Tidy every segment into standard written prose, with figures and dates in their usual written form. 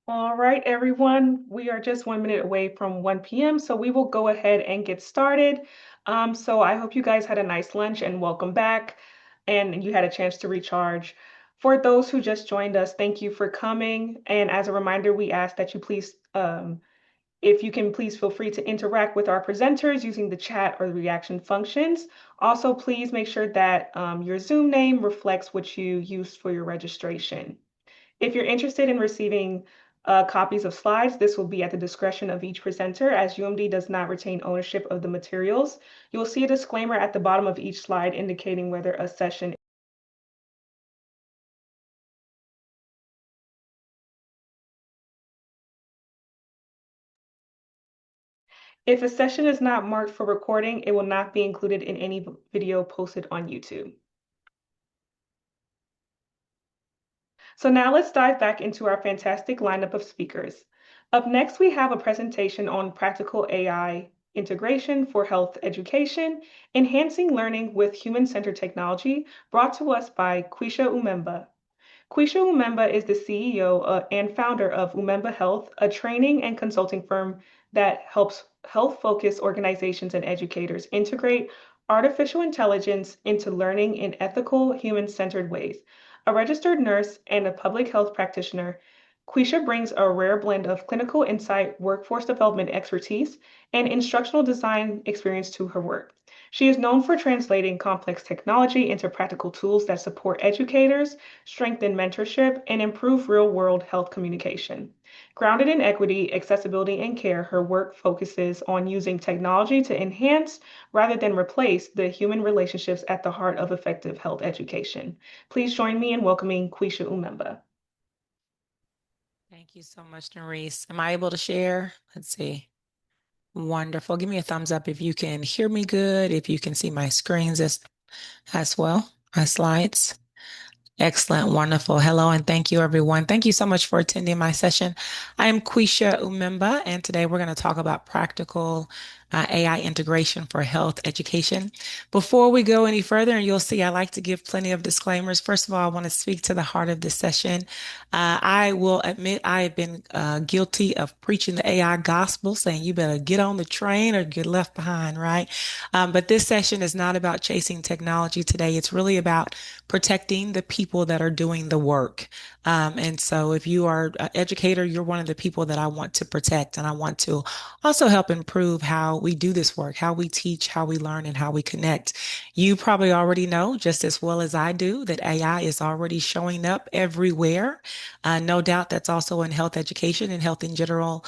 All right, everyone, we are just 1 minute away from 1 p.m., so we will go ahead and get started. So I hope you guys had a nice lunch and welcome back, and you had a chance to recharge. For those who just joined us, thank you for coming. And as a reminder, we ask that you please, if you can, please feel free to interact with our presenters using the chat or the reaction functions. Also, please make sure that your Zoom name reflects what you used for your registration. If you're interested in receiving copies of slides, this will be at the discretion of each presenter as UMD does not retain ownership of the materials. You'll see a disclaimer at the bottom of each slide indicating whether a session. If a session is not marked for recording, it will not be included in any video posted on YouTube. So now let's dive back into our fantastic lineup of speakers. Up next, we have a presentation on practical AI integration for health education, enhancing learning with human-centered technology, brought to us by Quisha Umemba. Quisha Umemba is the CEO and founder of Umemba Health, a training and consulting firm that helps health-focused organizations and educators integrate artificial intelligence into learning in ethical, human-centered ways. A registered nurse and a public health practitioner, Quisha brings a rare blend of clinical insight, workforce development expertise, and instructional design experience to her work. She is known for translating complex technology into practical tools that support educators, strengthen mentorship, and improve real world health communication. Grounded in equity, accessibility, and care, her work focuses on using technology to enhance rather than replace the human relationships at the heart of effective health education. Please join me in welcoming Quisha Umemba. Thank you so much, Nerese. Am I able to share? Let's see. Wonderful. Give me a thumbs up if you can hear me good, if you can see my screens as well, my slides. Excellent. Wonderful. Hello and thank you, everyone. Thank you so much for attending my session. I am Quisha Umemba, and today we're going to talk about practical AI integration for health education. Before we go any further, and you'll see I like to give plenty of disclaimers. First of all, I want to speak to the heart of this session. I will admit I have been guilty of preaching the AI gospel, saying you better get on the train or get left behind, right? But this session is not about chasing technology today. It's really about protecting the people that are doing the work. And so if you are an educator, you're one of the people that I want to protect. And I want to also help improve how we do this work, how we teach, how we learn, and how we connect. You probably already know, just as well as I do, that AI is already showing up everywhere. No doubt that's also in health education and health in general,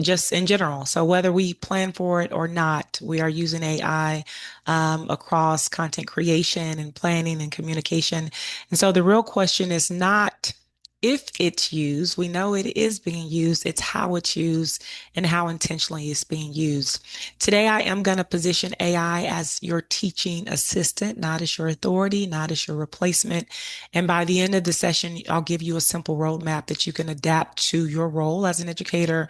just in general. So whether we plan for it or not, we are using AI across content creation and planning and communication. And so the real question is not if it's used, we know it is being used, it's how it's used and how intentionally it's being used. Today, I am going to position AI as your teaching assistant, not as your authority, not as your replacement. And by the end of the session, I'll give you a simple roadmap that you can adapt to your role as an educator,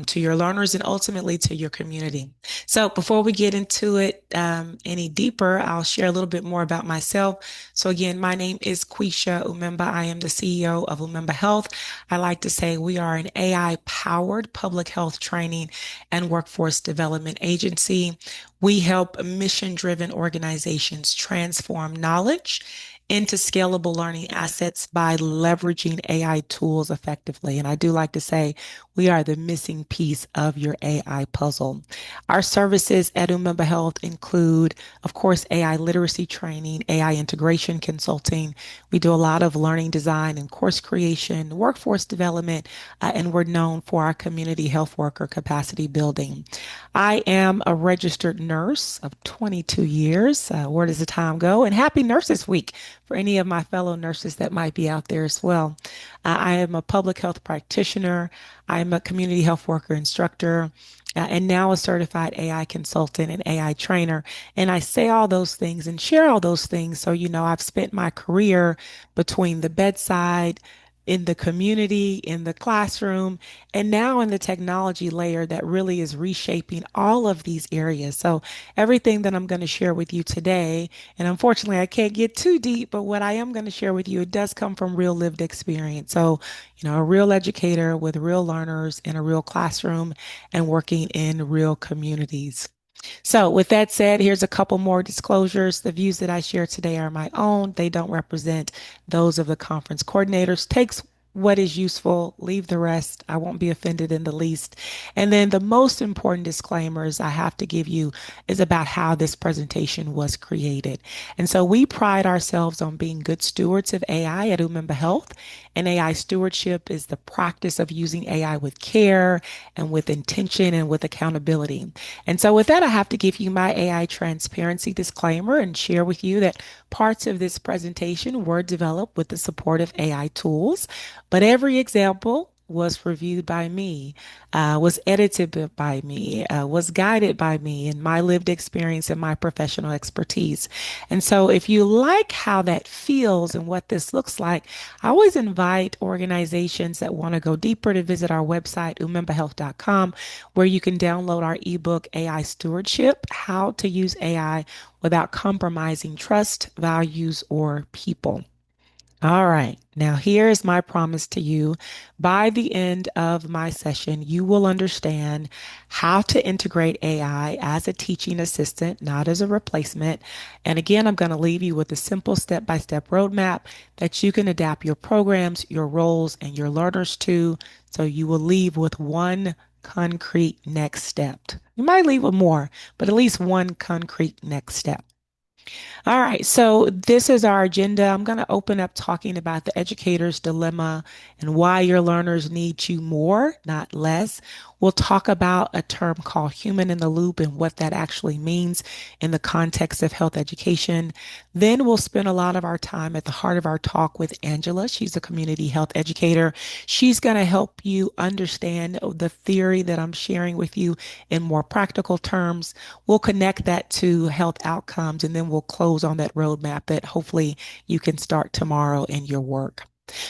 to your learners, and ultimately to your community. So before we get into it any deeper, I'll share a little bit more about myself. So again, my name is Quisha Umemba. I am the CEO of Umemba Health. I like to say we are an AI-powered public health training and workforce development agency. We help mission-driven organizations transform knowledge into scalable learning assets by leveraging AI tools effectively. And I do like to say we are the missing piece of your AI puzzle. Our services at Umemba Health include, of course, AI literacy training, AI integration consulting. We do a lot of learning design and course creation, workforce development, and we're known for our community health worker capacity building. I am a registered nurse of 22 years. Where does the time go? And happy Nurses Week for any of my fellow nurses that might be out there as well. I am a public health practitioner. I'm a community health worker instructor. And now a certified AI consultant and AI trainer. And I say all those things and share all those things. So, I've spent my career between the bedside, in the community, in the classroom, and now in the technology layer that really is reshaping all of these areas. So, everything that I'm going to share with you today, and unfortunately, I can't get too deep, but what I am going to share with you, it does come from real lived experience. So, a real educator with real learners in a real classroom and working in real communities. So, with that said, here's a couple more disclosures. The views that I share today are my own. They don't represent those of the conference coordinators. Takes what is useful, leave the rest. I won't be offended in the least. And then the most important disclaimers I have to give you is about how this presentation was created. And so we pride ourselves on being good stewards of AI at Umemba Health. And AI stewardship is the practice of using AI with care and with intention and with accountability. And so, with that, I have to give you my AI transparency disclaimer and share with you that parts of this presentation were developed with the support of AI tools, but every example was reviewed by me, was edited by me, was guided by me in my lived experience and my professional expertise. And so, if you like how that feels and what this looks like, I always invite organizations that want to go deeper to visit our website, umembahealth.com, where you can download our ebook, AI Stewardship: How to Use AI Without Compromising Trust, Values, or People. All right. Now, here is my promise to you. By the end of my session, you will understand how to integrate AI as a teaching assistant, not as a replacement. And again, I'm going to leave you with a simple step-by-step roadmap that you can adapt your programs, your roles, and your learners to, so you will leave with one concrete next step. You might leave with more, but at least one concrete next step. All right, so this is our agenda. I'm going to open up talking about the educator's dilemma and why your learners need you more, not less. We'll talk about a term called human in the loop and what that actually means in the context of health education. Then we'll spend a lot of our time at the heart of our talk with Angela. She's a community health educator. She's going to help you understand the theory that I'm sharing with you in more practical terms. We'll connect that to health outcomes, and then we'll close on that roadmap that hopefully you can start tomorrow in your work.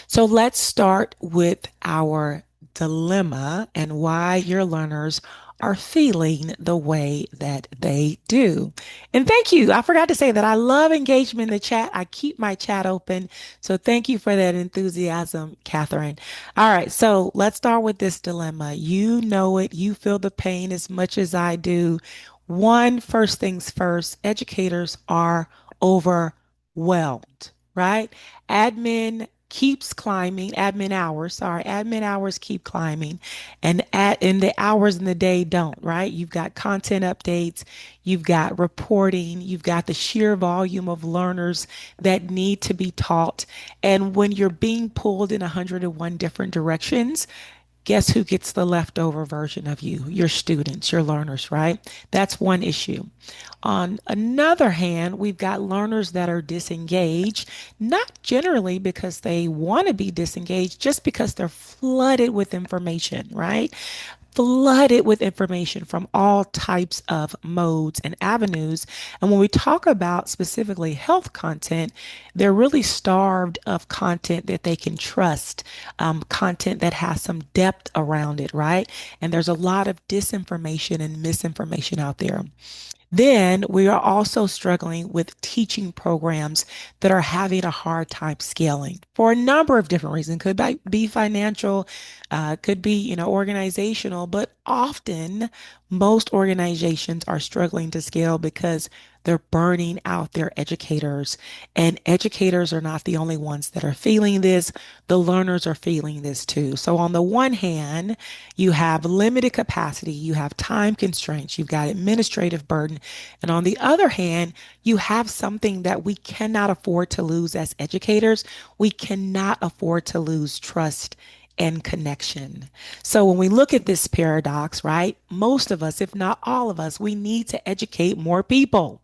So let's start with our dilemma and why your learners are feeling the way that they do. And thank you. I forgot to say that I love engagement in the chat. I keep my chat open. So thank you for that enthusiasm, Catherine. All right. So let's start with this dilemma. You know it. You feel the pain as much as I do. One, first things first, educators are overwhelmed, right? Admin hours keep climbing, and in the hours in the day don't, right? You've got content updates, you've got reporting, you've got the sheer volume of learners that need to be taught. And when you're being pulled in 101 different directions, guess who gets the leftover version of you? Your students, your learners, right? That's one issue. On another hand, we've got learners that are disengaged, not generally because they want to be disengaged, just because they're flooded with information, right? Flooded with information from all types of modes and avenues. And when we talk about specifically health content, they're really starved of content that they can trust, content that has some depth around it, right? And there's a lot of disinformation and misinformation out there. Then we are also struggling with teaching programs that are having a hard time scaling for a number of different reasons. Could be financial, could be, organizational, but often most organizations are struggling to scale because they're burning out their educators. And educators are not the only ones that are feeling this. The learners are feeling this too. So on the one hand, you have limited capacity, you have time constraints, you've got administrative burden. And on the other hand, you have something that we cannot afford to lose as educators. We cannot afford to lose trust and connection. So when we look at this paradox, right, most of us, if not all of us, we need to educate more people,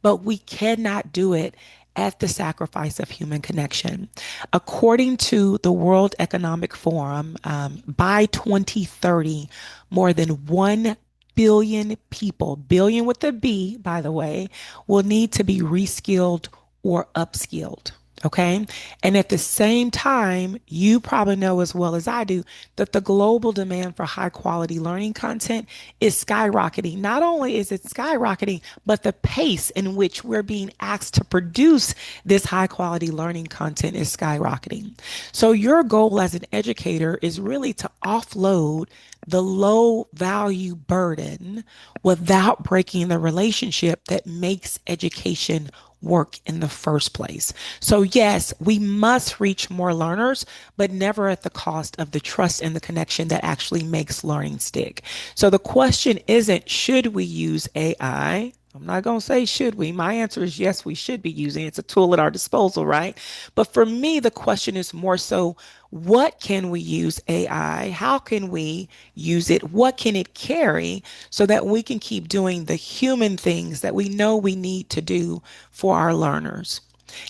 but we cannot do it at the sacrifice of human connection. According to the World Economic Forum, by 2030, more than 1 billion people, billion with a B, by the way, will need to be reskilled or upskilled. Okay. And at the same time, you probably know as well as I do that the global demand for high quality learning content is skyrocketing. Not only is it skyrocketing, but the pace in which we're being asked to produce this high quality learning content is skyrocketing. So, your goal as an educator is really to offload the low value burden without breaking the relationship that makes education work in the first place. So, yes, we must reach more learners, but never at the cost of the trust and the connection that actually makes learning stick. So, the question isn't should we use AI? I'm not going to say should we. My answer is yes, we should be using it. It's a tool at our disposal, right? But for me, the question is more so what can we use AI? How can we use it? What can it carry so that we can keep doing the human things that we know we need to do for our learners?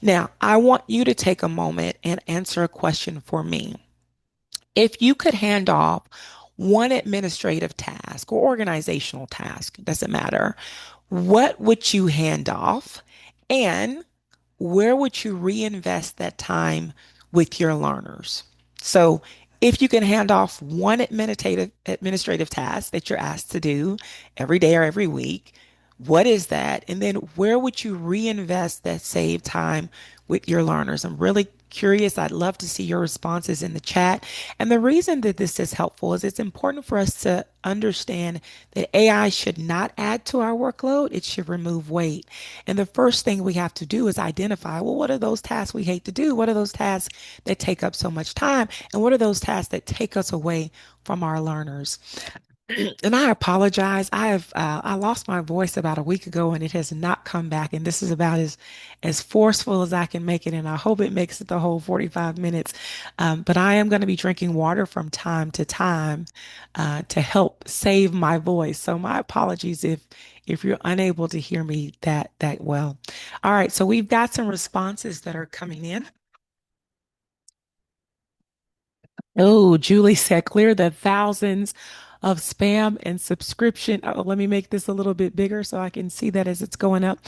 Now, I want you to take a moment and answer a question for me. If you could hand off one administrative task or organizational task, doesn't matter, what would you hand off? And where would you reinvest that time with your learners? So, if you can hand off one administrative task that you're asked to do every day or every week, what is that? And then where would you reinvest that saved time with your learners? I'm really curious. I'd love to see your responses in the chat. And the reason that this is helpful is it's important for us to understand that AI should not add to our workload, it should remove weight. And the first thing we have to do is identify, well, what are those tasks we hate to do? What are those tasks that take up so much time? And what are those tasks that take us away from our learners? And I apologize. I lost my voice about a week ago and it has not come back. And this is about as forceful as I can make it. And I hope it makes it the whole 45 minutes. But I am going to be drinking water from time to time to help save my voice. So my apologies if you're unable to hear me that well. All right. So we've got some responses that are coming in. Oh, Julie said, clear the thousands of spam and subscription. Oh, let me make this a little bit bigger so I can see that as it's going up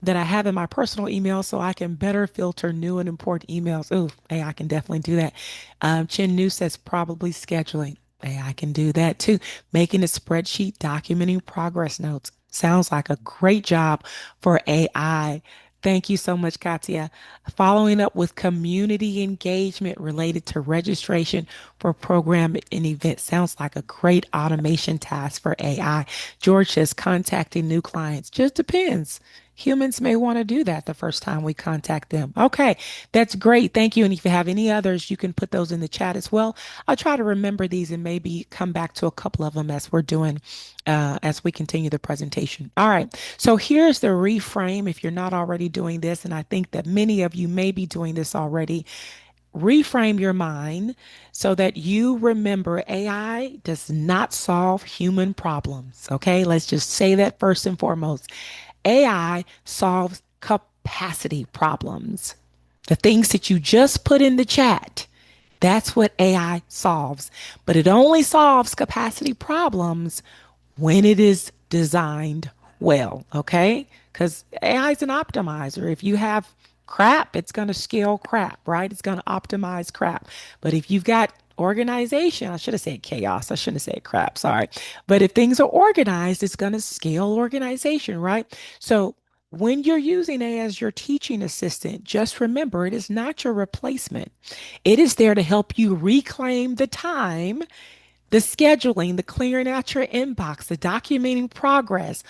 that I have in my personal email so I can better filter new and important emails. Oh, hey, I can definitely do that. Chin New says probably scheduling. Hey, I can do that too. Making a spreadsheet, documenting progress notes. Sounds like a great job for AI. Thank you so much, Katia. Following up with community engagement related to registration for program and events sounds like a great automation task for AI. George says contacting new clients just depends. Humans may want to do that the first time we contact them. Okay, that's great. Thank you. And if you have any others, you can put those in the chat as well. I'll try to remember these and maybe come back to a couple of them as we're doing, as we continue the presentation. All right. So here's the reframe if you're not already doing this, and I think that many of you may be doing this already. Reframe your mind so that you remember AI does not solve human problems. Okay, let's just say that first and foremost. AI solves capacity problems. The things that you just put in the chat, that's what AI solves. But it only solves capacity problems when it is designed well, okay? Because AI is an optimizer. If you have crap, it's going to scale crap, right? It's going to optimize crap. But if you've got organization, I should have said chaos. I shouldn't have said crap, sorry. But if things are organized, it's going to scale organization, right? So when you're using AI as your teaching assistant, just remember it is not your replacement. It is there to help you reclaim the time, the scheduling, the clearing out your inbox, the documenting progress,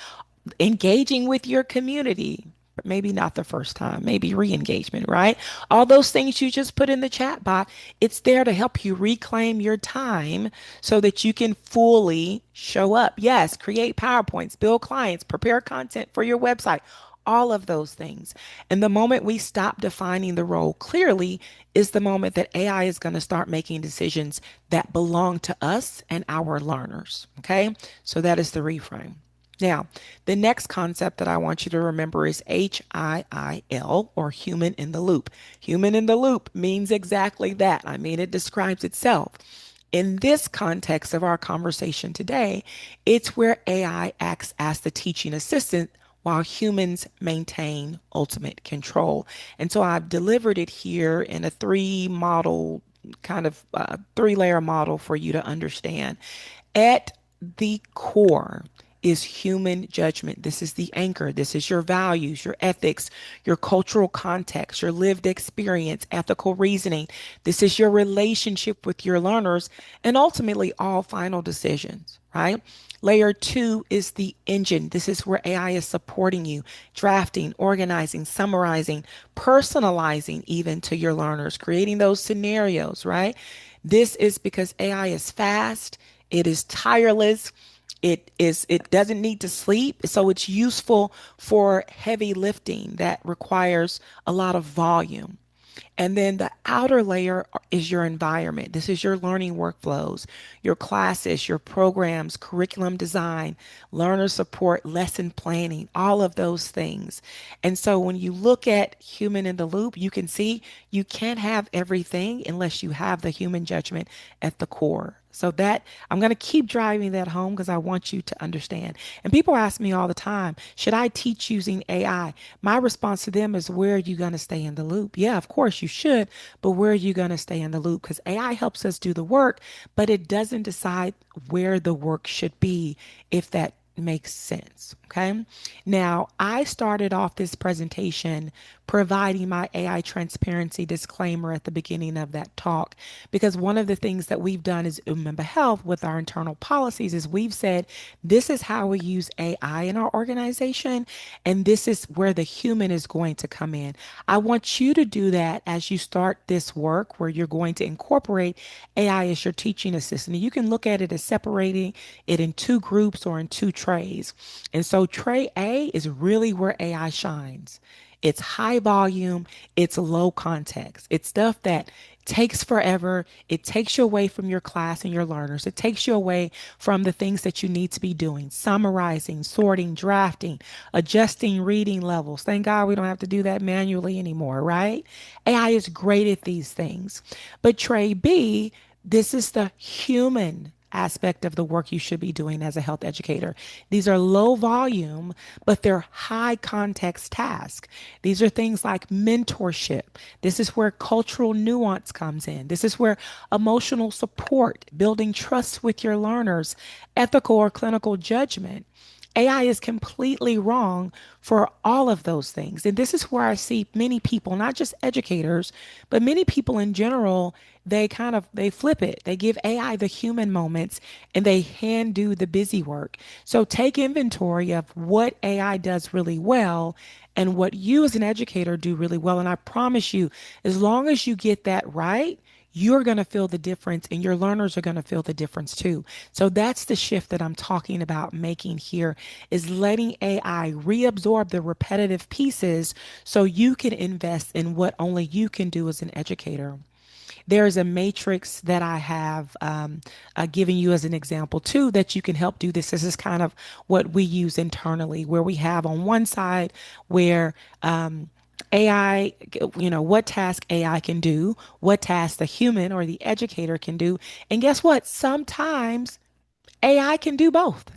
engaging with your community. But maybe not the first time, maybe re-engagement, right? All those things you just put in the chat bot, it's there to help you reclaim your time so that you can fully show up. Yes, create PowerPoints, build clients, prepare content for your website, all of those things. And the moment we stop defining the role clearly is the moment that AI is going to start making decisions that belong to us and our learners. Okay. So that is the reframe. Now, the next concept that I want you to remember is HIIL, or human in the loop. Human in the loop means exactly that. I mean, it describes itself. In this context of our conversation today, it's where AI acts as the teaching assistant while humans maintain ultimate control. And so I've delivered it here in a three-layer model for you to understand. At the core is human judgment. This is the anchor. This is your values, your ethics, your cultural context, your lived experience, ethical reasoning. This is your relationship with your learners, and ultimately all final decisions, right? Layer two is the engine. This is where AI is supporting you, drafting, organizing, summarizing, personalizing even to your learners, creating those scenarios, right? This is because AI is fast, it is tireless, it doesn't need to sleep, so it's useful for heavy lifting that requires a lot of volume. And then the outer layer is your environment. This is your learning workflows, your classes, your programs, curriculum design, learner support, lesson planning, all of those things. And so when you look at human in the loop, you can see you can't have everything unless you have the human judgment at the core. So that I'm going to keep driving that home because I want you to understand. And people ask me all the time, should I teach using AI? My response to them is, where are you going to stay in the loop? Yeah, of course you should, but where are you going to stay in the loop? Because AI helps us do the work, but it doesn't decide where the work should be, if that makes sense. Okay. Now, I started off this presentation providing my AI transparency disclaimer at the beginning of that talk, because one of the things that we've done is Umemba Health with our internal policies is we've said this is how we use AI in our organization, and this is where the human is going to come in. I want you to do that as you start this work where you're going to incorporate AI as your teaching assistant. And you can look at it as separating it in two groups or in two trays. And so tray A is really where AI shines. It's high volume, it's low context. It's stuff that takes forever. It takes you away from your class and your learners. It takes you away from the things that you need to be doing, summarizing, sorting, drafting, adjusting reading levels. Thank God we don't have to do that manually anymore, right? AI is great at these things. But tray B, this is the human aspect of the work you should be doing as a health educator. These are low volume, but they're high context tasks. These are things like mentorship. This is where cultural nuance comes in. This is where emotional support, building trust with your learners, ethical or clinical judgment. AI is completely wrong for all of those things. And this is where I see many people, not just educators, but many people in general, they flip it. They give AI the human moments and they hand do the busy work. So take inventory of what AI does really well and what you as an educator do really well. And I promise you, as long as you get that right, you're going to feel the difference and your learners are going to feel the difference too. So that's the shift that I'm talking about making here, is letting AI reabsorb the repetitive pieces so you can invest in what only you can do as an educator. There's a matrix that I have given you as an example too that you can help do this. This is kind of what we use internally, where we have on one side where AI, what task AI can do, what task the human or the educator can do. And guess what? Sometimes AI can do both.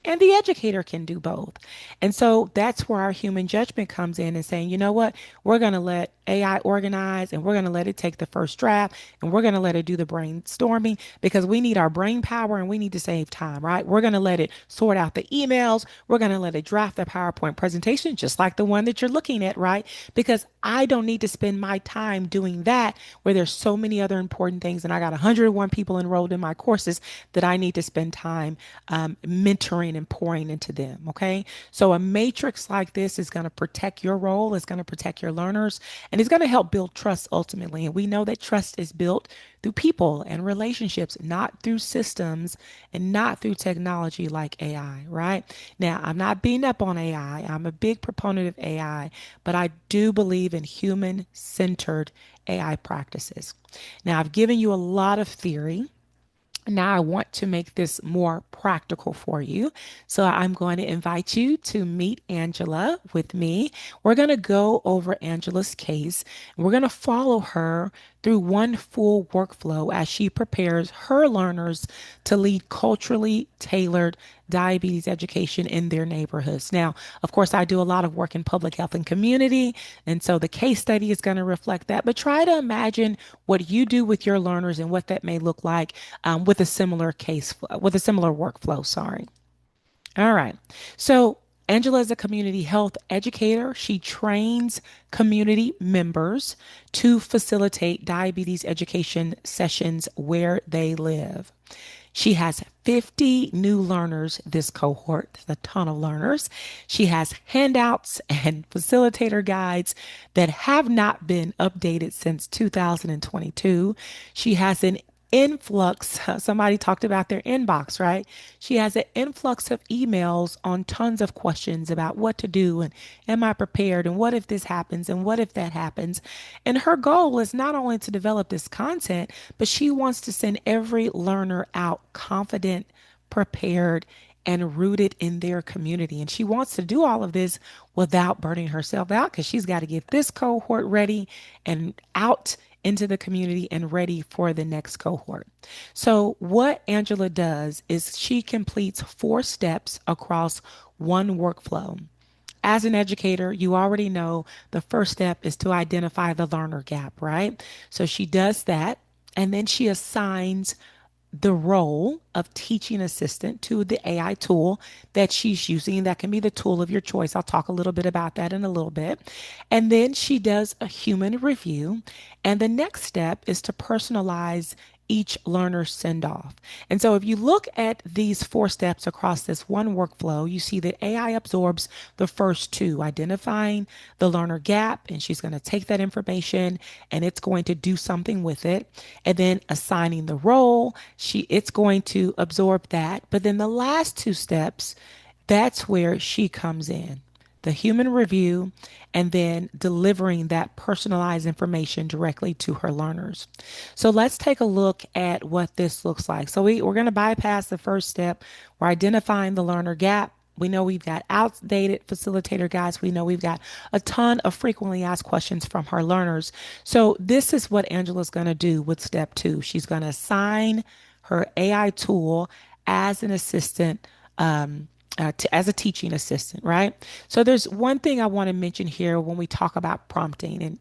And the educator can do both. And so that's where our human judgment comes in and saying, you know what? We're going to let AI organize and we're going to let it take the first draft and we're going to let it do the brainstorming because we need our brain power and we need to save time, right? We're going to let it sort out the emails. We're going to let it draft the PowerPoint presentation, just like the one that you're looking at, right? Because I don't need to spend my time doing that where there's so many other important things. And I got 101 people enrolled in my courses that I need to spend time mentoring and pouring into them. Okay. So a matrix like this is going to protect your role, it's going to protect your learners, and it's going to help build trust ultimately. And we know that trust is built through people and relationships, not through systems and not through technology like AI, right? Now, I'm not beating up on AI. I'm a big proponent of AI, but I do believe in human centered AI practices. Now, I've given you a lot of theory. Now I want to make this more practical for you. So I'm going to invite you to meet Angela with me. We're going to go over Angela's case. We're going to follow her through one full workflow as she prepares her learners to lead culturally tailored diabetes education in their neighborhoods. Now, of course, I do a lot of work in public health and community, and so the case study is going to reflect that. But try to imagine what you do with your learners and what that may look like with a similar with a similar workflow. Sorry. All right. So Angela is a community health educator. She trains community members to facilitate diabetes education sessions where they live. She has 50 new learners this cohort, a ton of learners. She has handouts and facilitator guides that have not been updated since 2022. She has an influx. Somebody talked about their inbox, right? She has an influx of emails on tons of questions about what to do and am I prepared and what if this happens and what if that happens. And her goal is not only to develop this content, but she wants to send every learner out confident, prepared, and rooted in their community. And she wants to do all of this without burning herself out because she's got to get this cohort ready and out into the community and ready for the next cohort. So, what Angela does is she completes 4 steps across one workflow. As an educator, you already know the first step is to identify the learner gap, right? So she does that, and then she assigns the role of teaching assistant to the AI tool that she's using. That can be the tool of your choice. I'll talk a little bit about that in a little bit. And then she does a human review. And the next step is to personalize each learner send off. And so if you look at these 4 steps across this one workflow, you see that AI absorbs the first two, identifying the learner gap, and she's going to take that information and it's going to do something with it. And then assigning the role, it's going to absorb that. But then the last 2 steps, that's where she comes in, the human review, and then delivering that personalized information directly to her learners. So let's take a look at what this looks like. So we're going to bypass the first step. We're identifying the learner gap. We know we've got outdated facilitator guides. We know we've got a ton of frequently asked questions from her learners. So this is what Angela's going to do with step 2. She's going to assign her AI tool as an assistant, as a teaching assistant, right? So there's one thing I want to mention here when we talk about prompting,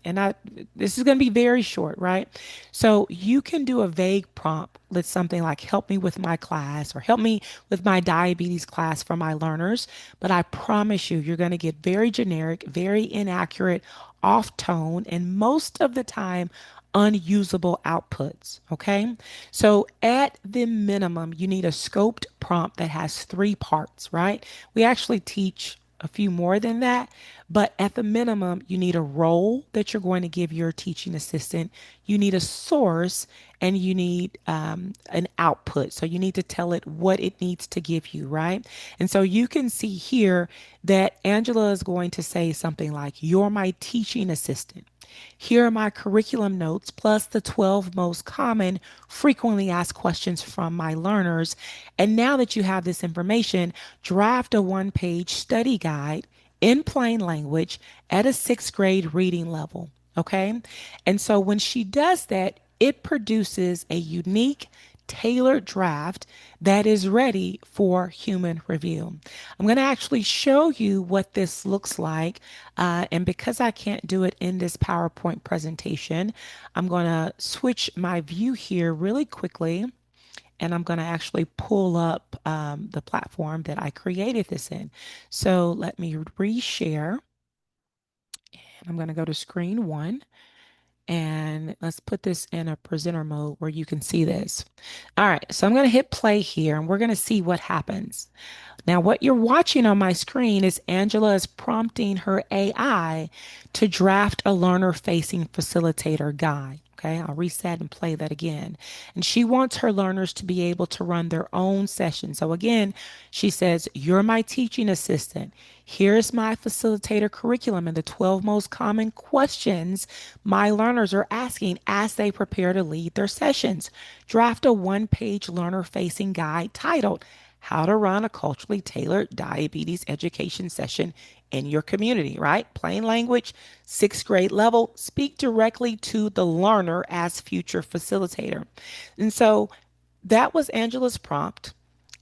this is going to be very short, right? So you can do a vague prompt with something like "help me with my class" or "help me with my diabetes class" for my learners, but I promise you, you're going to get very generic, very inaccurate, off tone, and most of the time unusable outputs. Okay. So at the minimum, you need a scoped prompt that has 3 parts, right? We actually teach a few more than that, but at the minimum, you need a role that you're going to give your teaching assistant. You need a source and you need an output. So you need to tell it what it needs to give you, right? And so you can see here that Angela is going to say something like, "You're my teaching assistant. Here are my curriculum notes plus the 12 most common frequently asked questions from my learners. And now that you have this information, draft a 1-page study guide in plain language at a 6th grade reading level." Okay. And so when she does that, it produces a unique, tailored draft that is ready for human review. I'm going to actually show you what this looks like. And because I can't do it in this PowerPoint presentation, I'm going to switch my view here really quickly. And I'm going to actually pull up the platform that I created this in. So let me reshare. And I'm going to go to screen 1. And let's put this in a presenter mode where you can see this. All right, so I'm going to hit play here and we're going to see what happens. Now, what you're watching on my screen is Angela is prompting her AI to draft a learner-facing facilitator guide. Okay, I'll reset and play that again. And she wants her learners to be able to run their own session. So again, she says, "You're my teaching assistant. Here's my facilitator curriculum and the 12 most common questions my learners are asking as they prepare to lead their sessions. Draft a 1-page learner-facing guide titled how to run a culturally tailored diabetes education session in your community, right? Plain language, sixth grade level, speak directly to the learner as future facilitator. And so that was Angela's prompt.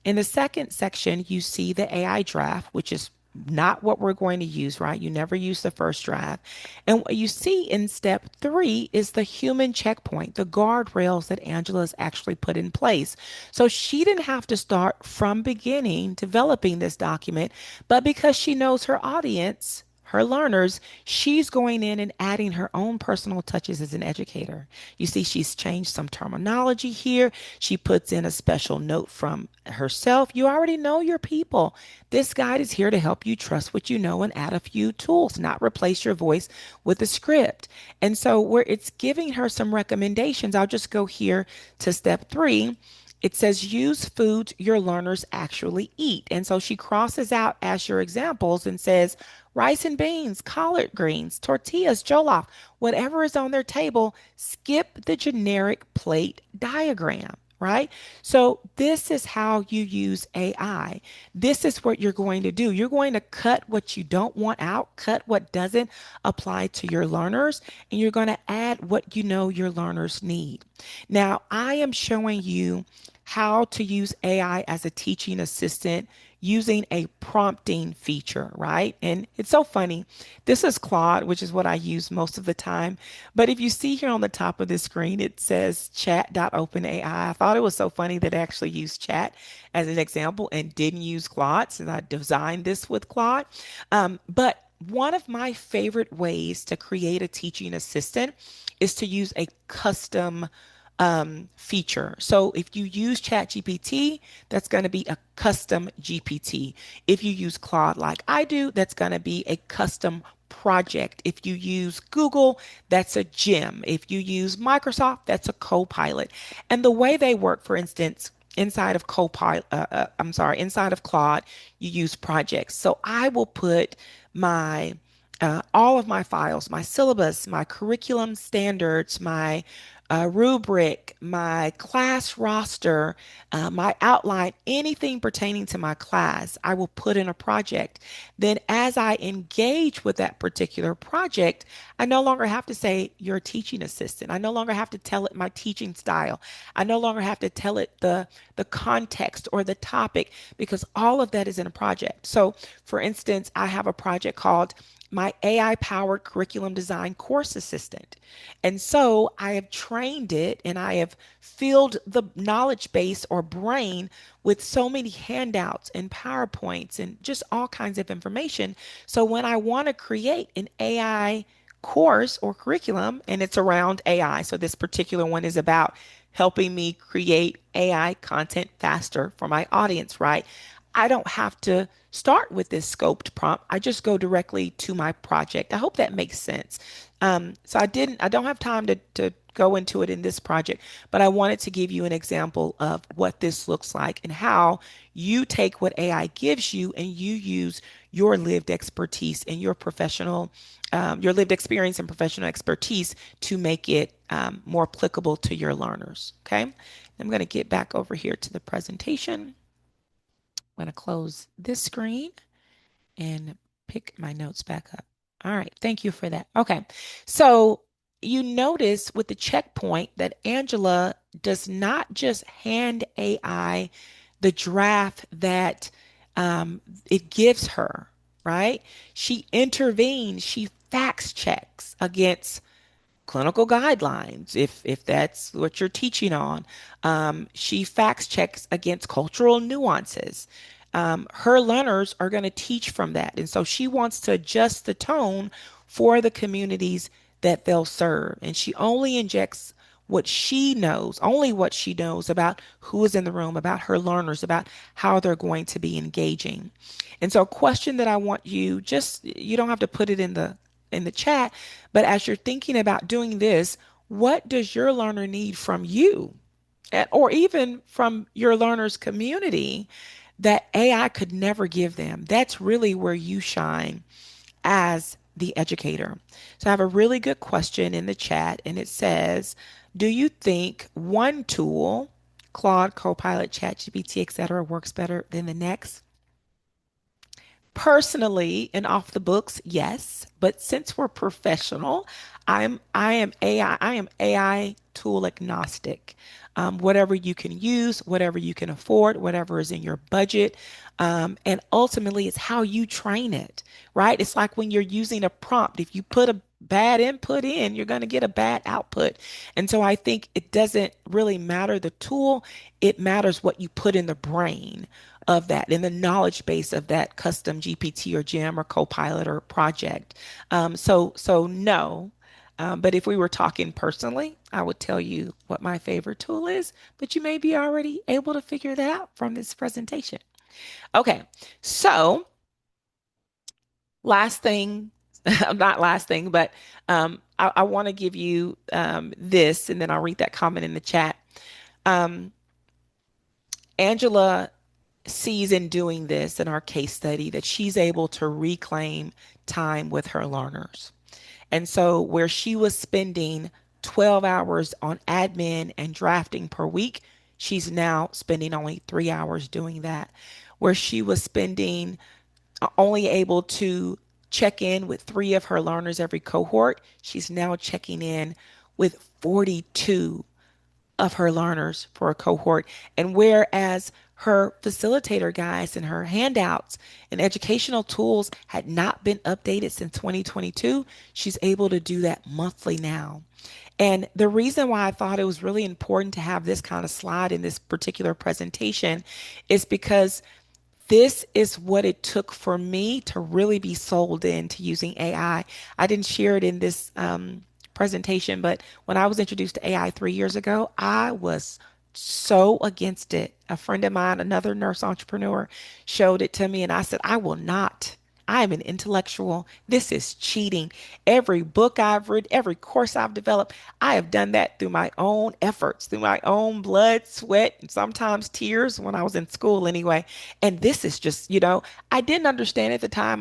In the second section, you see the AI draft, which is not what we're going to use, right? You never use the first draft. And what you see in step three is the human checkpoint, the guardrails that Angela's actually put in place. So she didn't have to start from beginning developing this document, but because she knows her audience, her learners, she's going in and adding her own personal touches as an educator. You see, she's changed some terminology here. She puts in a special note from herself. You already know your people. This guide is here to help you trust what you know and add a few tools, not replace your voice with a script. And so, where it's giving her some recommendations, I'll just go here to step three. It says use foods your learners actually eat. And so she crosses out as your examples and says rice and beans, collard greens, tortillas, jollof, whatever is on their table, skip the generic plate diagram. Right? So, this is how you use AI. This is what you're going to do. You're going to cut what you don't want out, cut what doesn't apply to your learners, and you're going to add what you know your learners need. Now, I am showing you how to use AI as a teaching assistant using a prompting feature, right? And it's so funny. This is Claude, which is what I use most of the time. But if you see here on the top of the screen, it says chat.openai. I thought it was so funny that I actually used chat as an example and didn't use Claude since I designed this with Claude. But one of my favorite ways to create a teaching assistant is to use a custom feature. So if you use ChatGPT, that's going to be a custom GPT. If you use Claude like I do, that's going to be a custom project. If you use Google, that's a gem. If you use Microsoft, that's a Copilot. And the way they work, for instance, inside of Copilot, inside of Claude, you use projects. So I will put my all of my files, my syllabus, my curriculum standards, my rubric, my class roster, my outline, anything pertaining to my class, I will put in a project. Then, as I engage with that particular project, I no longer have to say, you're a teaching assistant. I no longer have to tell it my teaching style. I no longer have to tell it the context or the topic because all of that is in a project. So, for instance, I have a project called my AI powered curriculum design course assistant. And so I have trained it and I have filled the knowledge base or brain with so many handouts and PowerPoints and just all kinds of information. So when I want to create an AI course or curriculum, and it's around AI, so this particular one is about helping me create AI content faster for my audience, right? I don't have to start with this scoped prompt. I just go directly to my project. I hope that makes sense. I don't have time to go into it in this project, but I wanted to give you an example of what this looks like and how you take what AI gives you and you use your lived expertise and your lived experience and professional expertise to make it more applicable to your learners. Okay. I'm going to get back over here to the presentation. I'm going to close this screen and pick my notes back up. All right, thank you for that. Okay, so you notice with the checkpoint that Angela does not just hand AI the draft that it gives her, right? She intervenes, she fact checks against clinical guidelines, if that's what you're teaching on. She fact checks against cultural nuances. Her learners are going to teach from that. And so she wants to adjust the tone for the communities that they'll serve. And she only injects what she knows, only what she knows about who is in the room, about her learners, about how they're going to be engaging. And so a question that I want you just, you don't have to put it in the chat, but as you're thinking about doing this, what does your learner need from you? Or even from your learner's community that AI could never give them. That's really where you shine as the educator. So I have a really good question in the chat, and it says, do you think one tool Claude, Copilot, ChatGPT, etc. works better than the next? Personally and off the books, yes. But since we're professional, I am AI tool agnostic. Whatever you can use, whatever you can afford, whatever is in your budget. And ultimately it's how you train it, right? It's like when you're using a prompt. If you put a bad input in, you're going to get a bad output. And so I think it doesn't really matter the tool, it matters what you put in the brain of that, in the knowledge base of that custom GPT or GEM or Copilot or project. So no. But if we were talking personally, I would tell you what my favorite tool is, but you may be already able to figure that out from this presentation. Okay, so last thing, not last thing, but I want to give you this, and then I'll read that comment in the chat. Um, Angela sees in doing this in our case study that she's able to reclaim time with her learners. And so, where she was spending 12 hours on admin and drafting per week, she's now spending only 3 hours doing that. Where she was spending only able to check in with three of her learners every cohort, she's now checking in with 42 of her learners for a cohort. And whereas her facilitator guides and her handouts and educational tools had not been updated since 2022, she's able to do that monthly now. And the reason why I thought it was really important to have this kind of slide in this particular presentation is because this is what it took for me to really be sold into using AI. I didn't share it in this presentation, but when I was introduced to AI 3 years ago, I was so against it. A friend of mine, another nurse entrepreneur, showed it to me, and I said, I will not. I am an intellectual. This is cheating. Every book I've read, every course I've developed, I have done that through my own efforts, through my own blood, sweat, and sometimes tears when I was in school anyway. And this is just, I didn't understand at the time.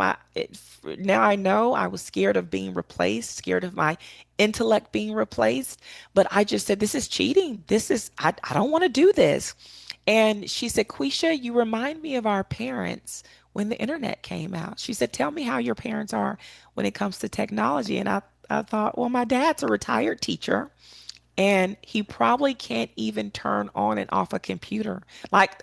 Now I know I was scared of being replaced, scared of my intellect being replaced. But I just said, this is cheating. I don't want to do this. And she said, Quisha, you remind me of our parents when the internet came out. She said, tell me how your parents are when it comes to technology. And I thought, well, my dad's a retired teacher and he probably can't even turn on and off a computer.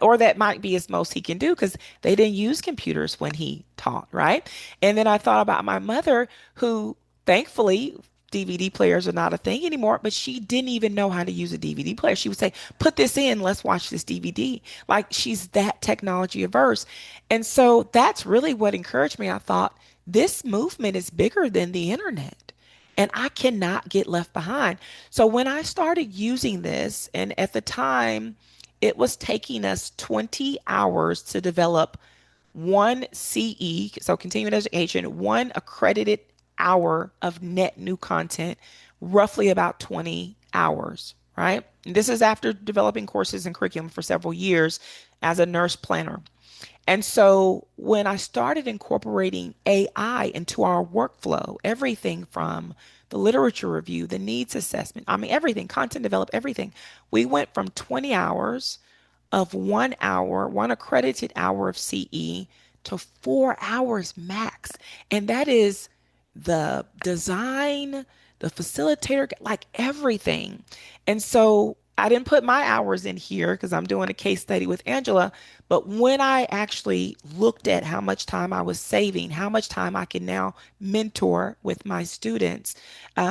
Or that might be as most he can do because they didn't use computers when he taught, right? And then I thought about my mother, who thankfully DVD players are not a thing anymore, but she didn't even know how to use a DVD player. She would say, put this in, let's watch this DVD. Like, she's that technology averse. And so that's really what encouraged me. I thought, this movement is bigger than the internet and I cannot get left behind. So when I started using this, and at the time, it was taking us 20 hours to develop one CE, so continuing education, one accredited hour of net new content, roughly about 20 hours, right? And this is after developing courses and curriculum for several years as a nurse planner. And so when I started incorporating AI into our workflow, everything from the literature review, the needs assessment, I mean, everything, content develop, everything, we went from 20 hours of 1 hour, one accredited hour of CE to 4 hours max. And that is the design, the facilitator, like everything. And so I didn't put my hours in here because I'm doing a case study with Angela. But when I actually looked at how much time I was saving, how much time I can now mentor with my students,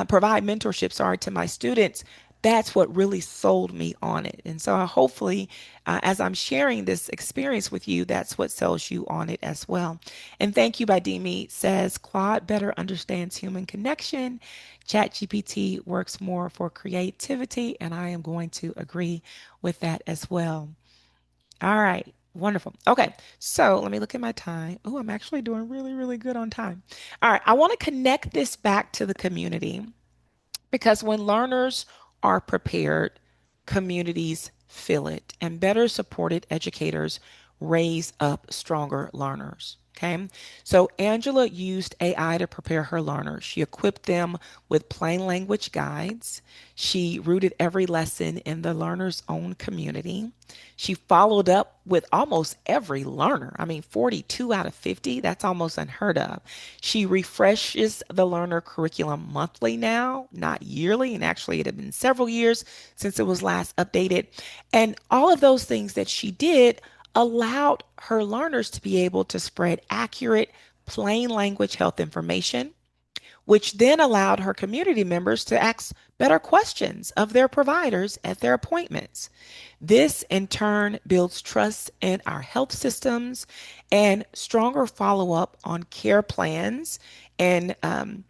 provide mentorship, sorry, to my students, that's what really sold me on it. And so hopefully, as I'm sharing this experience with you, that's what sells you on it as well. And thank you, Badimi says, Claude better understands human connection. ChatGPT works more for creativity. And I am going to agree with that as well. All right. Wonderful. Okay. So let me look at my time. Oh, I'm actually doing really, really good on time. All right. I want to connect this back to the community. Because when learners are prepared, communities feel it, and better supported educators raise up stronger learners. Okay. So Angela used AI to prepare her learners. She equipped them with plain language guides. She rooted every lesson in the learner's own community. She followed up with almost every learner. I mean, 42 out of 50, that's almost unheard of. She refreshes the learner curriculum monthly now, not yearly. And actually, it had been several years since it was last updated. And all of those things that she did allowed her learners to be able to spread accurate, plain language health information, which then allowed her community members to ask better questions of their providers at their appointments. This in turn builds trust in our health systems and stronger follow up on care plans and on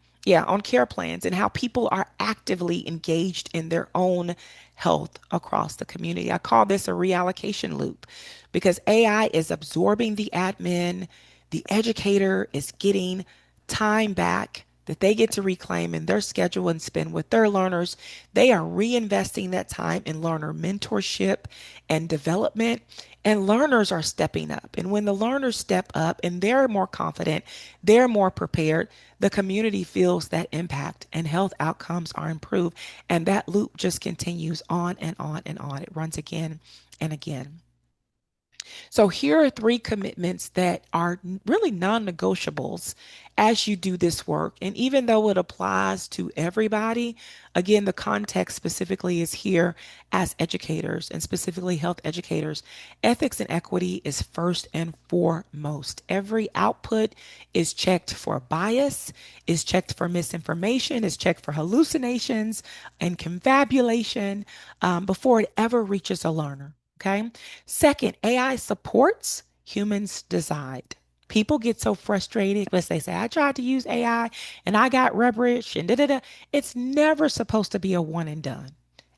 care plans and how people are actively engaged in their own health across the community. I call this a reallocation loop because AI is absorbing the admin, the educator is getting time back that they get to reclaim in their schedule and spend with their learners. They are reinvesting that time in learner mentorship and development, and learners are stepping up. And when the learners step up and they're more confident, they're more prepared, the community feels that impact and health outcomes are improved. And that loop just continues on and on and on. It runs again and again. So here are three commitments that are really non-negotiables as you do this work. And even though it applies to everybody, again, the context specifically is here as educators and specifically health educators. Ethics and equity is first and foremost. Every output is checked for bias, is checked for misinformation, is checked for hallucinations and confabulation before it ever reaches a learner. Okay. Second, AI supports humans decide. People get so frustrated because they say, I tried to use AI and I got rubbish and da da da. It's never supposed to be a one and done.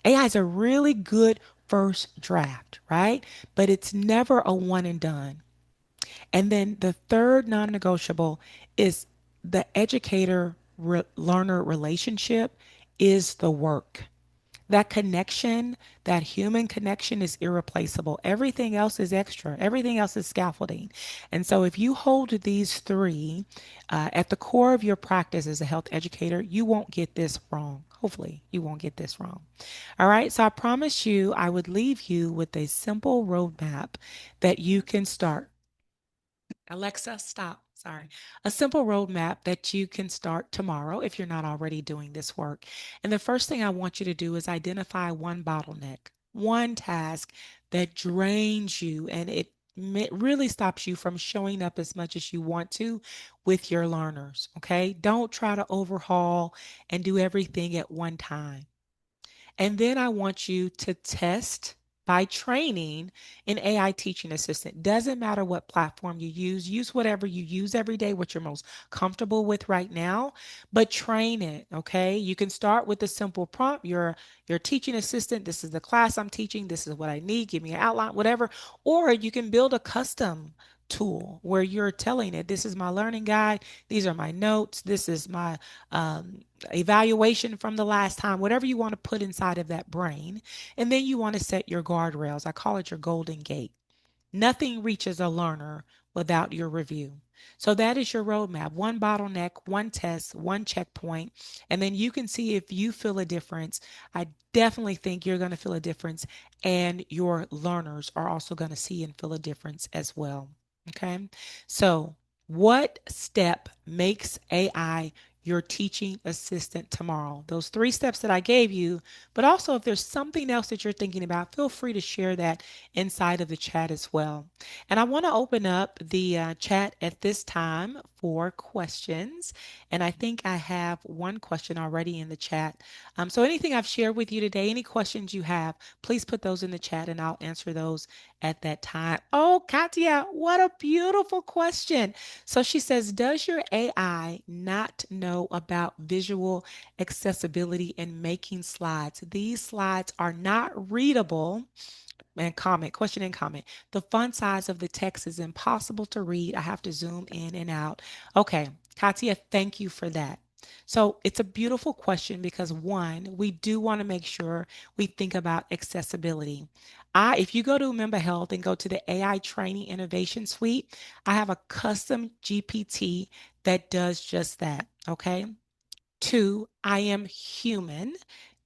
AI is a really good first draft, right? But it's never a one and done. And then the third non negotiable is the educator learner relationship is the work. That connection, that human connection is irreplaceable. Everything else is extra. Everything else is scaffolding. And so if you hold these three at the core of your practice as a health educator, you won't get this wrong. Hopefully, you won't get this wrong. All right. So I promise you, I would leave you with a simple roadmap that you can start. Alexa, stop. Sorry. A simple roadmap that you can start tomorrow if you're not already doing this work. And the first thing I want you to do is identify one bottleneck, one task that drains you and it really stops you from showing up as much as you want to with your learners. Okay. Don't try to overhaul and do everything at one time. And then I want you to test by training an AI teaching assistant. Doesn't matter what platform you use whatever you use every day, what you're most comfortable with right now, but train it, okay? You can start with a simple prompt. Your teaching assistant, this is the class I'm teaching, this is what I need, give me an outline, whatever. Or you can build a custom tool where you're telling it, this is my learning guide, these are my notes, this is my evaluation from the last time, whatever you want to put inside of that brain. And then you want to set your guardrails. I call it your golden gate. Nothing reaches a learner without your review. So that is your roadmap. One bottleneck, one test, one checkpoint, and then you can see if you feel a difference. I definitely think you're going to feel a difference, and your learners are also going to see and feel a difference as well. Okay. So, what step makes AI your teaching assistant tomorrow? Those three steps that I gave you, but also if there's something else that you're thinking about, feel free to share that inside of the chat as well. And I want to open up the chat at this time for questions. And I think I have one question already in the chat. So anything I've shared with you today, any questions you have, please put those in the chat and I'll answer those at that time. Oh, Katya, what a beautiful question. So she says, does your AI not know about visual accessibility and making slides? These slides are not readable and comment, question and comment. The font size of the text is impossible to read. I have to zoom in and out. Okay, Katia, thank you for that. So it's a beautiful question because one, we do want to make sure we think about accessibility. If you go to Umemba Health and go to the AI Training Innovation Suite, I have a custom GPT that does just that. Okay. Two, I am human.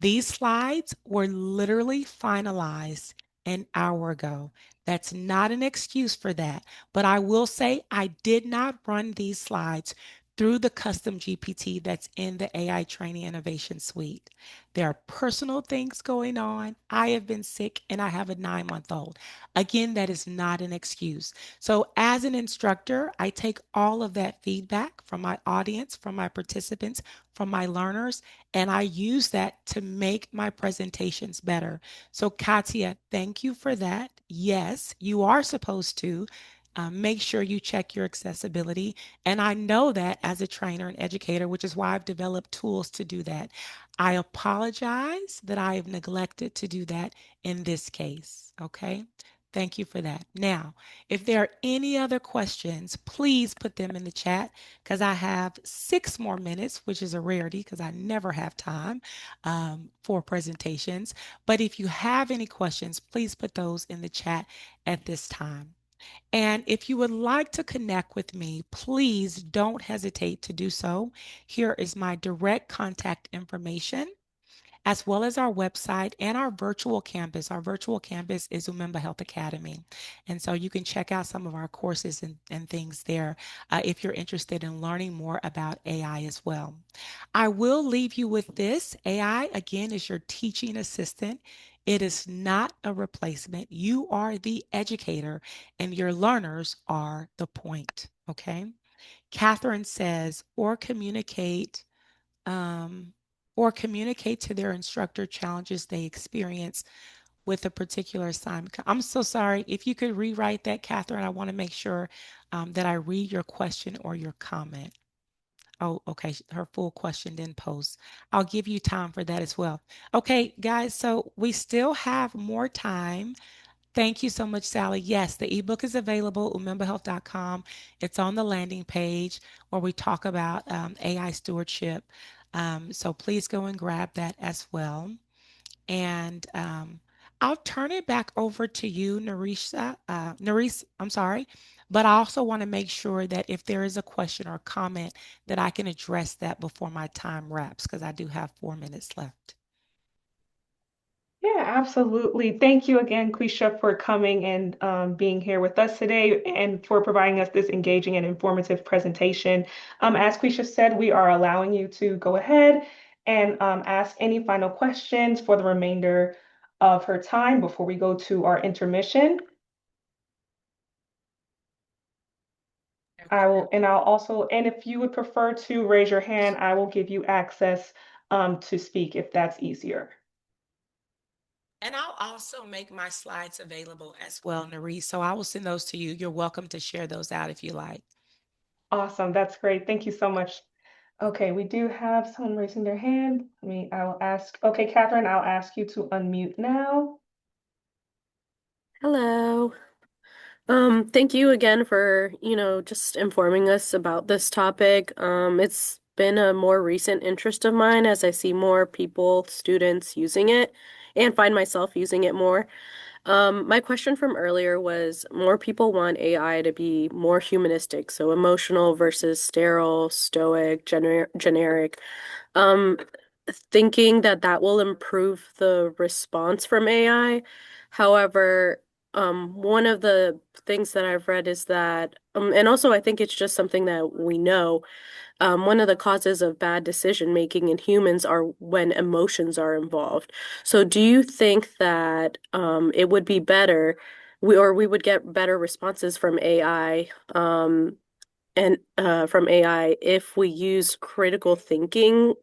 These slides were literally finalized an hour ago. That's not an excuse for that, but I will say I did not run these slides through the custom GPT that's in the AI Training Innovation Suite. There are personal things going on. I have been sick and I have a 9-month old. Again, that is not an excuse. So, as an instructor, I take all of that feedback from my audience, from my participants, from my learners, and I use that to make my presentations better. So, Katia, thank you for that. Yes, you are supposed to. Make sure you check your accessibility. And I know that as a trainer and educator, which is why I've developed tools to do that. I apologize that I have neglected to do that in this case. Okay. Thank you for that. Now, if there are any other questions, please put them in the chat because I have 6 more minutes, which is a rarity because I never have time for presentations. But if you have any questions, please put those in the chat at this time. And if you would like to connect with me, please don't hesitate to do so. Here is my direct contact information as well as our website and our virtual campus. Our virtual campus is Umemba Health Academy. And so you can check out some of our courses and things there if you're interested in learning more about AI as well. I will leave you with this. AI, again, is your teaching assistant. It is not a replacement. You are the educator, and your learners are the point. Okay. Catherine says, um, or communicate to their instructor challenges they experience with a particular assignment. I'm so sorry. If you could rewrite that, Catherine, I want to make sure that I read your question or your comment. Oh, okay. Her full question didn't post. I'll give you time for that as well. Okay, guys, so we still have more time. Thank you so much, Sally. Yes, the ebook is available, umembahealth.com. It's on the landing page where we talk about AI stewardship. So please go and grab that as well. And I'll turn it back over to you, Narisha, I'm sorry. But I also want to make sure that if there is a question or comment, that I can address that before my time wraps, because I do have 4 minutes left. Yeah, absolutely. Thank you again, Quisha, for coming and being here with us today and for providing us this engaging and informative presentation. As Quisha said, we are allowing you to go ahead and ask any final questions for the remainder of her time before we go to our intermission. I'll also, and if you would prefer to raise your hand, I will give you access to speak if that's easier. And I'll also make my slides available as well, Nari. So I will send those to you. You're welcome to share those out if you like. Awesome. That's great. Thank you so much. Okay, we do have someone raising their hand. I will ask. Okay, Catherine, I'll ask you to unmute now. Hello. Thank you again for, just informing us about this topic. It's been a more recent interest of mine as I see more people, students using it and find myself using it more. My question from earlier was more people want AI to be more humanistic, so emotional versus sterile, stoic, generic. Um, Thinking that that will improve the response from AI. However, one of the things that I've read is that, and also I think it's just something that we know, one of the causes of bad decision making in humans are when emotions are involved. So do you think that it would be better, we would get better responses from AI, and from AI if we use critical thinking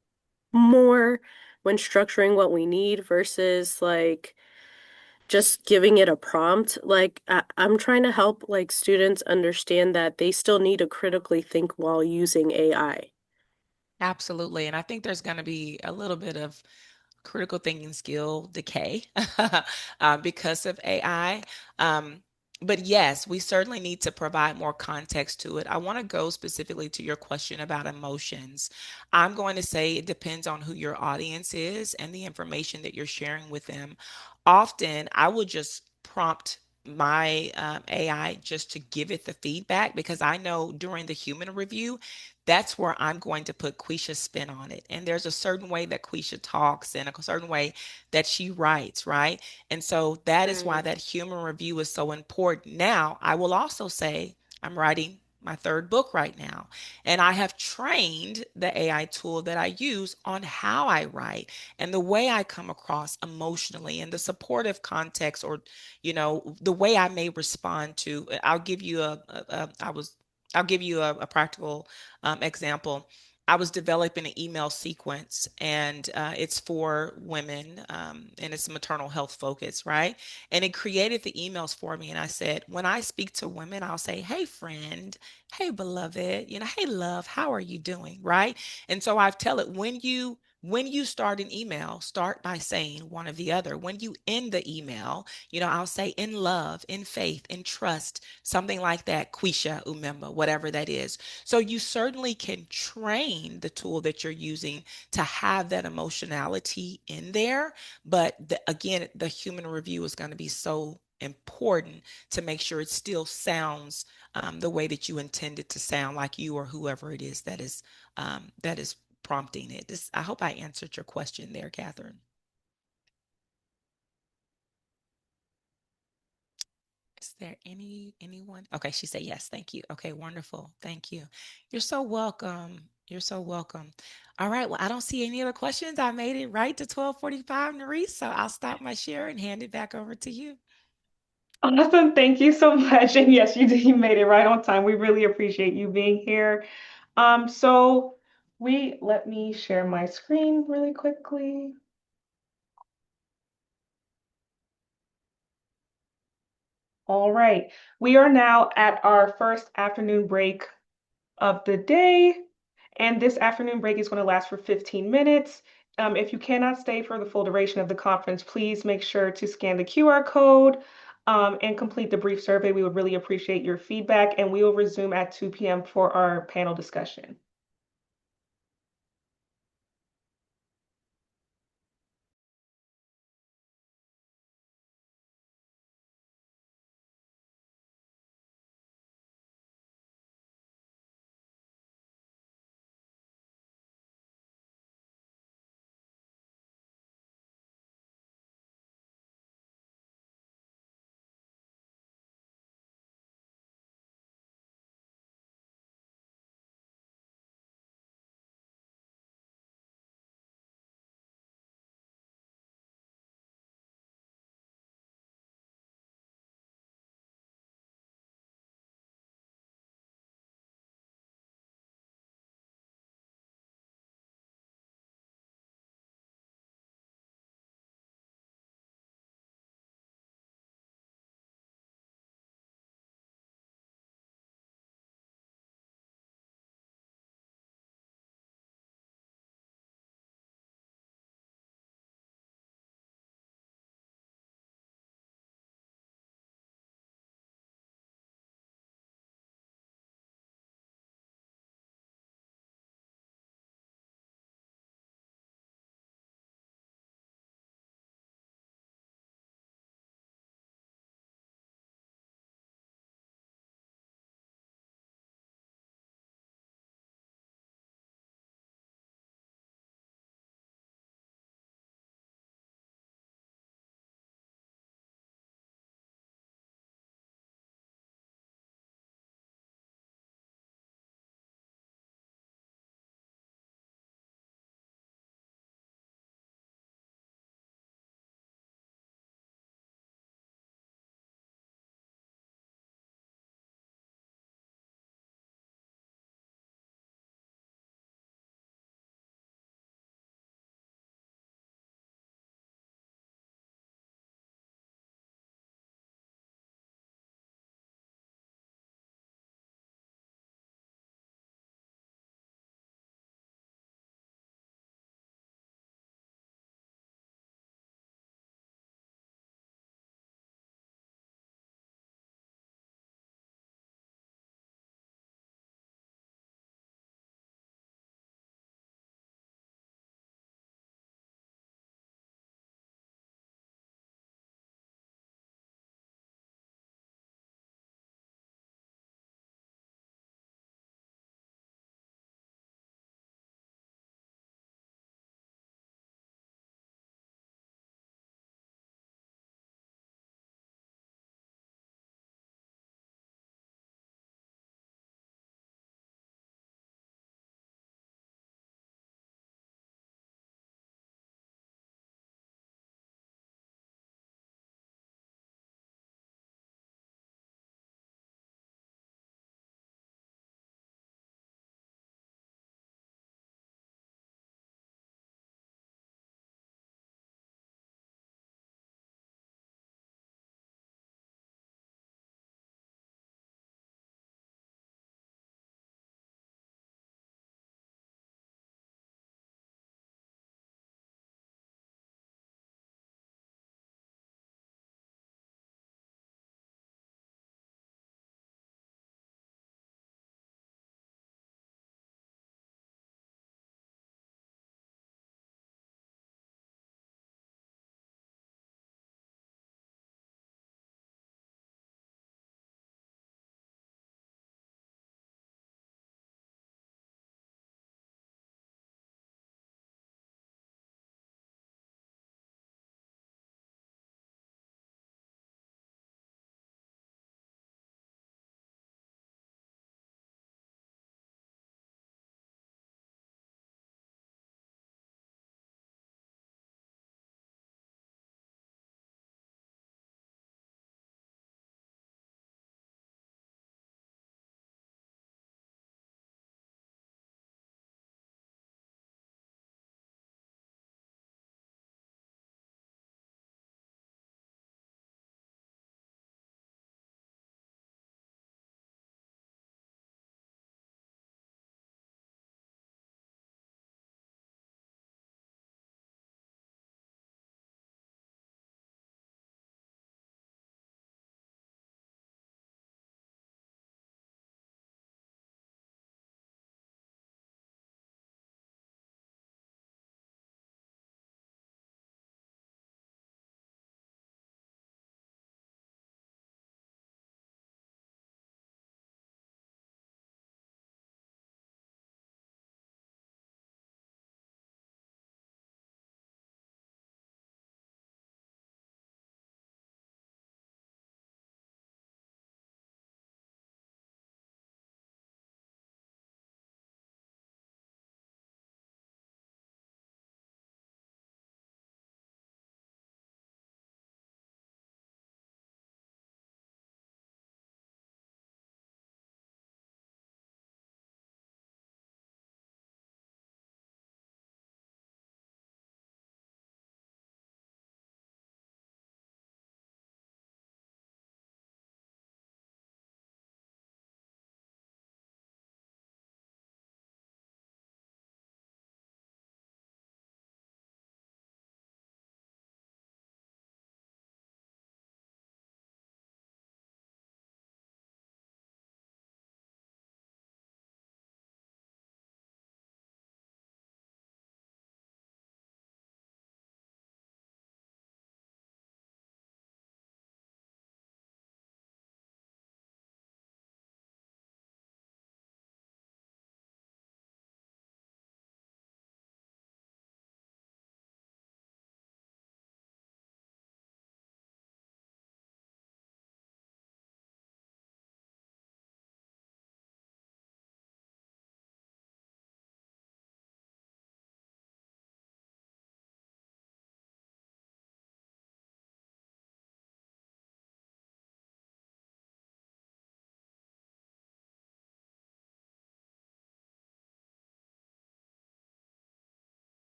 more when structuring what we need versus like just giving it a prompt. Like I'm trying to help like students understand that they still need to critically think while using AI. Absolutely. And I think there's going to be a little bit of critical thinking skill decay because of AI. Um, but yes, we certainly need to provide more context to it. I want to go specifically to your question about emotions. I'm going to say it depends on who your audience is and the information that you're sharing with them. Often, I will just prompt my AI just to give it the feedback, because I know during the human review, that's where I'm going to put Quisha's spin on it. And there's a certain way that Quisha talks and a certain way that she writes, right? And so that is why Mm. that human review is so important. Now, I will also say I'm writing my third book right now, and I have trained the AI tool that I use on how I write and the way I come across emotionally and the supportive context, or the way I may respond to. I'll give you I'll give you a practical example. I was developing an email sequence, and it's for women, and it's maternal health focused, right? And it created the emails for me. And I said, when I speak to women, I'll say, "Hey, friend, hey, beloved, hey, love, how are you doing?" Right? And so I tell it, when you start an email, start by saying one or the other. When you end the email, I'll say, "In love, in faith, in trust," something like that. Quisha, Umemba, whatever that is. So you certainly can train the tool that you're using to have that emotionality in there. But again, the human review is going to be so important to make sure it still sounds the way that you intend it to sound, like you or whoever it is that is prompting it. I hope I answered your question there, Catherine. Is there anyone? Okay, she said yes. Thank you. Okay, wonderful. Thank you. You're so welcome. You're so welcome. All right. Well, I don't see any other questions. I made it right to 12:45, Nerese. So I'll stop my share and hand it back over to you. Awesome. Thank you so much. And yes, you made it right on time. We really appreciate you being here. So let me share my screen really quickly. All right. We are now at our first afternoon break of the day. And this afternoon break is going to last for 15 minutes. If you cannot stay for the full duration of the conference, please make sure to scan the QR code and complete the brief survey. We would really appreciate your feedback, and we will resume at 2 p.m. for our panel discussion.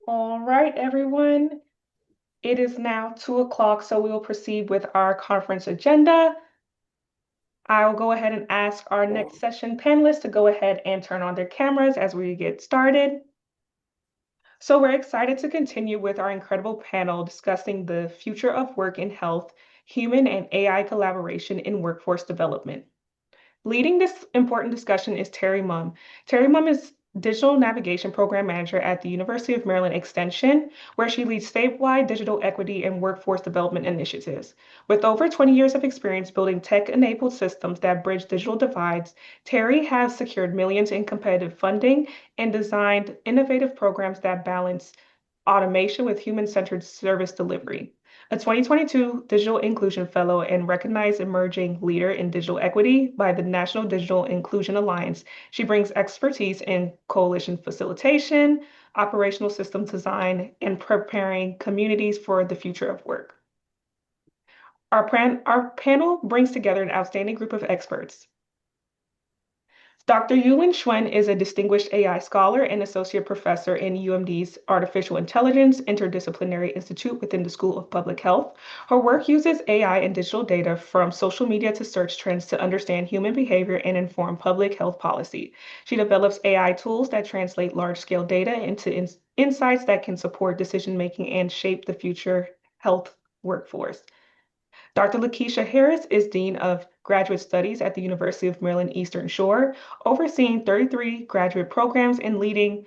All right, everyone. It is now 2 o'clock, so we will proceed with our conference agenda. I will go ahead and ask our next session panelists to go ahead and turn on their cameras as we get started. So we're excited to continue with our incredible panel discussing the future of work in health, human and AI collaboration in workforce development. Leading this important discussion is Teri Mumm. Teri Mumm is Digital Navigation Program Manager at the University of Maryland Extension, where she leads statewide digital equity and workforce development initiatives. With over 20 years of experience building tech-enabled systems that bridge digital divides, Teri has secured millions in competitive funding and designed innovative programs that balance automation with human-centered service delivery. A 2022 Digital Inclusion Fellow and recognized emerging leader in digital equity by the National Digital Inclusion Alliance, she brings expertise in coalition facilitation, operational system design, and preparing communities for the future of work. Our panel brings together an outstanding group of experts. Dr. Yulin Hswen is a distinguished AI scholar and associate professor in UMD's Artificial Intelligence Interdisciplinary Institute within the School of Public Health. Her work uses AI and digital data from social media to search trends to understand human behavior and inform public health policy. She develops AI tools that translate large-scale data into insights that can support decision-making and shape the future health workforce. Dr. LaKeisha Harris is Dean of Graduate Studies at the University of Maryland Eastern Shore, overseeing 33 graduate programs and leading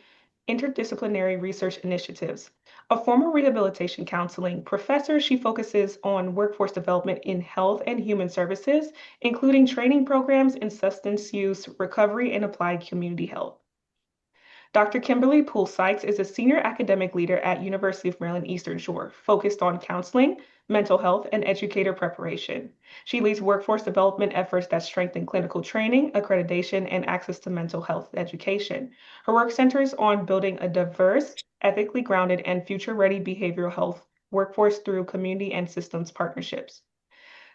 interdisciplinary research initiatives. A former rehabilitation counseling professor, she focuses on workforce development in health and human services, including training programs in substance use recovery and applied community health. Dr. Kimberly Poole-Sykes is a senior academic leader at University of Maryland Eastern Shore, focused on counseling, mental health, and educator preparation. She leads workforce development efforts that strengthen clinical training, accreditation, and access to mental health education. Her work centers on building a diverse, ethically grounded, and future-ready behavioral health workforce through community and systems partnerships.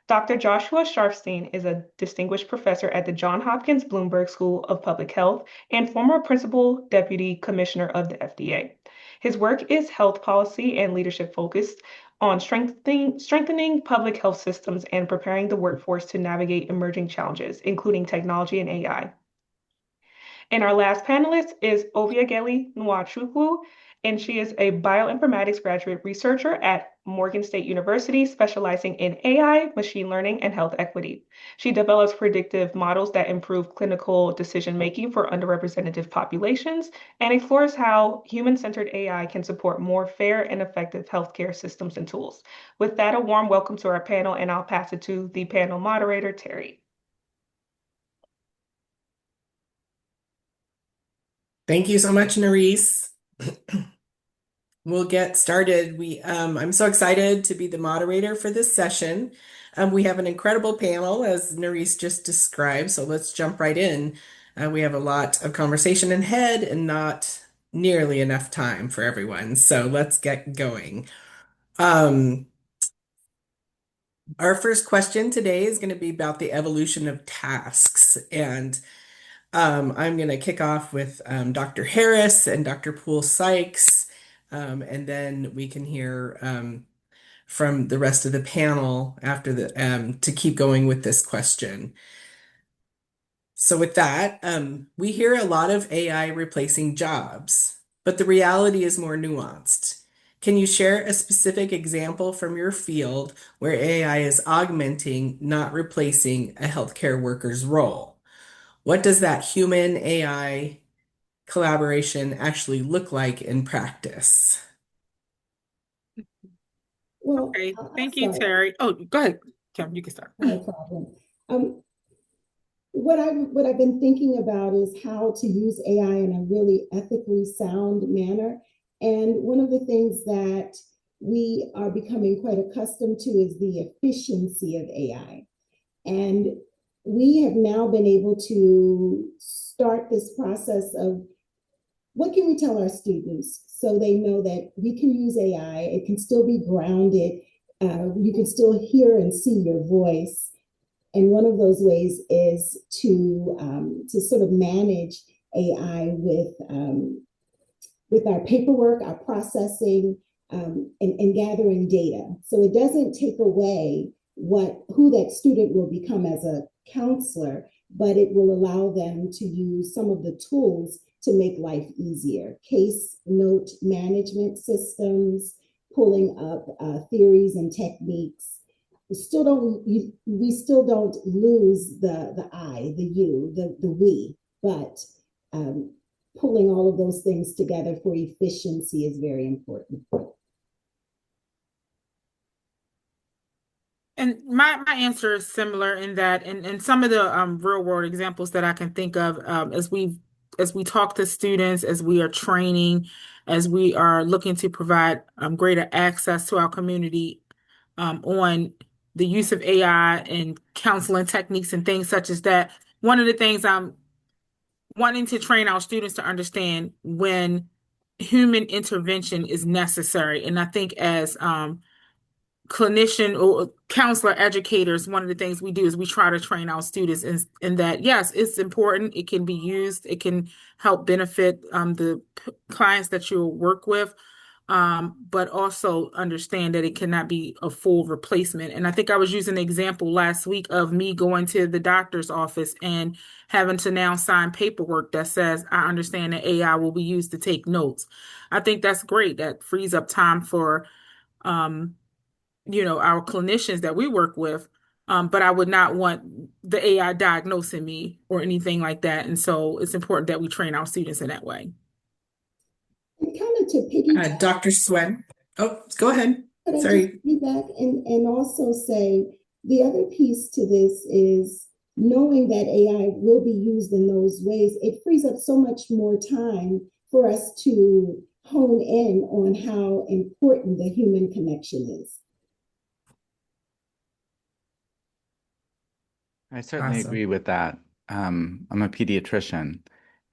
Dr. Joshua Sharfstein is a distinguished professor at the Johns Hopkins Bloomberg School of Public Health and former principal deputy commissioner of the FDA. His work is health policy and leadership focused on strengthening public health systems and preparing the workforce to navigate emerging challenges, including technology and AI. And our last panelist is Obiageli Nwachukwu, and she is a bioinformatics graduate researcher at Morgan State University, specializing in AI, machine learning, and health equity. She develops predictive models that improve clinical decision-making for underrepresented populations and explores how human-centered AI can support more fair and effective healthcare systems and tools. With that, a warm welcome to our panel, and I'll pass it to the panel moderator, Teri. Thank you so much, Nerisse. We'll get started. I'm so excited to be the moderator for this session. We have an incredible panel, as Nerisse just described, so let's jump right in. We have a lot of conversation ahead and not nearly enough time for everyone, so let's get going. Our first question today is going to be about the evolution of tasks, and I'm going to kick off with Dr. Harris and Dr. Poole-Sykes, and then we can hear from the rest of the panel after to keep going with this question. So with that, we hear a lot of AI replacing jobs, but the reality is more nuanced. Can you share a specific example from your field where AI is augmenting, not replacing, a healthcare worker's role? What does that human AI collaboration actually look like in practice? Well, Okay, I'll thank you, start. Teri. Oh, go ahead, Kim, you can start. No problem. What I've been thinking about is how to use AI in a really ethically sound manner. And one of the things that we are becoming quite accustomed to is the efficiency of AI. And we have now been able to start this process of what can we tell our students so they know that we can use AI, it can still be grounded, you can still hear and see your voice. And one of those ways is to sort of manage AI with with our paperwork, our processing, and gathering data. So it doesn't take away who that student will become as a counselor, but it will allow them to use some of the tools to make life easier. Case note management systems, pulling up theories and techniques. We still don't lose the I, the you, the we, but pulling all of those things together for efficiency is very important. And my answer is similar in that, and some of the real world examples that I can think of as we talk to students, as we are training, as we are looking to provide greater access to our community on the use of AI and counseling techniques and things such as that. One of the things I'm wanting to train our students to understand when human intervention is necessary, and I think as clinician or counselor educators, one of the things we do is we try to train our students in that, yes, it's important. It can be used. It can help benefit the clients that you work with, but also understand that it cannot be a full replacement. And I think I was using an example last week of me going to the doctor's office and having to now sign paperwork that says, I understand that AI will be used to take notes. I think that's great. That frees up time for our clinicians that we work with. But I would not want the AI diagnosing me or anything like that. And so it's important that we train our students in that way. And kind of to piggyback, Dr. Hswen. Oh, go ahead. could I Sorry. just piggyback and also say the other piece to this is knowing that AI will be used in those ways, it frees up so much more time for us to hone in on how important the human connection is. I certainly Awesome. agree with that. I'm a pediatrician.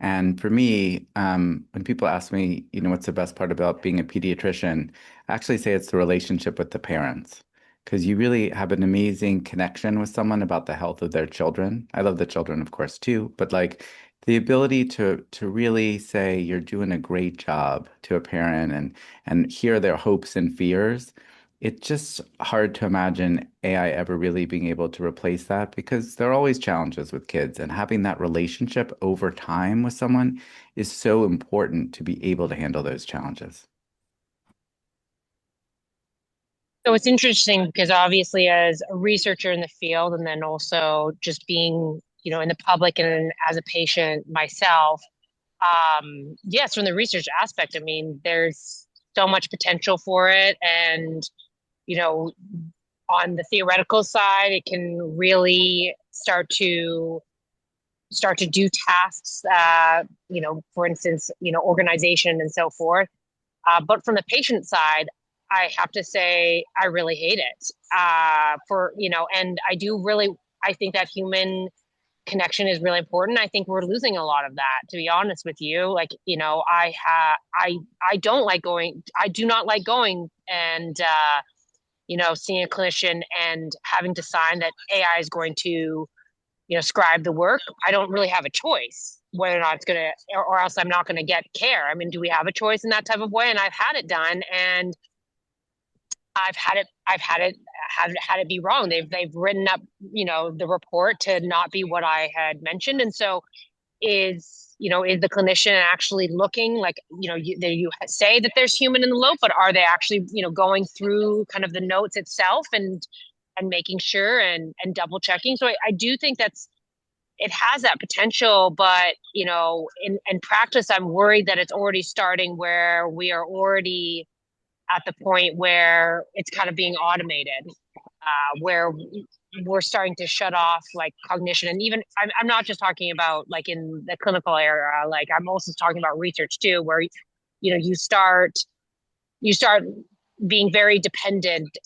And for me, when people ask me, what's the best part about being a pediatrician, I actually say it's the relationship with the parents. Because you really have an amazing connection with someone about the health of their children. I love the children, of course, too. But like the ability to really say you're doing a great job to a parent and hear their hopes and fears, it's just hard to imagine AI ever really being able to replace that because there are always challenges with kids, and having that relationship over time with someone is so important to be able to handle those challenges. So it's interesting because obviously as a researcher in the field and then also just being, in the public and as a patient myself, yes, from the research aspect, I mean, there's so much potential for it. And, on the theoretical side, it can really start to do tasks, for instance, organization and so forth. But from the patient side, I have to say, I really hate it. And I think that human connection is really important. I think we're losing a lot of that, to be honest with you. Like, I don't like going, I do not like going and, seeing a clinician and having to sign that AI is going to, scribe the work. I don't really have a choice whether or not it's going to, or else I'm not going to get care. I mean, do we have a choice in that type of way? And I've had it done, and I've had it be wrong. They've written up, the report to not be what I had mentioned. And so is the clinician actually looking like, you say that there's human in the loop, but are they actually, going through kind of the notes itself and making sure and double checking? So I do think it has that potential, but in practice, I'm worried that it's already starting where we are already at the point where it's kind of being automated, where we're starting to shut off like cognition. And even I'm not just talking about like in the clinical area, like I'm also talking about research too, where you start being very dependent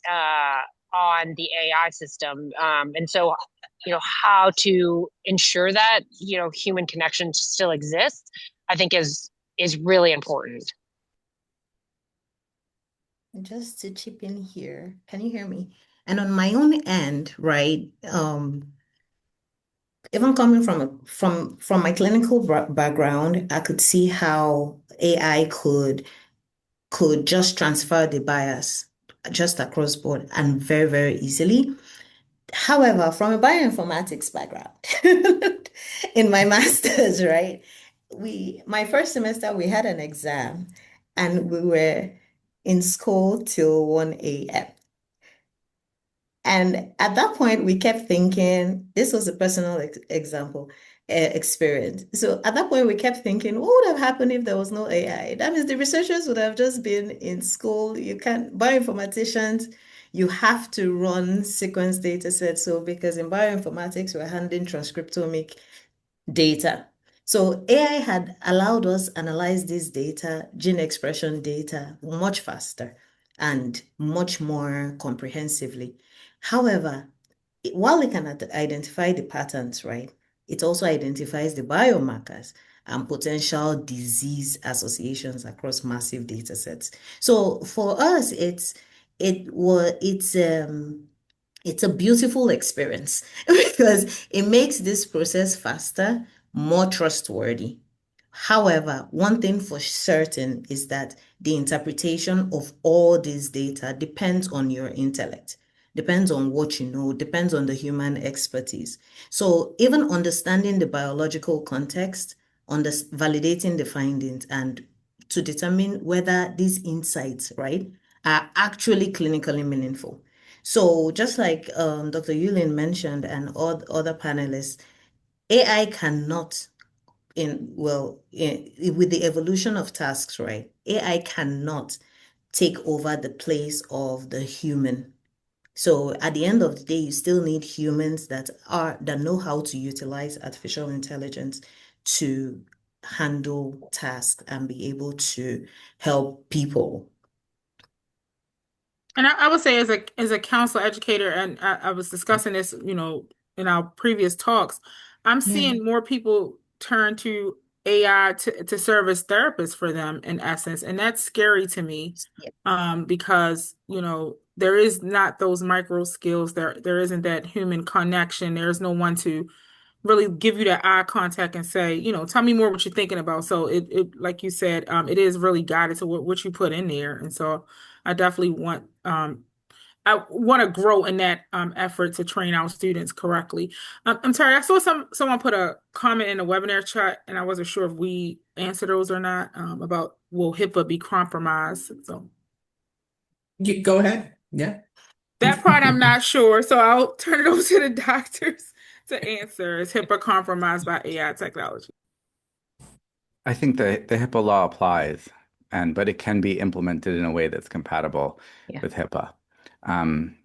on the AI system, and so how to ensure that human connection still exists, I think is really important. Just to chip in here, can you hear me? And on my own end, right? Even coming from my clinical background, I could see how AI could just transfer the bias just across board and very, very easily. However, from a bioinformatics background, in my master's, right, my first semester, we had an exam and we were in school till 1 a.m. And at that point, we kept thinking, this was a personal example, experience. So at that point, we kept thinking, what would have happened if there was no AI? That means the researchers would have just been in school. You can't, bioinformaticians, you have to run sequence data sets. So because in bioinformatics, we're handling transcriptomic data. So AI had allowed us analyze this data, gene expression data, much faster and much more comprehensively. However, while it can identify the patterns, right, it also identifies the biomarkers and potential disease associations across massive data sets. So for us, it's a beautiful experience because it makes this process faster, more trustworthy. However, one thing for certain is that the interpretation of all this data depends on your intellect, depends on what you know, depends on the human expertise. So even understanding the biological context, validating the findings, and to determine whether these insights, right, are actually clinically meaningful. So just like Dr. Yulin mentioned and all other panelists, AI cannot with the evolution of tasks, right? AI cannot take over the place of the human. So at the end of the day, you still need humans that know how to utilize artificial intelligence to handle tasks and be able to help people. And I would say as a counselor educator, and I was discussing this, in our previous talks, I'm Yeah. seeing more people turn to AI to serve as therapists for them in essence. And that's scary to me, because, there is not those micro skills, there isn't that human connection. There's no one to really give you that eye contact and say, tell me more what you're thinking about. So it like you said, it is really guided to what you put in there. And so I definitely I want to grow in that effort to train our students correctly. I'm sorry, I saw someone put a comment in the webinar chat, and I wasn't sure if we answered those or not, about will HIPAA be compromised? So You go ahead. Yeah. that part I'm not sure, so I'll turn it over to the doctors to answer. Is HIPAA compromised by AI technology? I think the HIPAA law applies, but it can be implemented in a way that's compatible with HIPAA.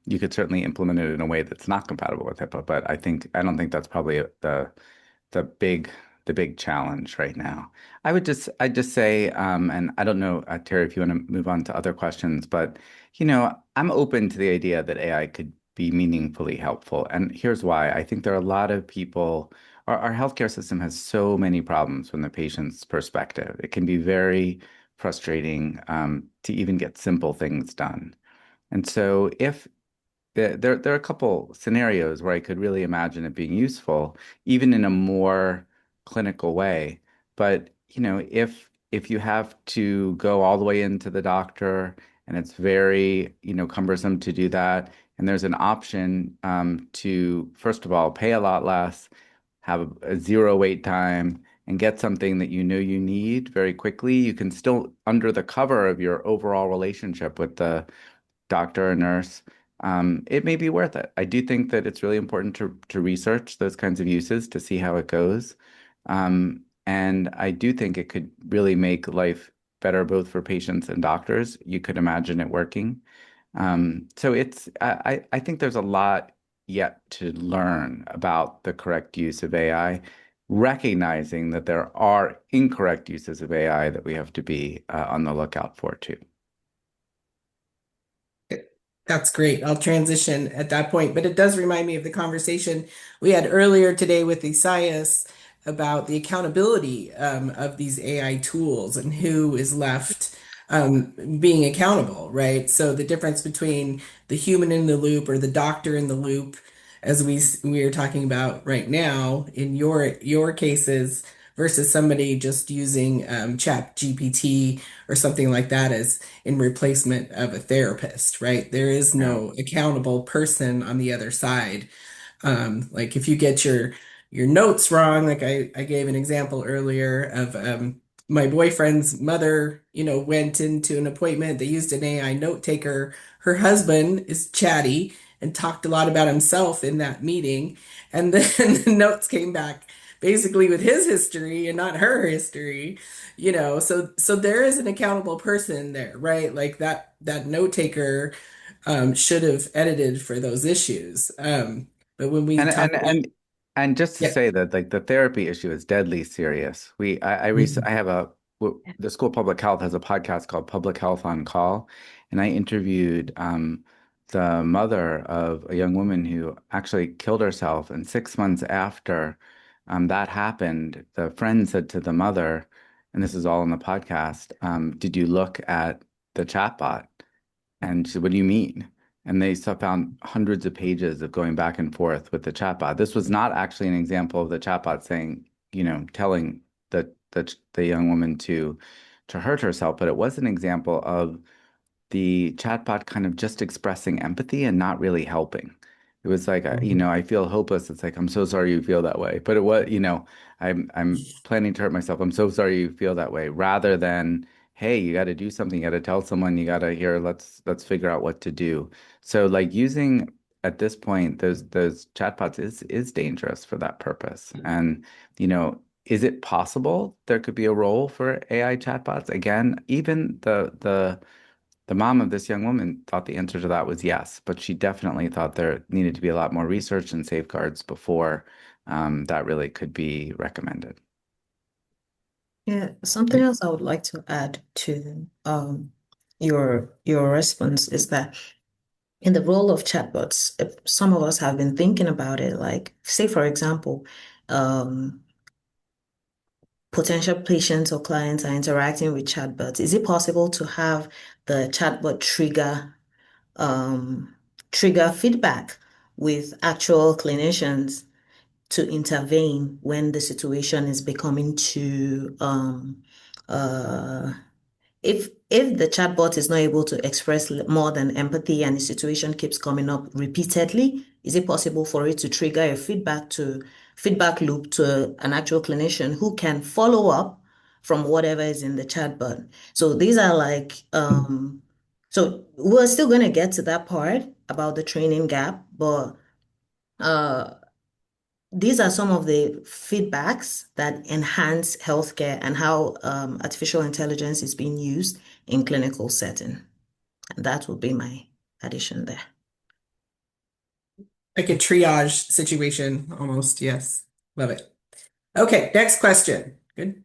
You could certainly implement it in a way that's not compatible with HIPAA, but I don't think that's probably the big challenge right now. I'd just say, and I don't know, Teri, if you want to move on to other questions, but I'm open to the idea that AI could be meaningfully helpful, and here's why. I think there are a lot of people. Our healthcare system has so many problems from the patient's perspective. It can be very frustrating to even get simple things done. And so if there are a couple scenarios where I could really imagine it being useful, even in a more clinical way. But, if you have to go all the way into the doctor and it's very, cumbersome to do that, and there's an option to, first of all, pay a lot less, have a zero wait time, and get something that you know you need very quickly, you can still, under the cover of your overall relationship with the doctor or nurse, it may be worth it. I do think that it's really important to research those kinds of uses to see how it goes. And I do think it could really make life better both for patients and doctors. You could imagine it working. So I think there's a lot yet to learn about the correct use of AI, recognizing that there are incorrect uses of AI that we have to be on the lookout for too. That's great. I'll transition at that point, but it does remind me of the conversation we had earlier today with Isaias about the accountability of these AI tools and who is left being accountable, right? So the difference between the human in the loop or the doctor in the loop, as we are talking about right now in your cases, versus somebody just using Chat GPT or something like that as in replacement of a therapist, right? There is Yeah. no accountable person on the other side. Like if you get your notes wrong, like I gave an example earlier of my boyfriend's mother, went into an appointment. They used an AI note taker. Her husband is chatty and talked a lot about himself in that meeting. And then the notes came back basically with his history and not her history, so there is an accountable person there, right? Like that note taker should have edited for those issues. But when we And talk and about, and and just to yeah. say that like the therapy issue is deadly serious. I have the School of Public Health has a podcast called Public Health on Call, and I interviewed the mother of a young woman who actually killed herself, and 6 months after that happened, the friend said to the mother, and this is all in the podcast, did you look at the chatbot? And she said, what do you mean? And they still found hundreds of pages of going back and forth with the chatbot. This was not actually an example of the chatbot saying, telling the young woman to hurt herself, but it was an example of the chatbot kind of just expressing empathy and not really helping. It was like, I feel hopeless. It's like, I'm so sorry you feel that way. But it was, I'm planning to hurt myself. I'm so sorry you feel that way, rather than, hey, you got to do something. You got to tell someone. You got to here. Let's figure out what to do. So like using at this point those chatbots is dangerous for that purpose. And is it possible there could be a role for AI chatbots? Again, even the mom of this young woman thought the answer to that was yes, but she definitely thought there needed to be a lot more research and safeguards before that really could be recommended. Yeah, something else I would like to add to your response is that in the role of chatbots, if some of us have been thinking about it, like say for example, um, potential patients or clients are interacting with chatbots. Is it possible to have the chatbot um, trigger feedback with actual clinicians to intervene when the situation is becoming too uh, if the chatbot is not able to express more than empathy and the situation keeps coming up repeatedly, is it possible for it to trigger a feedback loop to an actual clinician who can follow up from whatever is in the chatbot? So these are like so we're still going to get to that part about the training gap, but uh these are some of the feedbacks that enhance healthcare and how artificial intelligence is being used in clinical setting. And that would be my addition there. Like a triage situation almost. Yes. Love it. Okay, next question. Good.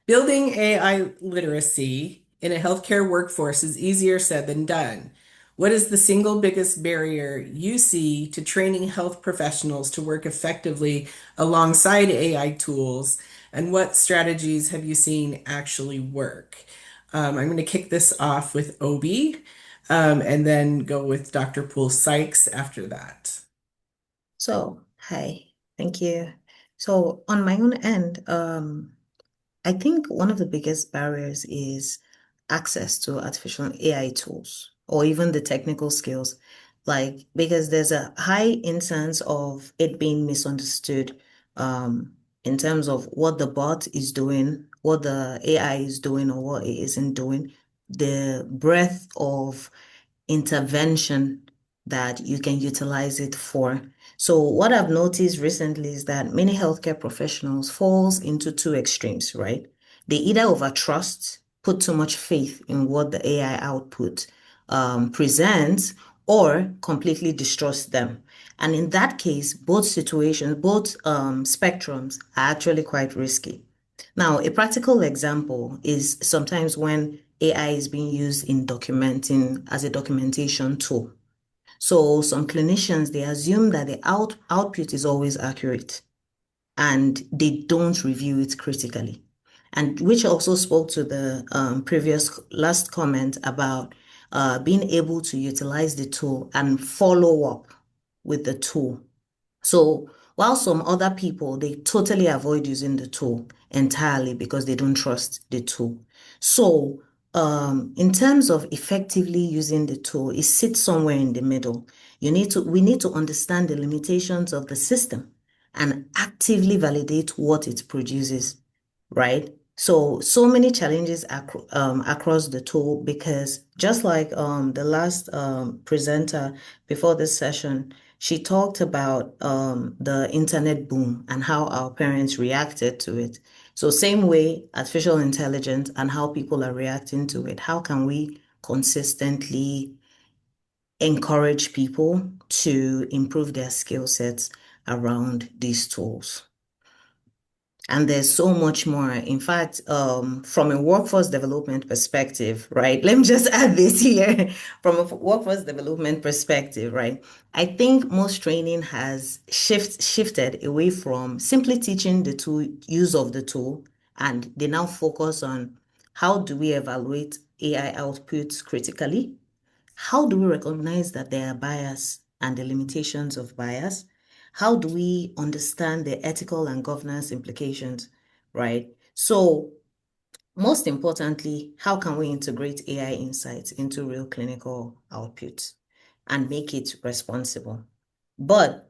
Building AI literacy in a healthcare workforce is easier said than done. What is the single biggest barrier you see to training health professionals to work effectively alongside AI tools? And what strategies have you seen actually work? I'm going to kick this off with Obi, and then go with Dr. Poole-Sykes after that. So, hi, thank you. So on my own end, I think one of the biggest barriers is access to artificial AI tools or even the technical skills. Like, because there's a high instance of it being misunderstood in terms of what the bot is doing, what the AI is doing, or what it isn't doing, the breadth of intervention that you can utilize it for. So what I've noticed recently is that many healthcare professionals falls into two extremes, right? They either overtrust, put too much faith in what the AI output presents, or completely distrust them. And in that case, both situations, both spectrums are actually quite risky. Now, a practical example is sometimes when AI is being used in documenting as a documentation tool. So some clinicians, they assume that the output is always accurate and they don't review it critically. And which also spoke to the previous last comment about being able to utilize the tool and follow up with the tool. So While some other people, they totally avoid using the tool entirely because they don't trust the tool. So, in terms of effectively using the tool, it sits somewhere in the middle. We need to understand the limitations of the system and actively validate what it produces, right? So many challenges across the tool because just like the last presenter before this session, she talked about the internet boom and how our parents reacted to it. So same way, artificial intelligence and how people are reacting to it. How can we consistently encourage people to improve their skill sets around these tools? And there's so much more. In fact, from a workforce development perspective, right? Let me just add this here. From a workforce development perspective, right? I think most training has shifted away from simply teaching the tool, use of the tool, and they now focus on how do we evaluate AI outputs critically? How do we recognize that there are bias and the limitations of bias? How do we understand the ethical and governance implications, right? So most importantly, how can we integrate AI insights into real clinical outputs and make it responsible? But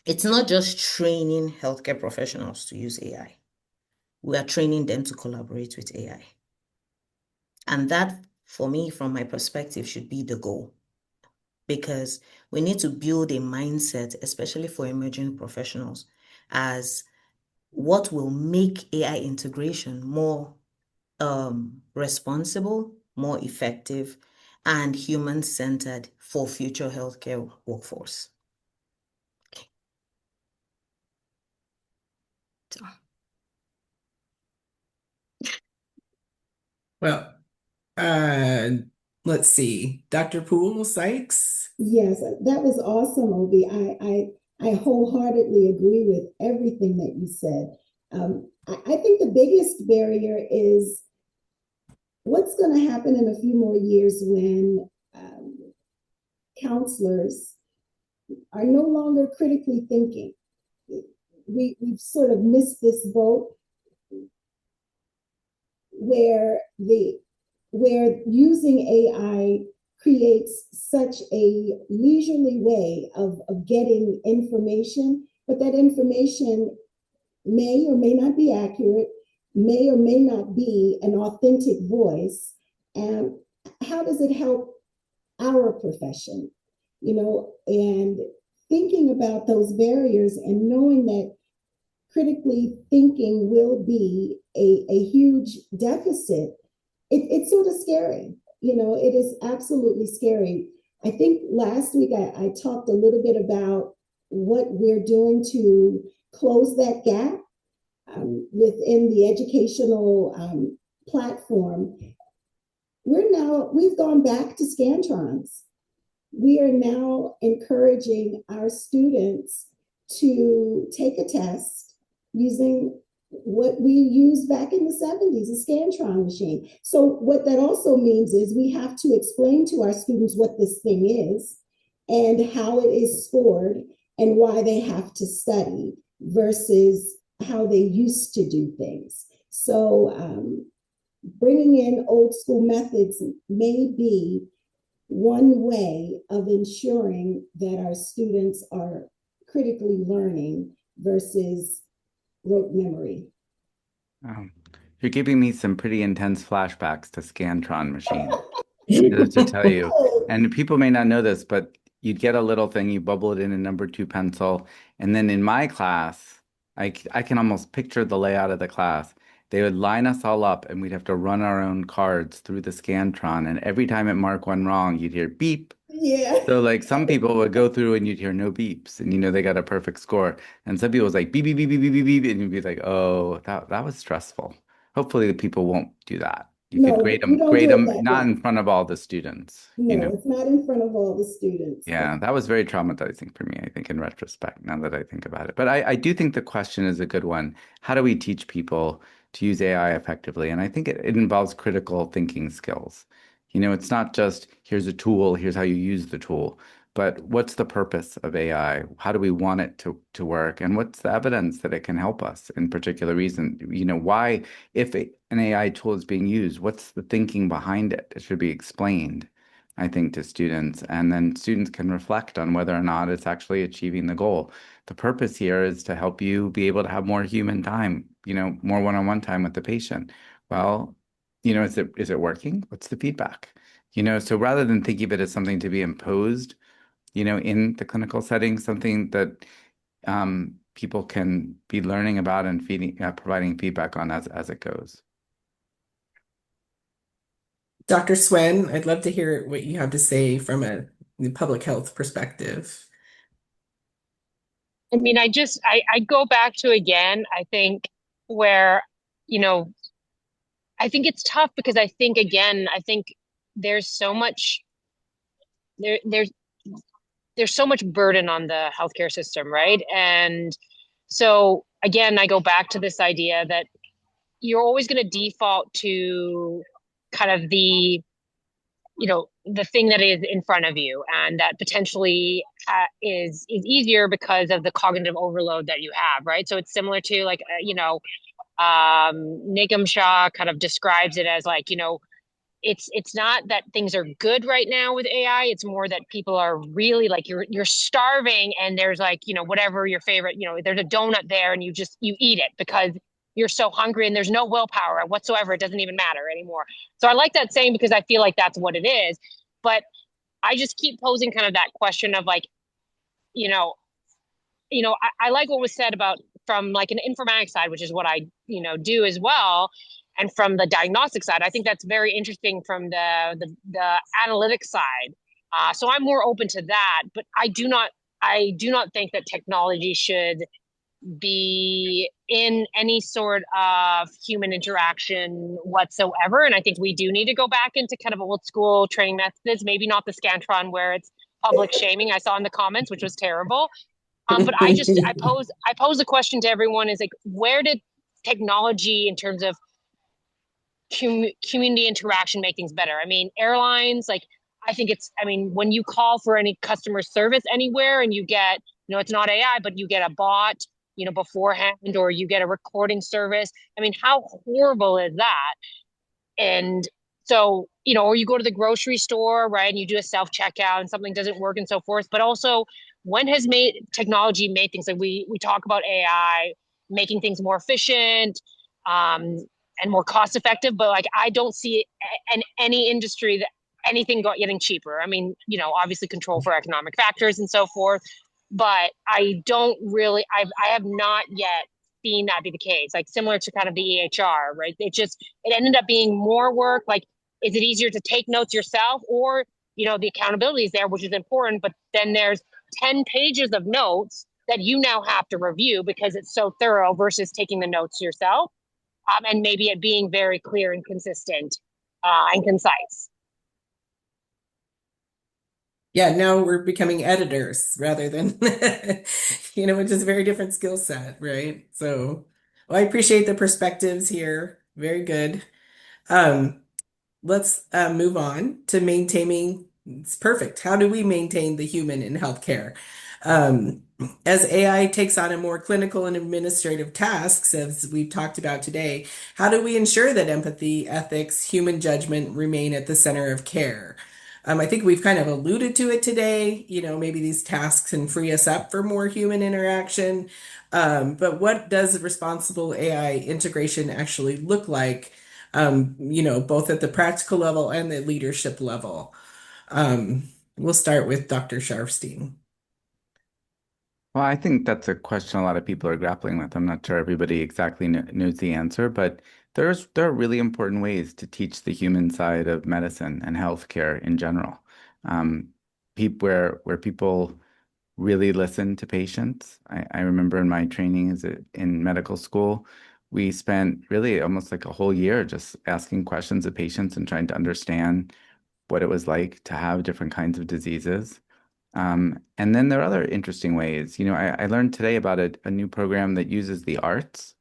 it's not just training healthcare professionals to use AI. We are training them to collaborate with AI. And that, for me, from my perspective, should be the goal. Because we need to build a mindset, especially for emerging professionals, as what will make AI integration more responsible, more effective, and human-centered for future healthcare workforce. So. Well, let's see, Dr. Poole-Sykes. Yes, that was awesome, Obi. I wholeheartedly agree with everything that you said. I think the biggest barrier is what's going to happen in a few more years when counselors are no longer critically thinking. We've sort of missed this boat where using AI creates such a leisurely way of getting information, but that information may or may not be accurate, may or may not be an authentic voice. And how does it help our profession? And thinking about those barriers and knowing that critically thinking will be a huge deficit, it's sort of scary. It is absolutely scary. I think last week I talked a little bit about what we're doing to close that gap within the educational platform. We've gone back to Scantrons. We are now encouraging our students to take a test using what we used back in the 70s, a Scantron machine. So what that also means is we have to explain to our students what this thing is and how it is scored and why they have to study versus how they used to do things. So bringing in old school methods may be one way of ensuring that our students are critically learning versus rote memory. You're giving me some pretty intense flashbacks to Scantron machines. Just to tell you, and people may not know this, but you'd get a little thing, you bubble it in a number 2 pencil, and then in my class, I can almost picture the layout of the class. They would line us all up, and we'd have to run our own cards through the Scantron, and every time it marked one wrong, you'd hear beep. Yeah. So like some people would go through and you'd hear no beeps, and they got a perfect score. And some people was like beep beep beep beep beep beep, beep, and you'd be like, oh, that was stressful. Hopefully the people won't do that. You could No, grade we them, don't do it that not way. in front of all the students. No, it's not in front of all the students. Yeah, that was very traumatizing for me, I think, in retrospect, now that I think about it. But I do think the question is a good one. How do we teach people to use AI effectively? And I think it involves critical thinking skills. It's not just here's a tool, here's how you use the tool, but what's the purpose of AI? How do we want it to work? And what's the evidence that it can help us in particular reason? Why, if an AI tool is being used, what's the thinking behind it? It should be explained, I think, to students. And then students can reflect on whether or not it's actually achieving the goal. The purpose here is to help you be able to have more human time, more one-on-one time with the patient. Well, is it working? What's the feedback? So rather than thinking of it as something to be imposed, in the clinical setting, something that people can be learning about and providing feedback on as it goes. Dr. Hswen, I'd love to hear what you have to say from a public health perspective. I mean, I go back to again, I think where, I think it's tough because I think again, I think there's so much there's so much burden on the healthcare system, right? And so again, I go back to this idea that you're always going to default to kind of the thing that is in front of you, and that potentially is easier because of the cognitive overload that you have, right? So it's similar to like Nigam Shah kind of describes it as like, it's not that things are good right now with AI. It's more that people are really like you're starving, and there's like, whatever your favorite, there's a donut there, and you eat it because you're so hungry, and there's no willpower whatsoever. It doesn't even matter anymore. So I like that saying because I feel like that's what it is. But I just keep posing kind of that question of like, I like what was said about from like an informatics side, which is what I, do as well. And from the diagnostic side, I think that's very interesting from the analytics side. So I'm more open to that, but I do not think that technology should be in any sort of human interaction whatsoever. And I think we do need to go back into kind of old school training methods, maybe not the Scantron where it's public shaming I saw in the comments, which was terrible. But I pose a question to everyone is like, where did technology in terms of community interaction make things better? I mean, airlines, like, I mean, when you call for any customer service anywhere and you get, it's not AI, but you get a bot, beforehand, or you get a recording service. I mean, how horrible is that? And so, or you go to the grocery store, right, and you do a self-checkout and something doesn't work and so forth. But also, when has technology made things like we talk about AI making things more efficient, and more cost effective, but like I don't see in any industry that anything getting cheaper. I mean, obviously control for economic factors and so forth, but I don't really, I have not yet seen that be the case. Like similar to kind of the EHR, right? It ended up being more work. Like, is it easier to take notes yourself, or the accountability is there, which is important, but then there's 10 pages of notes that you now have to review because it's so thorough versus taking the notes yourself, and maybe it being very clear and consistent and concise. Yeah, now we're becoming editors rather than, which is a very different skill set, right? So, well, I appreciate the perspectives here. Very good. Let's move on to maintaining. It's perfect. How do we maintain the human in healthcare? As AI takes on a more clinical and administrative tasks, as we've talked about today, how do we ensure that empathy, ethics, human judgment remain at the center of care? I think we've kind of alluded to it today. Maybe these tasks can free us up for more human interaction. But what does responsible AI integration actually look like? Both at the practical level and the leadership level. We'll start with Dr. Sharfstein. Well, I think that's a question a lot of people are grappling with. I'm not sure everybody exactly knows the answer, but there are really important ways to teach the human side of medicine and healthcare in general. Where people really listen to patients. I remember in my training in medical school, we spent really almost like a whole year just asking questions of patients and trying to understand what it was like to have different kinds of diseases. And then there are other interesting ways. I learned today about a new program that uses the arts,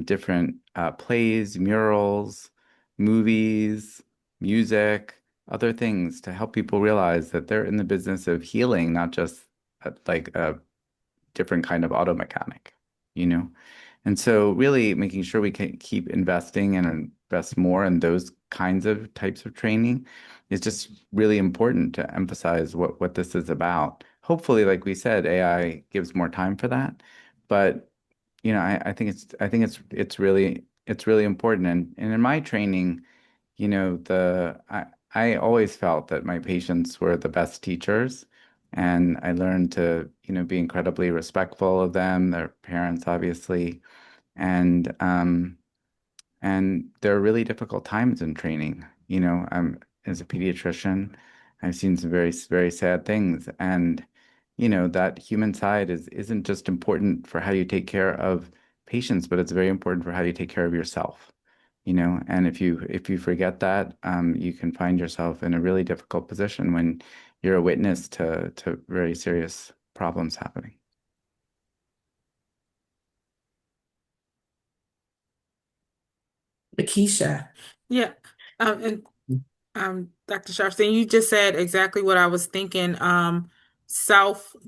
different plays, murals, movies, music, other things to help people realize that they're in the business of healing, not just like a different kind of auto mechanic, you know? And so really making sure we can keep investing and invest more in those kinds of types of training is just really important to emphasize what this is about. Hopefully, like we said, AI gives more time for that. But you know, I think it's really important. And in my training, you know, I always felt that my patients were the best teachers. And I learned to, you know, be incredibly respectful of them, their parents, obviously. And there are really difficult times in training. You know, as a pediatrician, I've seen some very, very sad things. And, you know, that human side isn't just important for how you take care of patients, but it's very important for how you take care of yourself. You know, and if you forget that, you can find yourself in a really difficult position when you're a witness to very serious problems happening. LaKeisha. Yeah. And Dr. Sharfstein, you just said exactly what I was thinking.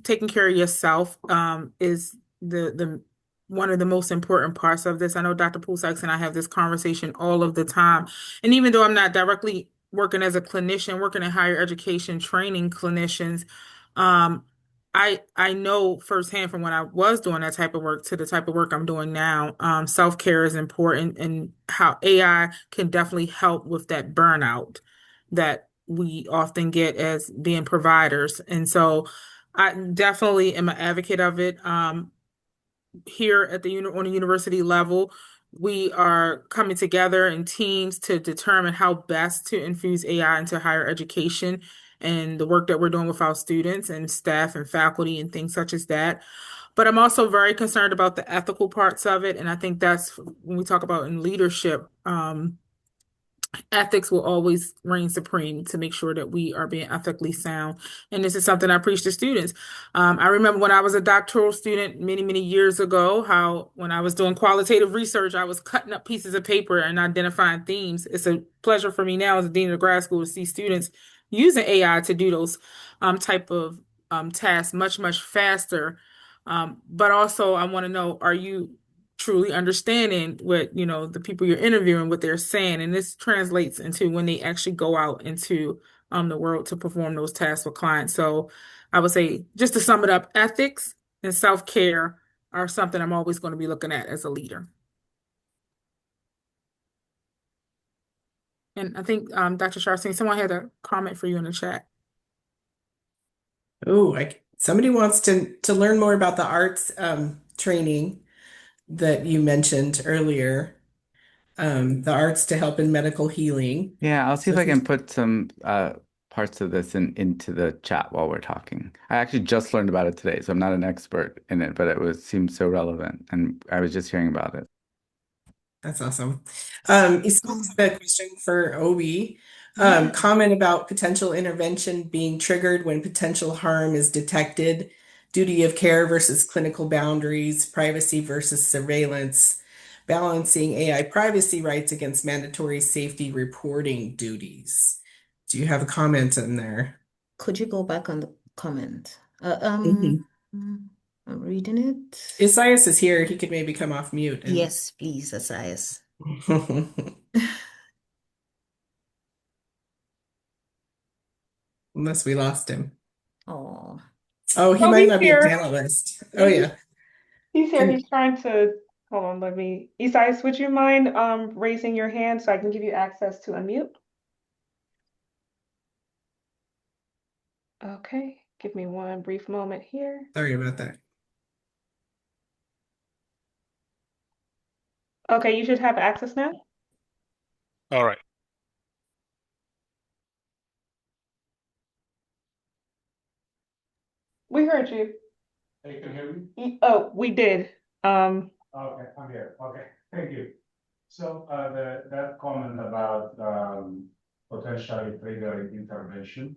Taking care of yourself, is the one of the most important parts of this. I know Dr. Poole-Sykes and I have this conversation all of the time. And even though I'm not directly working as a clinician, working in higher education, training clinicians, um, I know firsthand from when I was doing that type of work to the type of work I'm doing now, self-care is important, and how AI can definitely help with that burnout that we often get as being providers. And so I definitely am an advocate of it. Here at on a university level, we are coming together in teams to determine how best to infuse AI into higher education and the work that we're doing with our students and staff and faculty and things such as that. But I'm also very concerned about the ethical parts of it. And I think that's when we talk about in leadership, ethics will always reign supreme to make sure that we are being ethically sound. And this is something I preach to students. I remember when I was a doctoral student many, many years ago, how when I was doing qualitative research, I was cutting up pieces of paper and identifying themes. It's a pleasure for me now as a dean of grad school to see students using AI to do those type of tasks much, much faster. But also I want to know, are you truly understanding what, you know, the people you're interviewing, what they're saying? And this translates into when they actually go out into the world to perform those tasks with clients. So I would say, just to sum it up, ethics and self-care are something I'm always going to be looking at as a leader. And I think Dr. Sharfstein, someone had a comment for you in the chat. Oh, somebody wants to learn more about the arts training that you mentioned earlier, the arts to help in medical healing. Yeah, I'll see So if if I you, can put some parts of this into the chat while we're talking. I actually just learned about it today, so I'm not an expert in it, but seemed so relevant, and I was just hearing about it. That's awesome. Ismail had a question for Obi. Comment about potential intervention being triggered when potential harm is detected, duty of care versus clinical boundaries, privacy versus surveillance, balancing AI privacy rights against mandatory safety reporting duties. Do you have a comment in there? Could you go back on the comment? Mhm. I'm reading it. Isaias is here. He could maybe come off mute. Yes, please, Asias. Unless we lost him. Oh, Oh, he Oh, might he's not be a here. panelist. Oh, yeah. He's here. Can, He's trying to, hold on, Isaias, would you mind raising your hand so I can give you access to unmute? Okay, give me one brief moment here. sorry about that. Okay, you should have access now. All right. We heard you. Hey, can you hear me? Oh, we did. Okay, I'm here. Okay, thank you. So that comment about potentially triggering intervention,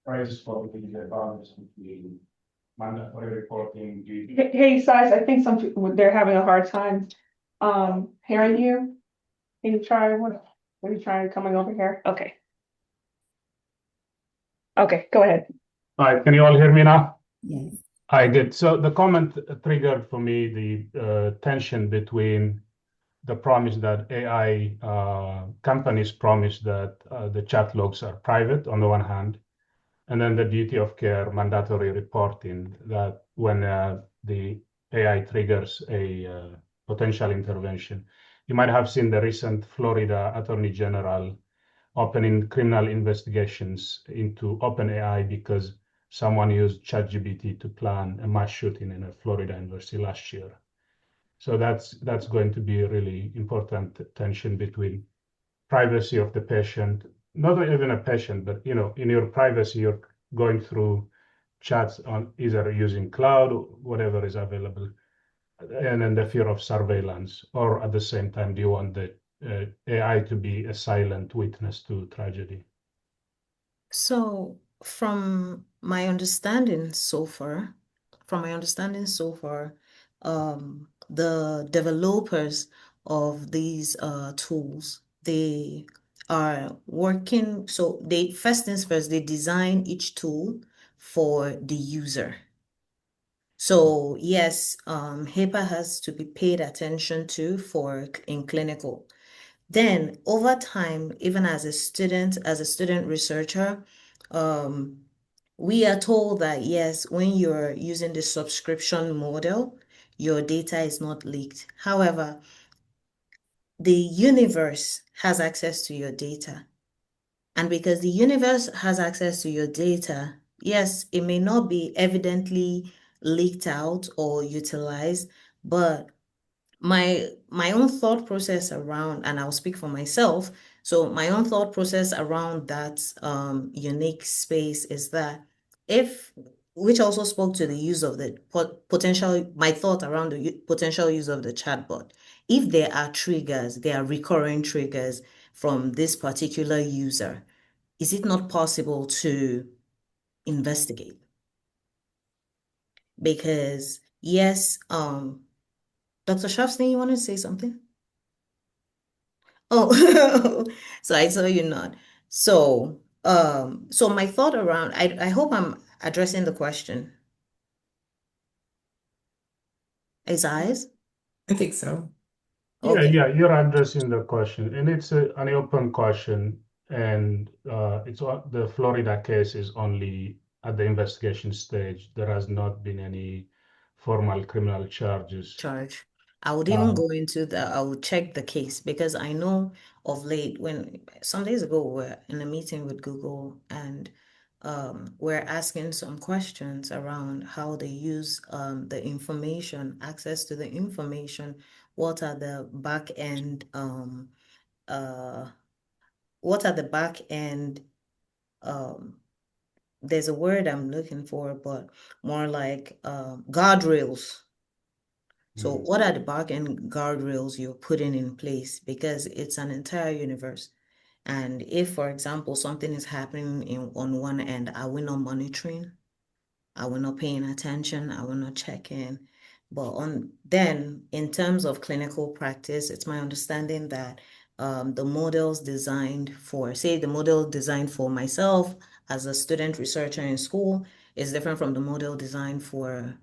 prices for the balance between mandatory reporting. Hey, Size, I think some people, they're having a hard time hearing you. Can you try one? Let me try coming over here. Okay. Okay, go ahead. Hi, can you all hear me now? Yes. I did. So the comment triggered for me the tension between the promise that AI companies promise that the chat logs are private on the one hand, and then the duty of care mandatory reporting that when the AI triggers a potential intervention. You might have seen the recent Florida Attorney General opening criminal investigations into OpenAI because someone used ChatGPT to plan a mass shooting in a Florida university last year. So that's going to be a really important tension between privacy of the patient, not even a patient, but in your privacy, you're going through chats on either using cloud, whatever is available, and then the fear of surveillance, or at the same time, do you want the AI to be a silent witness to tragedy? So, from my understanding so far, the developers of these tools, they are working, so they first things first, they design each tool for the user. So yes, HIPAA has to be paid attention to in clinical. Then over time, even as a student researcher, we are told that yes, when you're using the subscription model, your data is not leaked. However, the universe has access to your data. And because the universe has access to your data, yes, it may not be evidently leaked out or utilized, but my own thought process around, and I'll speak for myself, so my own thought process around that unique space is that which also spoke to the use of the potential, my thought around the potential use of the chatbot. If there are recurring triggers from this particular user, is it not possible to investigate? Because yes, Dr. Shafsny, you want to say something? Oh, so I saw you nod. So my thought around, I hope I'm addressing the question. Is eyes? I think so. Okay. Yeah, you're addressing the question, and it's an open question, and the Florida case is only at the investigation stage. There has not been any formal criminal charges. I would even go into I would check the case because I know of late when some days ago we're in a meeting with Google and we're asking some questions around how they use the information, access to the information, what are the back end there's a word I'm looking for, but more like guardrails. So what are the back end guardrails you're putting in place? Because it's an entire universe. And if, for example, something is happening on one end, are we not monitoring? Are we not paying attention? Are we not checking? But then in terms of clinical practice, it's my understanding that the models designed for, say the model designed for myself as a student researcher in school is different from the model designed for,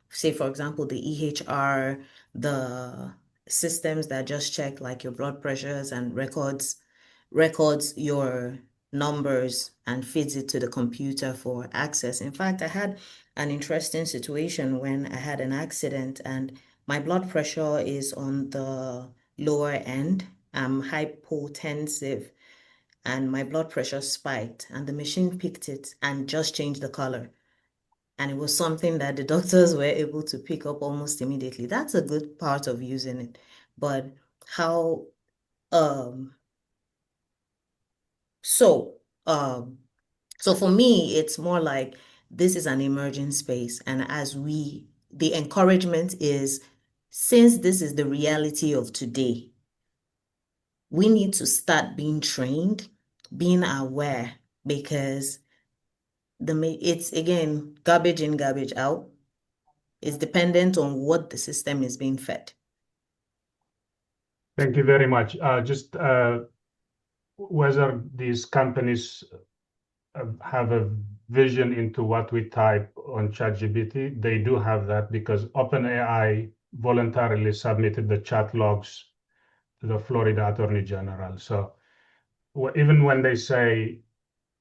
say, for example, the EHR, the systems that just check like your blood pressures and records your numbers and feeds it to the computer for access. In fact, I had an interesting situation when I had an accident and my blood pressure is on the lower end. I'm hypotensive and my blood pressure spiked and the machine picked it and just changed the color. And it was something that the doctors were able to pick up almost immediately. That's a good part of using it. But how so for me, it's more like this is an emerging space. And the encouragement is, since this is the reality of today, we need to start being trained, being aware, because it's again, garbage in, garbage out. It's dependent on what the system is being fed. Thank you very much. Just whether these companies have a vision into what we type on ChatGPT. They do have that because OpenAI voluntarily submitted the chat logs to the Florida Attorney General. So even when they say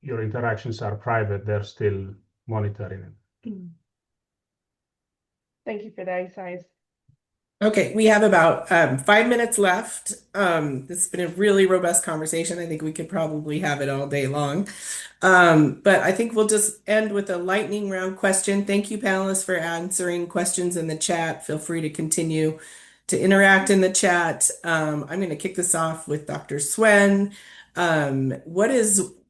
your interactions are private, they're still monitoring it. Thank you for that, Isaias. Okay, we have about 5 minutes left. This has been a really robust conversation. I think we could probably have it all day long. But I think we'll just end with a lightning round question. Thank you, panelists, for answering questions in the chat. Feel free to continue to interact in the chat. I'm going to kick this off with Dr. Hswen.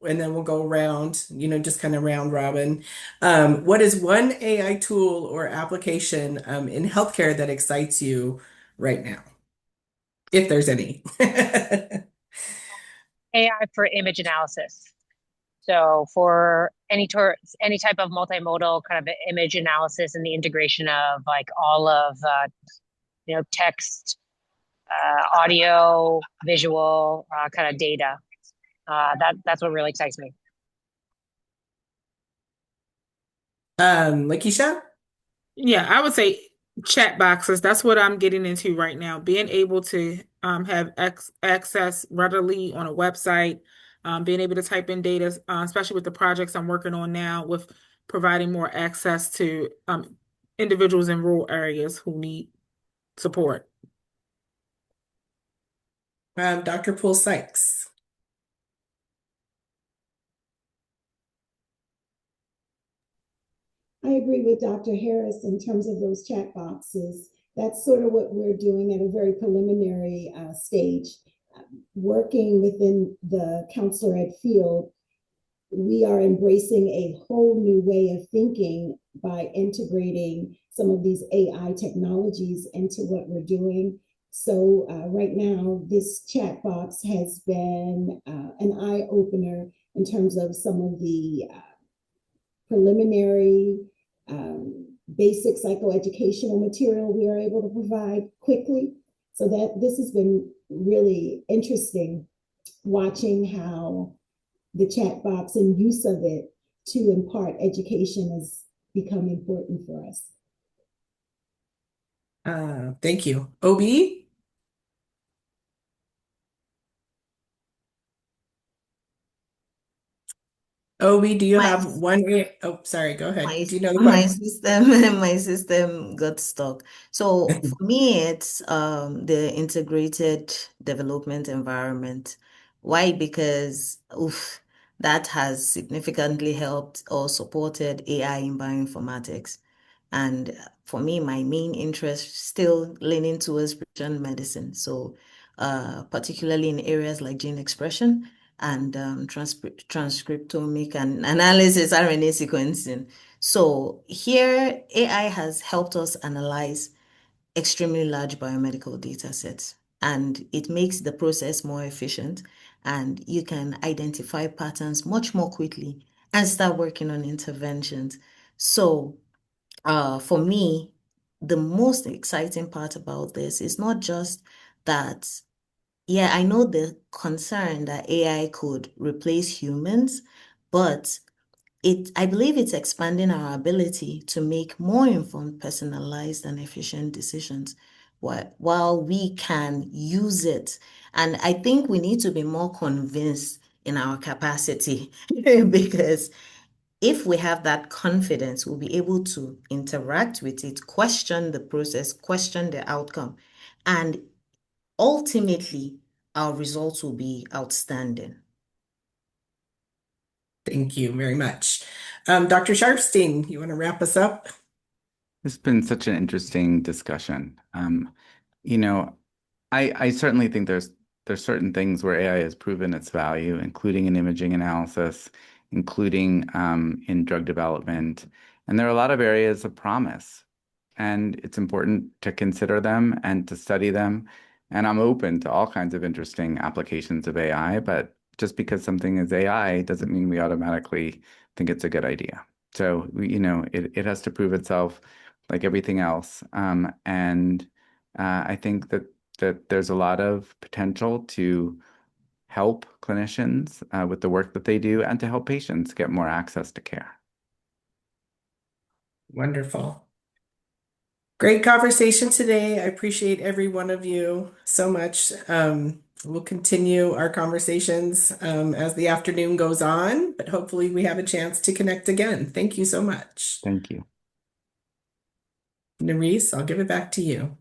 And then we'll go around, just kind of round robin. What is one AI tool or application in healthcare that excites you right now? If there's any. AI for image analysis. So for any type of multimodal kind of image analysis and the integration of like all of text, audio, visual kind of data. That's what really excites me. LaKeisha? Yeah, I would say chat boxes. That's what I'm getting into right now. Being able to have access readily on a website, being able to type in data, especially with the projects I'm working on now, with providing more access to individuals in rural areas who need support. Dr. Poole-Sykes. I agree with Dr. Harris in terms of those chat boxes. That's sort of what we're doing at a very preliminary stage. Working within the counselor ed field, we are embracing a whole new way of thinking by integrating some of these AI technologies into what we're doing. So right now, this chat box has been an eye opener in terms of some of the preliminary basic psychoeducational material we are able to provide quickly. So that this has been really interesting, watching how the chat box and use of it to impart education has become important for us. Thank you. OB? Obi, do you have one? Oh, sorry, go ahead. Do you know the My question? system, my system got stuck. So for me, it's the integrated development environment. Why? Because that has significantly helped or supported AI in bioinformatics. And for me, my main interest still leaning towards precision medicine. So particularly in areas like gene expression and transcriptomic and analysis, RNA sequencing. So here, AI has helped us analyze extremely large biomedical data sets, and it makes the process more efficient, and you can identify patterns much more quickly and start working on interventions. So for me, the most exciting part about this is not just that, yeah, I know the concern that AI could replace humans, but I believe it's expanding our ability to make more informed, personalized, and efficient decisions while we can use it. And I think we need to be more convinced in our capacity because if we have that confidence, we'll be able to interact with it, question the process, question the outcome, and ultimately, our results will be outstanding. Thank you very much. Dr. Sharpstein, you want to wrap us up? It's been such an interesting discussion. I certainly think there's certain things where AI has proven its value, including in imaging analysis, including in drug development. And there are a lot of areas of promise. And it's important to consider them and to study them. And I'm open to all kinds of interesting applications of AI, but just because something is AI doesn't mean we automatically think it's a good idea. So, it has to prove itself like everything else. I think that there's a lot of potential to help clinicians with the work that they do and to help patients get more access to care. Wonderful. Great conversation today. I appreciate every one of you so much. We'll continue our conversations as the afternoon goes on, but hopefully we have a chance to connect again. Thank you so much. Thank you. Nerese, I'll give it back to you.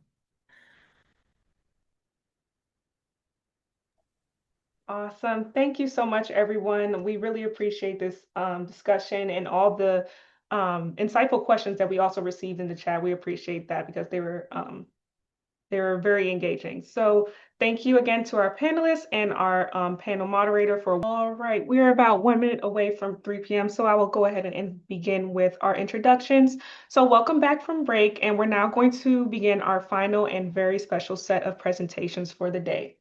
Awesome. Thank you so much, everyone. We really appreciate this discussion and all the insightful questions that we also received in the chat. We appreciate that because they were very engaging. So thank you again to our panelists and our panel moderator for. All right, we are about 1 minute away from 3 p.m. So I will go ahead and begin with our introductions. So welcome back from break, and we're now going to begin our final and very special set of presentations for the day.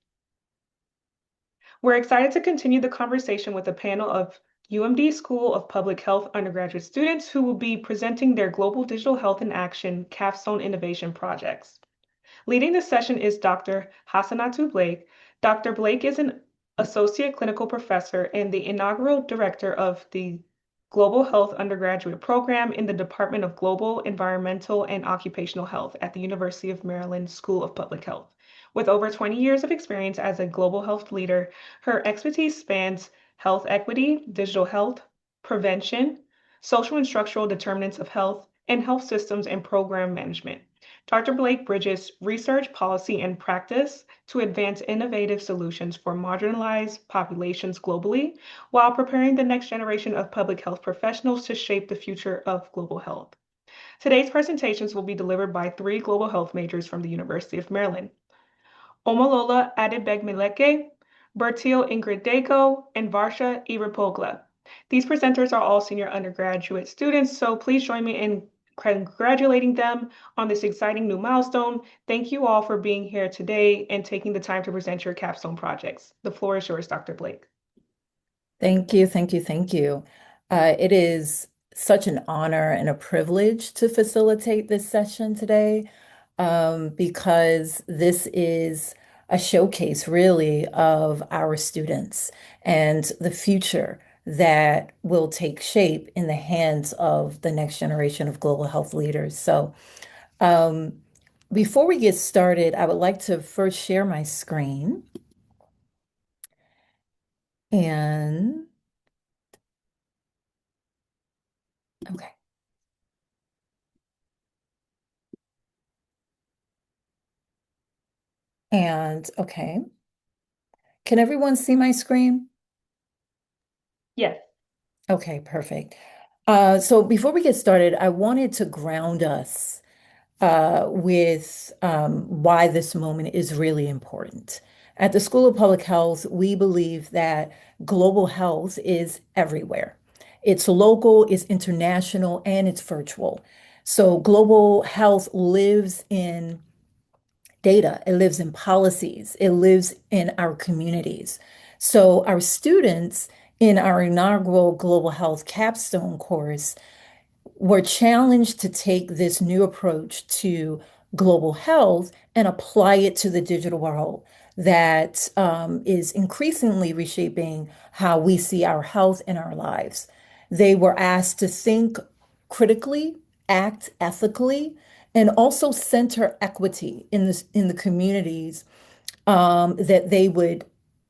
We're excited to continue the conversation with a panel of UMD School of Public Health undergraduate students who will be presenting their Global Digital Health in Action capstone innovation projects. Leading this session is Dr. Hassanatu Blake. Dr. Blake is an associate clinical professor and the inaugural director of the Global Health undergraduate program in the Department of Global, Environmental, and Occupational Health at the University of Maryland School of Public Health. With over 20 years of experience as a global health leader, her expertise spans health equity, digital health, prevention, social and structural determinants of health, and health systems and program management. Dr. Blake bridges research, policy, and practice to advance innovative solutions for marginalized populations globally, while preparing the next generation of public health professionals to shape the future of global health. Today's presentations will be delivered by 3 global health majors from the University of Maryland: Omolola Adebegmeleke, Bertil Ingrid Dago, and Varsha Irapogla. These presenters are all senior undergraduate students, so please join me in congratulating them on this exciting new milestone. Thank you all for being here today and taking the time to present your capstone projects. The floor is yours, Dr. Blake. Thank you, thank you, thank you. It is such an honor and a privilege to facilitate this session today because this is a showcase really of our students and the future that will take shape in the hands of the next generation of global health leaders. So before we get started, I would like to first share my screen. And okay. And okay. Can everyone see my screen? Yes. Okay, perfect. So before we get started, I wanted to ground us with why this moment is really important. At the School of Public Health, we believe that global health is everywhere. It's local, it's international, and it's virtual. So global health lives in data, it lives in policies, it lives in our communities. So our students in our inaugural Global Health Capstone course were challenged to take this new approach to global health and apply it to the digital world that is increasingly reshaping how we see our health and our lives. They were asked to think critically, act ethically, and also center equity in the communities that they would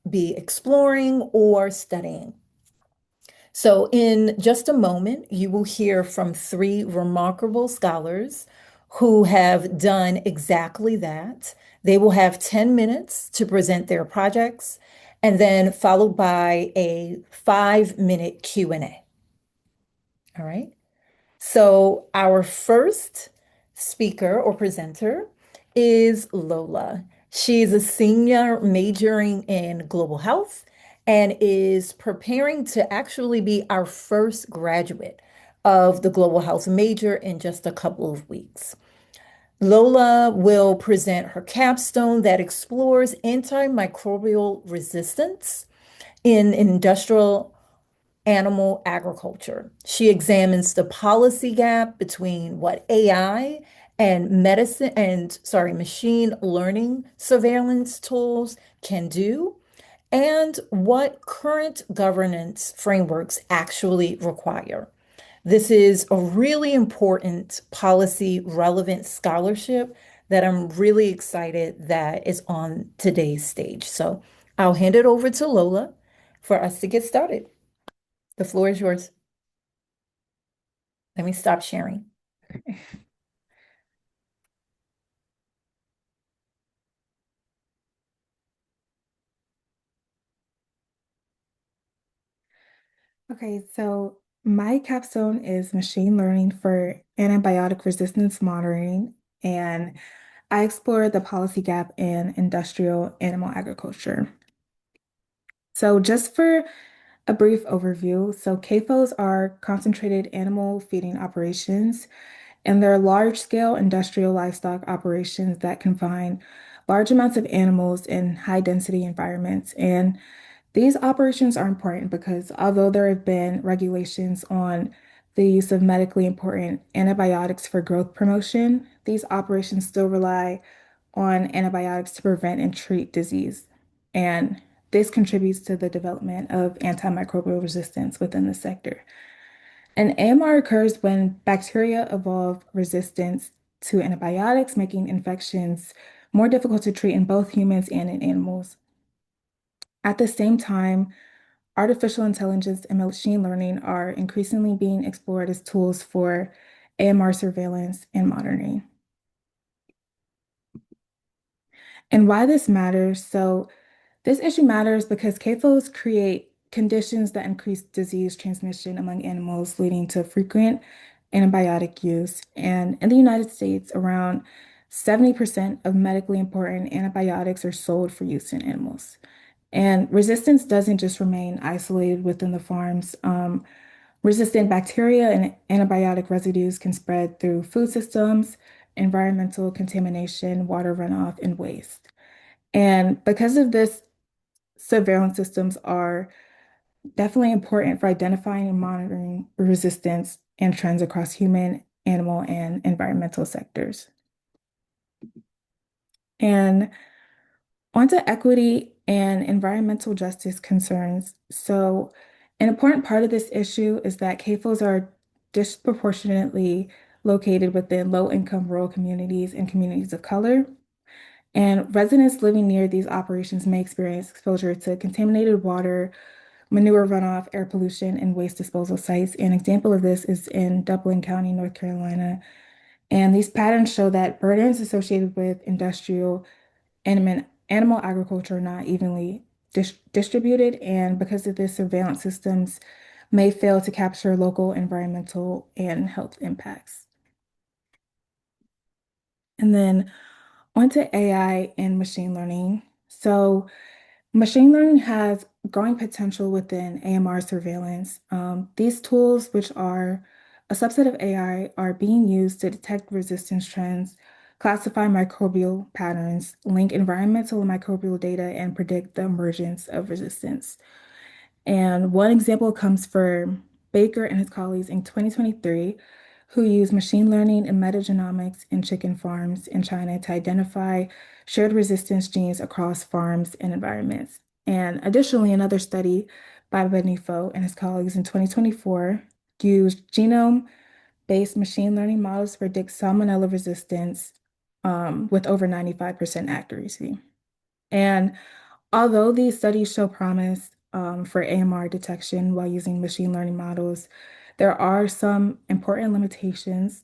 be exploring or studying. So in just a moment, you will hear from 3 remarkable scholars who have done exactly that. They will have 10 minutes to present their projects, and then followed by a 5-minute Q&A. All right. So our first speaker or presenter is Lola. She is a senior majoring in global health and is preparing to actually be our first graduate of the global health major in just a couple of weeks. Lola will present her capstone that explores antimicrobial resistance in industrial animal agriculture. She examines the policy gap between what AI and machine learning surveillance tools can do and what current governance frameworks actually require. This is a really important policy relevant scholarship that I'm really excited that is on today's stage. So I'll hand it over to Lola for us to get started. The floor is yours. Let me stop sharing. Okay, so my capstone is machine learning for antibiotic resistance monitoring, and I explore the policy gap in industrial animal agriculture. So, just for a brief overview, so CAFOs are concentrated animal feeding operations, and they're large-scale industrial livestock operations that confine large amounts of animals in high-density environments. And these operations are important because although there have been regulations on the use of medically important antibiotics for growth promotion, these operations still rely on antibiotics to prevent and treat disease. And this contributes to the development of antimicrobial resistance within the sector. And AMR occurs when bacteria evolve resistance to antibiotics, making infections more difficult to treat in both humans and in animals. At the same time, artificial intelligence and machine learning are increasingly being explored as tools for AMR surveillance and monitoring. And why this matters, so this issue matters because CAFOs create conditions that increase disease transmission among animals, leading to frequent antibiotic use. And in the United States, around 70% of medically important antibiotics are sold for use in animals. And resistance doesn't just remain isolated within the farms. Resistant bacteria and antibiotic residues can spread through food systems, environmental contamination, water runoff, and waste. And because of this, surveillance systems are definitely important for identifying and monitoring resistance and trends across human, animal, and environmental sectors. And onto equity and environmental justice concerns. So, an important part of this issue is that CAFOs are disproportionately located within low-income rural communities and communities of color. And residents living near these operations may experience exposure to contaminated water, manure runoff, air pollution, and waste disposal sites. An example of this is in Duplin County, North Carolina. And these patterns show that burdens associated with industrial animal agriculture are not evenly distributed. And because of this, surveillance systems may fail to capture local environmental and health impacts. And then onto AI and machine learning. So machine learning has growing potential within AMR surveillance. These tools, which are a subset of AI, are being used to detect resistance trends, classify microbial patterns, link environmental and microbial data, and predict the emergence of resistance. And one example comes from Baker and his colleagues in 2023, who used machine learning and metagenomics in chicken farms in China to identify shared resistance genes across farms and environments. And additionally, another study by Benifo and his colleagues in 2024 used genome-based machine learning models to predict salmonella resistance with over 95% accuracy. And although these studies show promise for AMR detection while using machine learning models, there are some important limitations,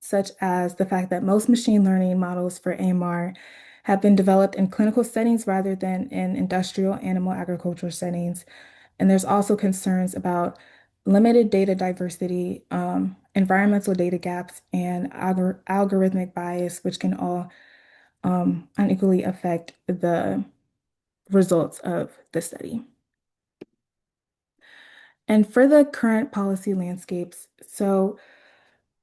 such as the fact that most machine learning models for AMR have been developed in clinical settings rather than in industrial animal agriculture settings. And there's also concerns about limited data diversity, environmental data gaps, and algorithmic bias, which can all unequally affect the results of the study. And for the current policy landscapes, so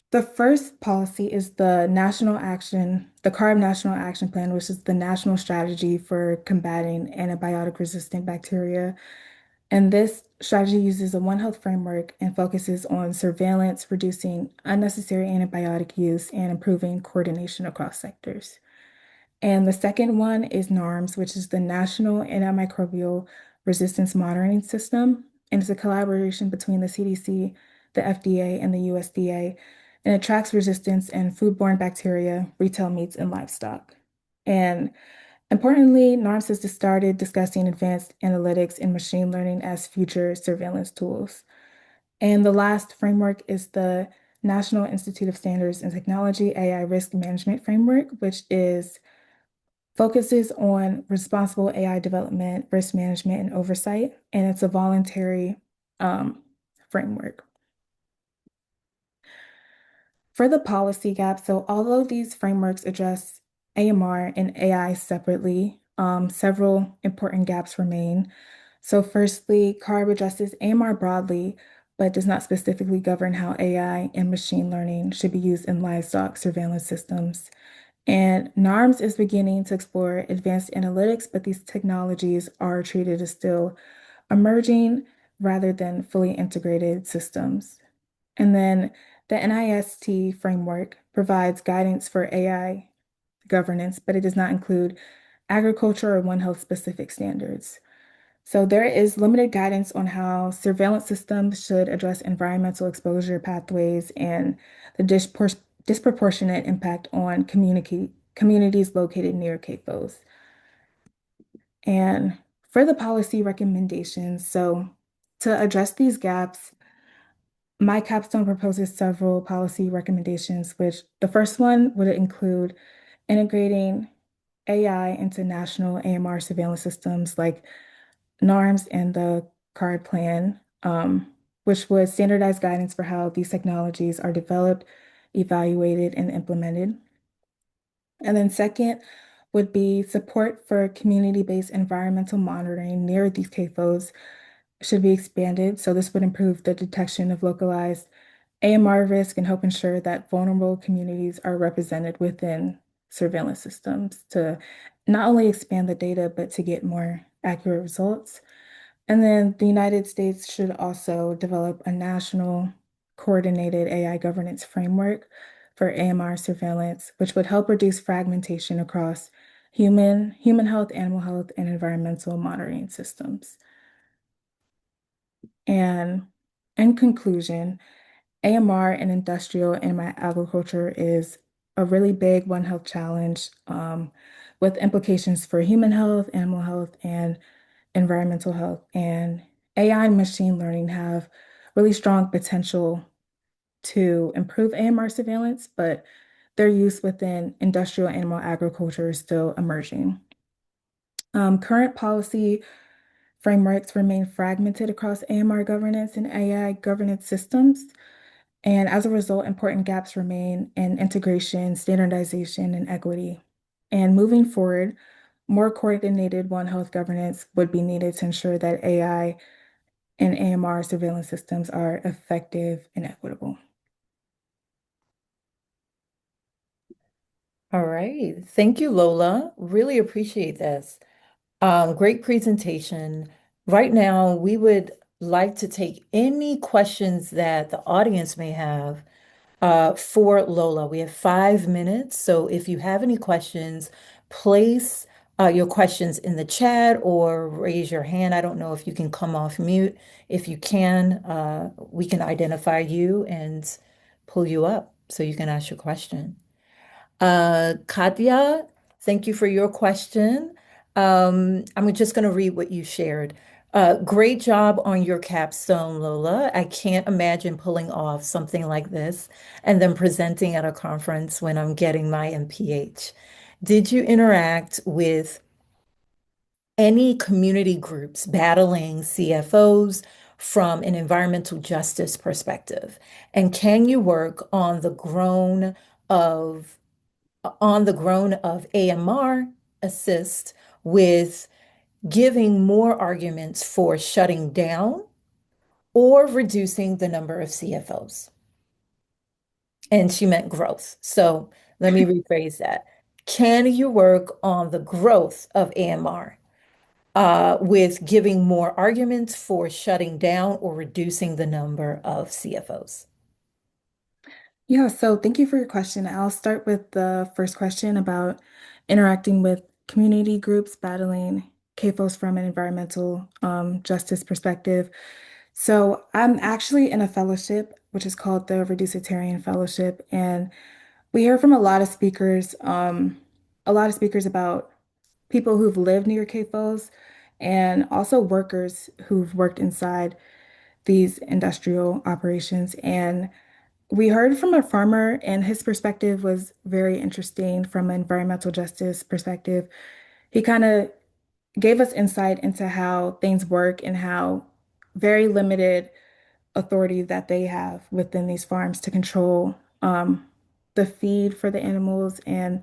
the first policy is the CARB National Action Plan, which is the national strategy for combating antibiotic-resistant bacteria. And this strategy uses a One Health framework and focuses on surveillance, reducing unnecessary antibiotic use, and improving coordination across sectors. And the second one is NARMS, which is the National Antimicrobial Resistance Monitoring System. And it's a collaboration between the CDC, the FDA, and the USDA. And it tracks resistance in foodborne bacteria, retail meats, and livestock. And importantly, NARMS has just started discussing advanced analytics and machine learning as future surveillance tools. And the last framework is the National Institute of Standards and Technology AI Risk Management Framework, which focuses on responsible AI development, risk management, and oversight, and it's a voluntary framework. For the policy gap, so although these frameworks address AMR and AI separately, several important gaps remain. So firstly, CARB addresses AMR broadly, but does not specifically govern how AI and machine learning should be used in livestock surveillance systems. And NARMS is beginning to explore advanced analytics, but these technologies are treated as still emerging rather than fully integrated systems. And then the NIST framework provides guidance for AI governance, but it does not include agriculture or One Health specific standards. So there is limited guidance on how surveillance systems should address environmental exposure pathways and the disproportionate impact on communities located near CAFOs. And for the policy recommendations, so to address these gaps, my capstone proposes several policy recommendations, which the first one would include integrating AI into national AMR surveillance systems like NARMS and the CARD plan, which would standardize guidance for how these technologies are developed, evaluated, and implemented. And then second would be support for community-based environmental monitoring near these CAFOs should be expanded. So this would improve the detection of localized AMR risk and help ensure that vulnerable communities are represented within surveillance systems to not only expand the data, but to get more accurate results. And then the United States should also develop a national coordinated AI governance framework for AMR surveillance, which would help reduce fragmentation across human health, animal health, and environmental monitoring systems. And in conclusion, AMR in industrial and agriculture is a really big One Health challenge with implications for human health, animal health, and environmental health. And AI and machine learning have really strong potential to improve AMR surveillance, but their use within industrial animal agriculture is still emerging. Current policy frameworks remain fragmented across AMR governance and AI governance systems. And as a result, important gaps remain in integration, standardization, and equity. And moving forward, more coordinated One Health governance would be needed to ensure that AI and AMR surveillance systems are effective and equitable. All right. Thank you, Lola. Really appreciate this. Great presentation. Right now, we would like to take any questions that the audience may have for Lola. We have 5 minutes, so if you have any questions, place your questions in the chat or raise your hand. I don't know if you can come off mute. If you can, we can identify you and pull you up so you can ask your question. Katya, thank you for your question. I'm just going to read what you shared. Great job on your capstone, Lola. I can't imagine pulling off something like this and then presenting at a conference when I'm getting my MPH. Did you interact with any community groups battling CFOs from an environmental justice perspective? And can you work on the groan of AMR assist with giving more arguments for shutting down or reducing the number of CFOs? And she meant growth. So let me rephrase that. Can you work on the growth of AMR with giving more arguments for shutting down or reducing the number of CFOs? Yeah, so thank you for your question. I'll start with the first question about interacting with community groups battling CAFOs from an environmental justice perspective. So I'm actually in a fellowship, which is called the Reducitarian Fellowship, and we hear from a lot of speakers about people who've lived near CAFOs and also workers who've worked inside these industrial operations. And we heard from a farmer, and his perspective was very interesting from an environmental justice perspective. He kind of gave us insight into how things work and how very limited authority that they have within these farms to control the feed for the animals and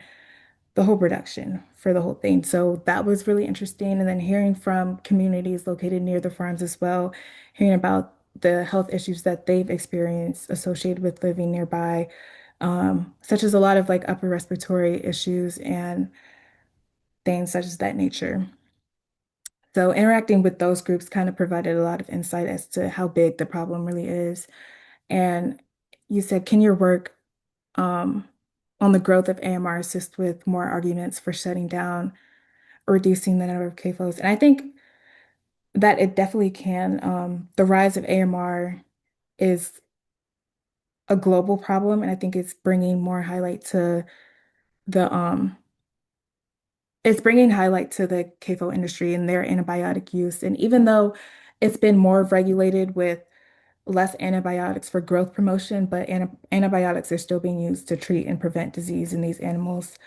the whole production for the whole thing. So that was really interesting. And then hearing from communities located near the farms as well, hearing about the health issues that they've experienced associated with living nearby, such as a lot of like upper respiratory issues and things such as that nature. So interacting with those groups kind of provided a lot of insight as to how big the problem really is. And you said, can your work um, on the growth of AMR assist with more arguments for shutting down or reducing the number of CAFOs? And I think that it definitely can. The rise of AMR is a global problem, and I think the it's bringing highlight to the CAFO industry and their antibiotic use. And even though it's been more regulated with less antibiotics for growth promotion, but antibiotics are still being used to treat and prevent disease in these animals,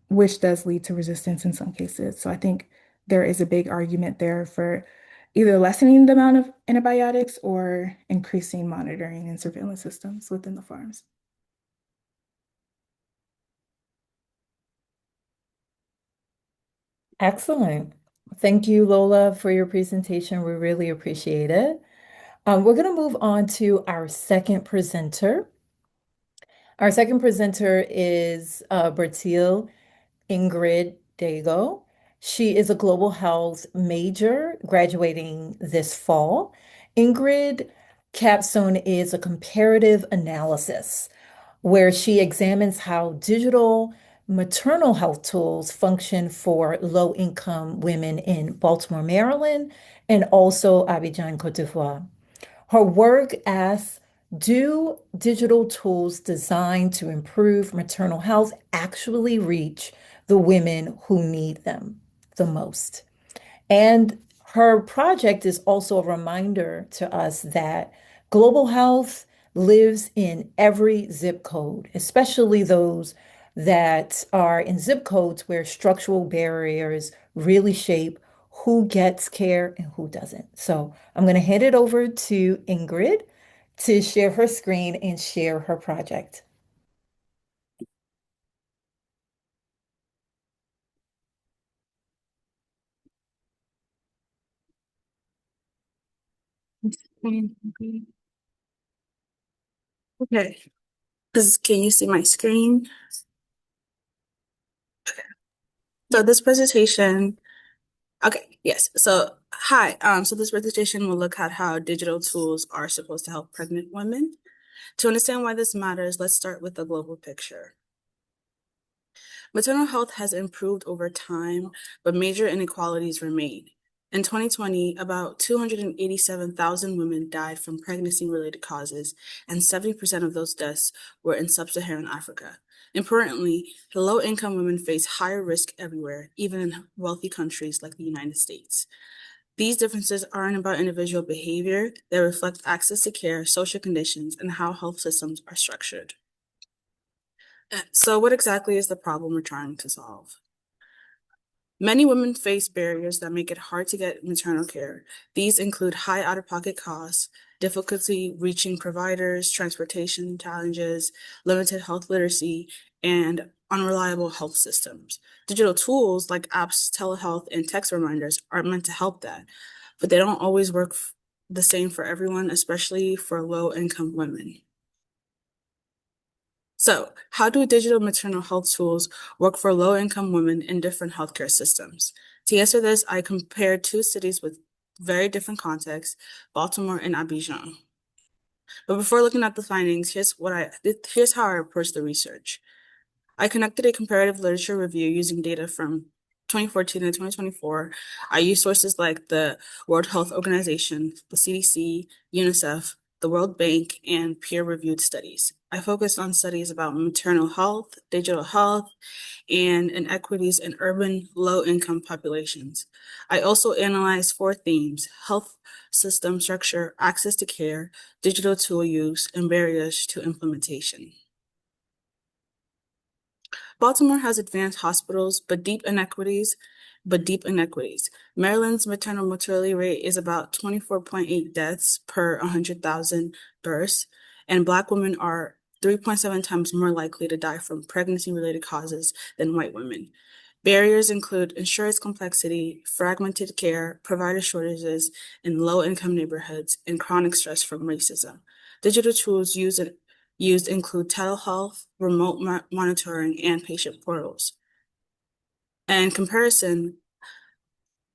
which does lead to resistance in some cases. So I think there is a big argument there for either lessening the amount of antibiotics or increasing monitoring and surveillance systems within the farms. Excellent. Thank you, Lola, for your presentation. We really appreciate it. We're going to move on to our second presenter. Our second presenter is Bertil Ingrid Dago. She is a global health major graduating this fall. Ingrid capstone is a comparative analysis where she examines how digital maternal health tools function for low-income women in Baltimore, Maryland, and also Abidjan, Côte d'Ivoire. Her work asks, do digital tools designed to improve maternal health actually reach the women who need them the most? And her project is also a reminder to us that global health lives in every zip code, especially those that are in zip codes where structural barriers really shape who gets care and who doesn't. So I'm going to hand it over to Ingrid to share her screen and share her project. Okay, can you see my screen? So this presentation, okay, yes. So hi, so this presentation will look at how digital tools are supposed to help pregnant women. To understand why this matters, let's start with the global picture. Maternal health has improved over time, but major inequalities remain. In 2020, about 287,000 women died from pregnancy-related causes, and 70% of those deaths were in sub-Saharan Africa. Importantly, low-income women face higher risk everywhere, even in wealthy countries like the United States. These differences aren't about individual behavior, they reflect access to care, social conditions, and how health systems are structured. So what exactly is the problem we're trying to solve? Many women face barriers that make it hard to get maternal care. These include high out-of-pocket costs, difficulty reaching providers, transportation challenges, limited health literacy, and unreliable health systems. Digital tools like apps, telehealth, and text reminders are meant to help that, but they don't always work the same for everyone, especially for low-income women. So, how do digital maternal health tools work for low-income women in different healthcare systems? To answer this, I compared two cities with very different contexts, Baltimore and Abidjan. But before looking at the findings, here's how I approached the research. I conducted a comparative literature review using data from 2014 and 2024. I used sources like the World Health Organization, the CDC, UNICEF, the World Bank, and peer-reviewed studies. I focused on studies about maternal health, digital health, and inequities in urban low-income populations. I also analyzed 4 themes: health system structure, access to care, digital tool use, and barriers to implementation. Baltimore has advanced hospitals, but deep inequities. Maryland's maternal mortality rate is about 24.8 deaths per 100,000 births, and Black women are 3.7 times more likely to die from pregnancy-related causes than white women. Barriers include insurance complexity, fragmented care, provider shortages in low-income neighborhoods, and chronic stress from racism. Digital tools used include telehealth, remote monitoring, and patient portals. In comparison,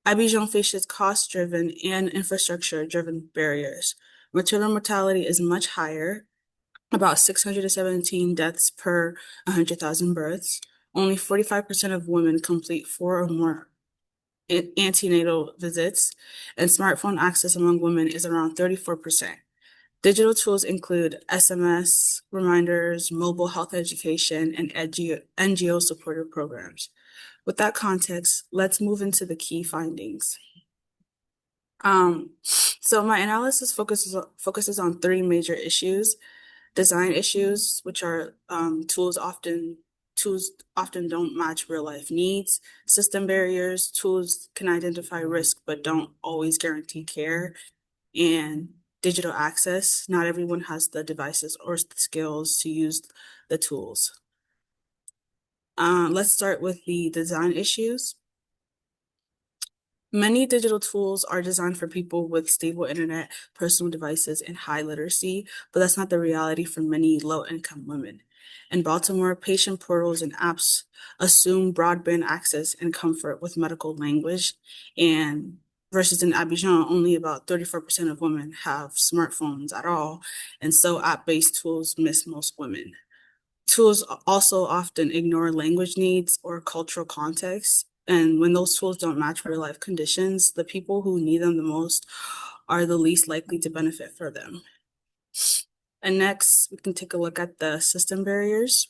Abidjan faces cost-driven and infrastructure-driven barriers. Maternal mortality is much higher, about 617 deaths per 100,000 births. Only 45% of women complete 4 or more antenatal visits, and smartphone access among women is around 34%. Digital tools include SMS, reminders, mobile health education, and NGO-supported programs. With that context, let's move into the key findings. So my analysis focuses on 3 major issues: design issues, which are tools often don't match real life needs; system barriers, tools can identify risk but don't always guarantee care; and digital access, not everyone has the devices or the skills to use the tools. Let's start with the design issues. Many digital tools are designed for people with stable internet, personal devices, and high literacy, but that's not the reality for many low-income women. In Baltimore, patient portals and apps assume broadband access and comfort with medical language, and versus in Abidjan, only about 34% of women have smartphones at all, and so app-based tools miss most women. Tools also often ignore language needs or cultural context. And when those tools don't match real life conditions, the people who need them the most are the least likely to benefit from them. And next, we can take a look at the system barriers.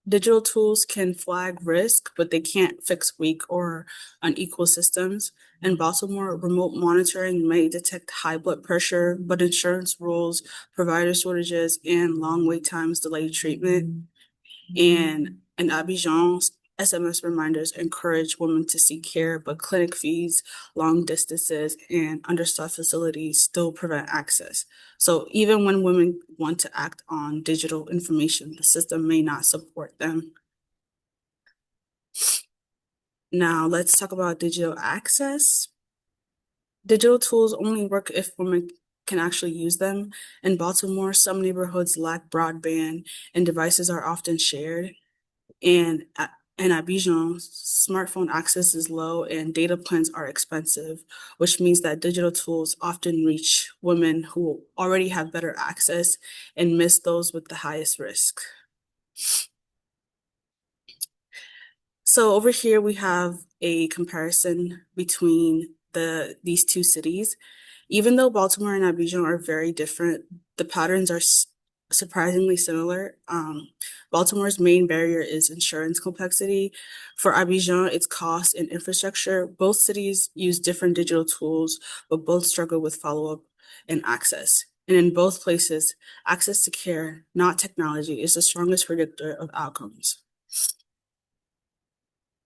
Digital tools can flag risk, but they can't fix weak or unequal systems. In Baltimore, remote monitoring may detect high blood pressure, but insurance rules, provider shortages, and long wait times delay treatment. And in Abidjan, SMS reminders encourage women to seek care, but clinic fees, long distances, and understaffed facilities still prevent access. So even when women want to act on digital information, the system may not support them. Now let's talk about digital access. Digital tools only work if women can actually use them. In Baltimore, some neighborhoods lack broadband and devices are often shared. And in Abidjan, smartphone access is low and data plans are expensive, which means that digital tools often reach women who already have better access and miss those with the highest risk. So over here, we have a comparison between these 2 cities. Even though Baltimore and Abidjan are very different, the patterns are surprisingly similar. Baltimore's main barrier is insurance complexity. For Abidjan, it's cost and infrastructure. Both cities use different digital tools, but both struggle with follow-up and access. And in both places, access to care, not technology, is the strongest predictor of outcomes.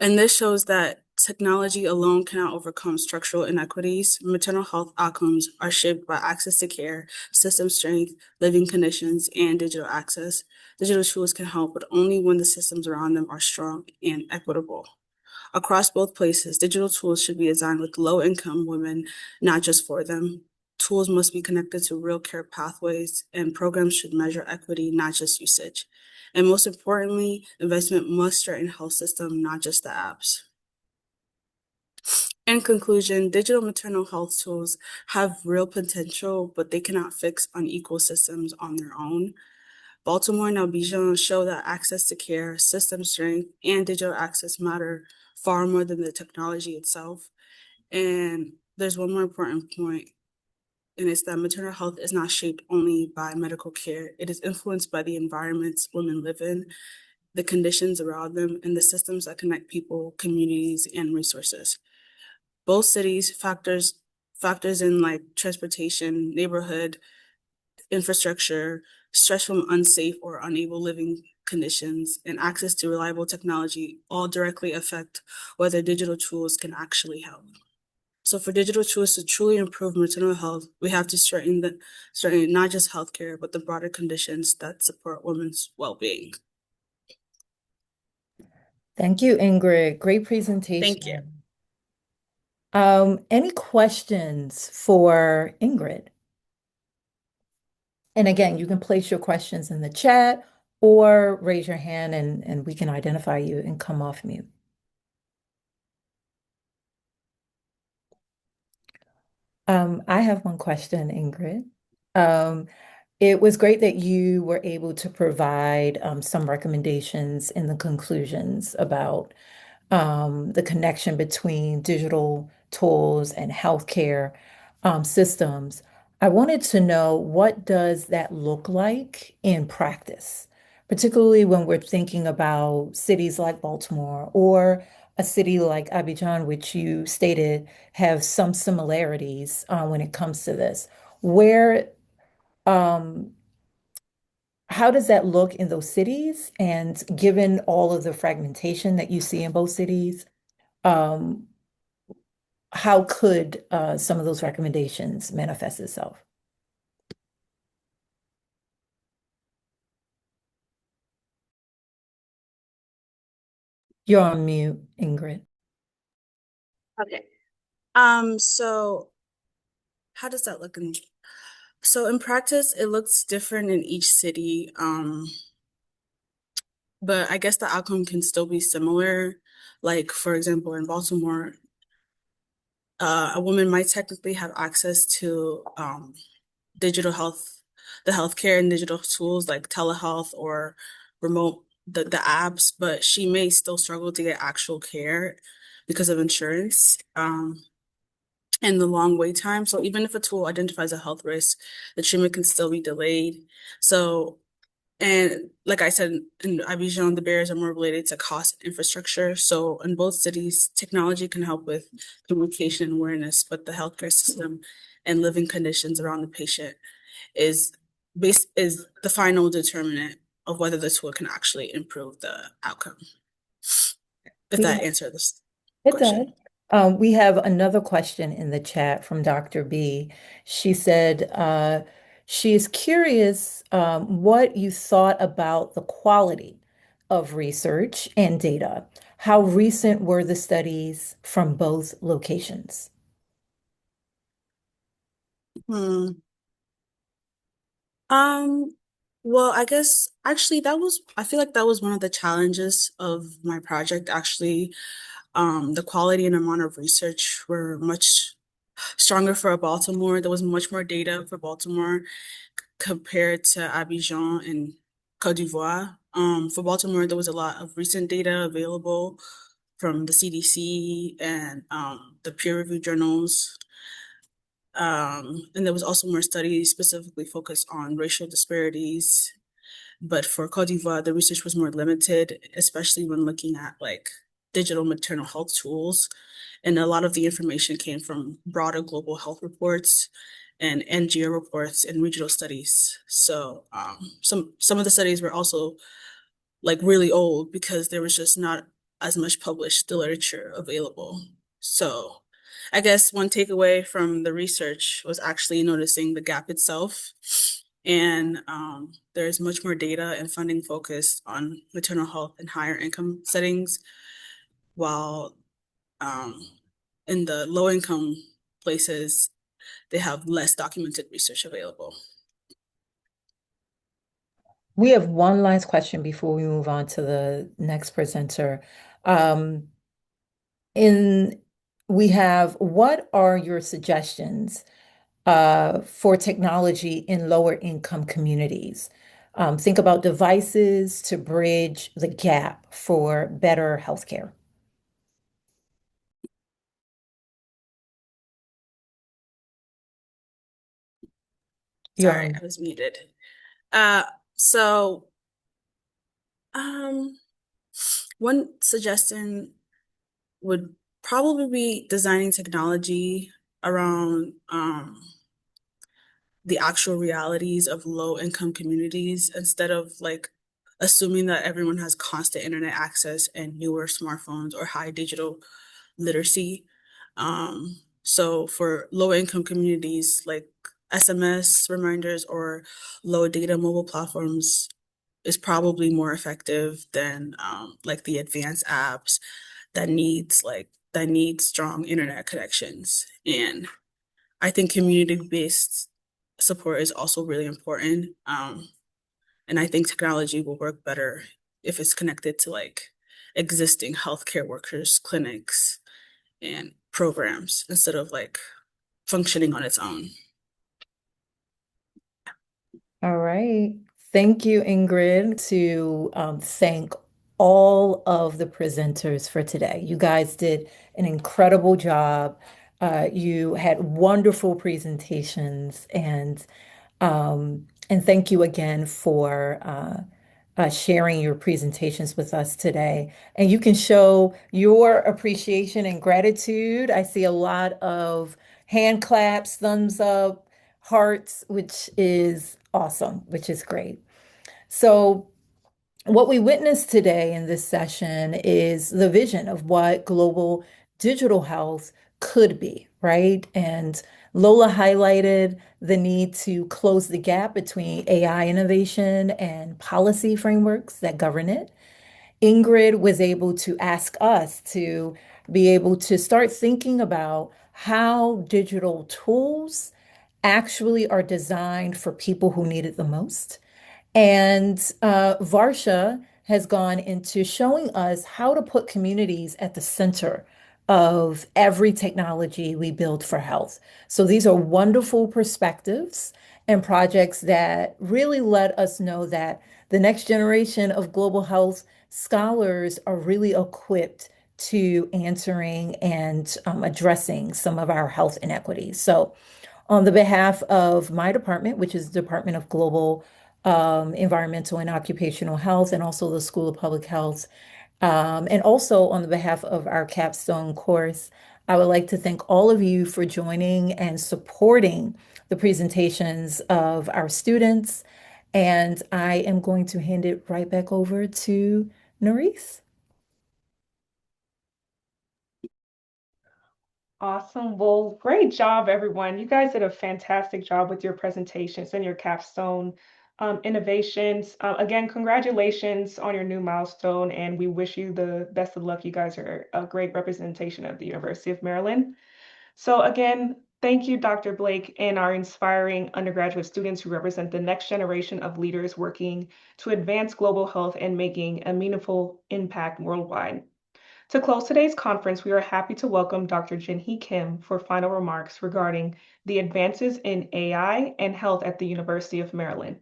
And this shows that technology alone cannot overcome structural inequities. Maternal health outcomes are shaped by access to care, system strength, living conditions, and digital access. Digital tools can help, but only when the systems around them are strong and equitable. Across both places, digital tools should be designed with low-income women, not just for them. Tools must be connected to real care pathways, and programs should measure equity, not just usage. And most importantly, investment must start in health system, not just the apps. In conclusion, digital maternal health tools have real potential, but they cannot fix unequal systems on their own. Baltimore and Abidjan show that access to care, system strength, and digital access matter far more than the technology itself. And there's one more important point, and it's that maternal health is not shaped only by medical care. It is influenced by the environments women live in, the conditions around them, and the systems that connect people, communities, and resources. Both cities factors in like transportation, neighborhood, infrastructure, stress from unsafe or unable living conditions, and access to reliable technology all directly affect whether digital tools can actually help. So for digital tools to truly improve maternal health, we have to strengthen not just healthcare, but the broader conditions that support women's well-being. Thank you, Ingrid. Great Thank you. presentation. Any questions for Ingrid? And again, you can place your questions in the chat or raise your hand and we can identify you and come off mute. I have one question, Ingrid. It was great that you were able to provide some recommendations in the conclusions about the connection between digital tools and healthcare systems. I wanted to know, what does that look like in practice, particularly when we're thinking about cities like Baltimore or a city like Abidjan, which you stated have some similarities when it comes to this. Where, um, how does that look in those cities? And given all of the fragmentation that you see in both cities, um, how could some of those recommendations manifest itself? You're on mute, Ingrid. Okay. So how does that look so in practice, it looks different in each city. But I guess the outcome can still be similar. Like, for example, in Baltimore, a woman might technically have access to digital health, the healthcare and digital tools like telehealth or remote the apps, but she may still struggle to get actual care because of insurance and the long wait time. So even if a tool identifies a health risk, the treatment can still be delayed. So, and like I said, in Abidjan, the barriers are more related to cost and infrastructure. So in both cities, technology can help with communication and awareness, but the healthcare system and living conditions around the patient is the final determinant of whether the tool can actually improve the outcome. If that answers this question. It does. We have another question in the chat from Dr. B. She said she is curious what you thought about the quality of research and data. How recent were the studies from both locations? Well, I guess actually I feel like that was one of the challenges of my project, actually. The quality and amount of research were much stronger for Baltimore. There was much more data for Baltimore compared to Abidjan and Côte d'Ivoire. For Baltimore, there was a lot of recent data available from the CDC and the peer-reviewed journals. And there was also more studies specifically focused on racial disparities. But for Côte d'Ivoire, the research was more limited, especially when looking at like digital maternal health tools. And a lot of the information came from broader global health reports and NGO reports and regional studies. So some of the studies were also like really old because there was just not as much published literature available. So I guess one takeaway from the research was actually noticing the gap itself. And there's much more data and funding focused on maternal health in higher income settings, while in the low income places, they have less documented research available. We have one last question before we move on to the next presenter. In we have what are your suggestions for technology in lower income communities? Think about devices to bridge the gap for better healthcare. Sorry, I was muted. So one suggestion would probably be designing technology around the actual realities of low income communities instead of like assuming that everyone has constant internet access and newer smartphones or high digital literacy. So for low income communities, like SMS reminders or low data mobile platforms is probably more effective than like the advanced apps that need strong internet connections. And I think community-based support is also really important. And I think technology will work better if it's connected to like existing healthcare workers, clinics, and programs instead of like functioning on its own. All right. Thank you, Ingrid, to thank all of the presenters for today. You guys did an incredible job. You had wonderful presentations, and thank you again for sharing your presentations with us today. And you can show your appreciation and gratitude. I see a lot of hand claps, thumbs up, hearts, which is awesome, which is great. So, what we witnessed today in this session is the vision of what global digital health could be, right? And Lola highlighted the need to close the gap between AI innovation and policy frameworks that govern it. Ingrid was able to ask us to be able to start thinking about how digital tools actually are designed for people who need it the most. And Varsha has gone into showing us how to put communities at the center of every technology we build for health. So these are wonderful perspectives and projects that really let us know that the next generation of global health scholars are really equipped to answering and addressing some of our health inequities. So on the behalf of my department, which is the Department of Global Environmental and Occupational Health, and also the School of Public Health, and also on the behalf of our capstone course, I would like to thank all of you for joining and supporting the presentations of our students. And I am going to hand it right back over to Nerisse. Awesome. Well, great job, everyone. You guys did a fantastic job with your presentations and your capstone innovations. Again, congratulations on your new milestone, and we wish you the best of luck. You guys are a great representation of the University of Maryland. So again, thank you, Dr. Blake, and our inspiring undergraduate students who represent the next generation of leaders working to advance global health and making a meaningful impact worldwide. To close today's conference, we are happy to welcome Dr. Jin-Hee Kim for final remarks regarding the advances in AI and health at the University of Maryland.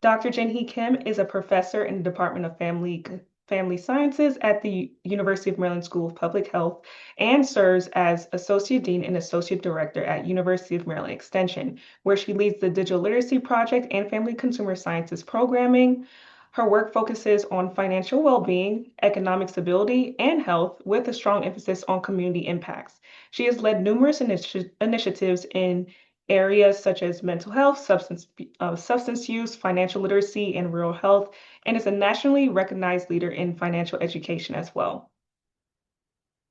Dr. Jin-Hee Kim is a professor in the Department of Family Sciences at the University of Maryland School of Public Health and serves as Associate Dean and Associate Director at University of Maryland Extension, where she leads the Digital Literacy Project and Family Consumer Sciences programming. Her work focuses on financial well-being, economic stability, and health with a strong emphasis on community impacts. She has led numerous initiatives in areas such as mental health, substance use, financial literacy, and rural health, and is a nationally recognized leader in financial education as well.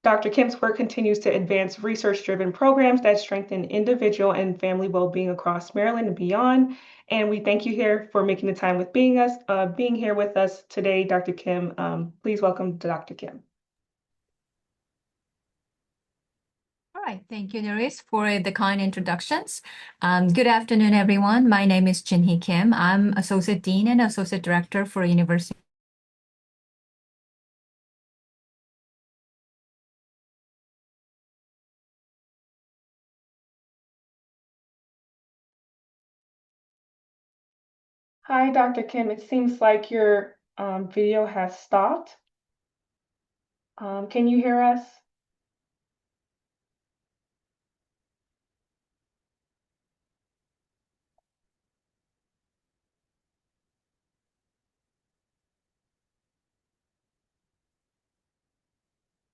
Dr. Kim's work continues to advance research-driven programs that strengthen individual and family well-being across Maryland and beyond. And we thank you here for making the time with being here with us today, Dr. Kim. Please welcome Dr. Kim. All right, thank you, Nerisse, for the kind introductions. Good afternoon, everyone. My name is Jin-Hee Kim. I'm Associate Dean and Associate Director for University Hi, Dr. Kim. It seems like your video has stopped. Can you hear us?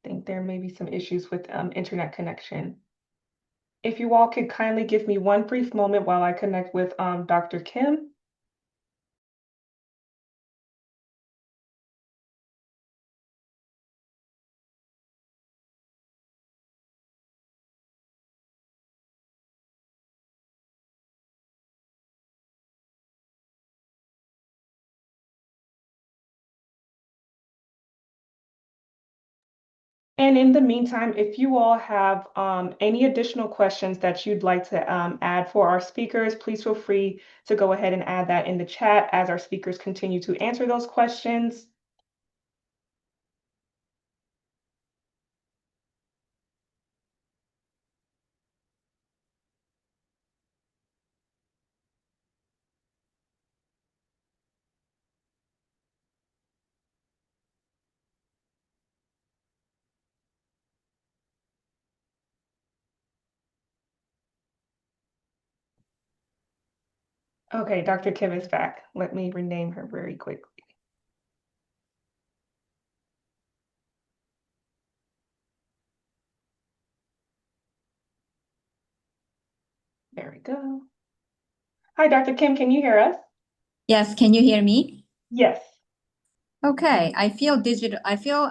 I think there may be some issues with internet connection. If you all could kindly give me one brief moment while I connect with Dr. Kim. And in the meantime, if you all have any additional questions that you'd like to add for our speakers, please feel free to go ahead and add that in the chat as our speakers continue to answer those questions. Okay, Dr. Kim is back. Let me rename her very quickly. There we go. Hi, Dr. Kim, can you hear us? Yes, can you hear me? Yes. Okay, I feel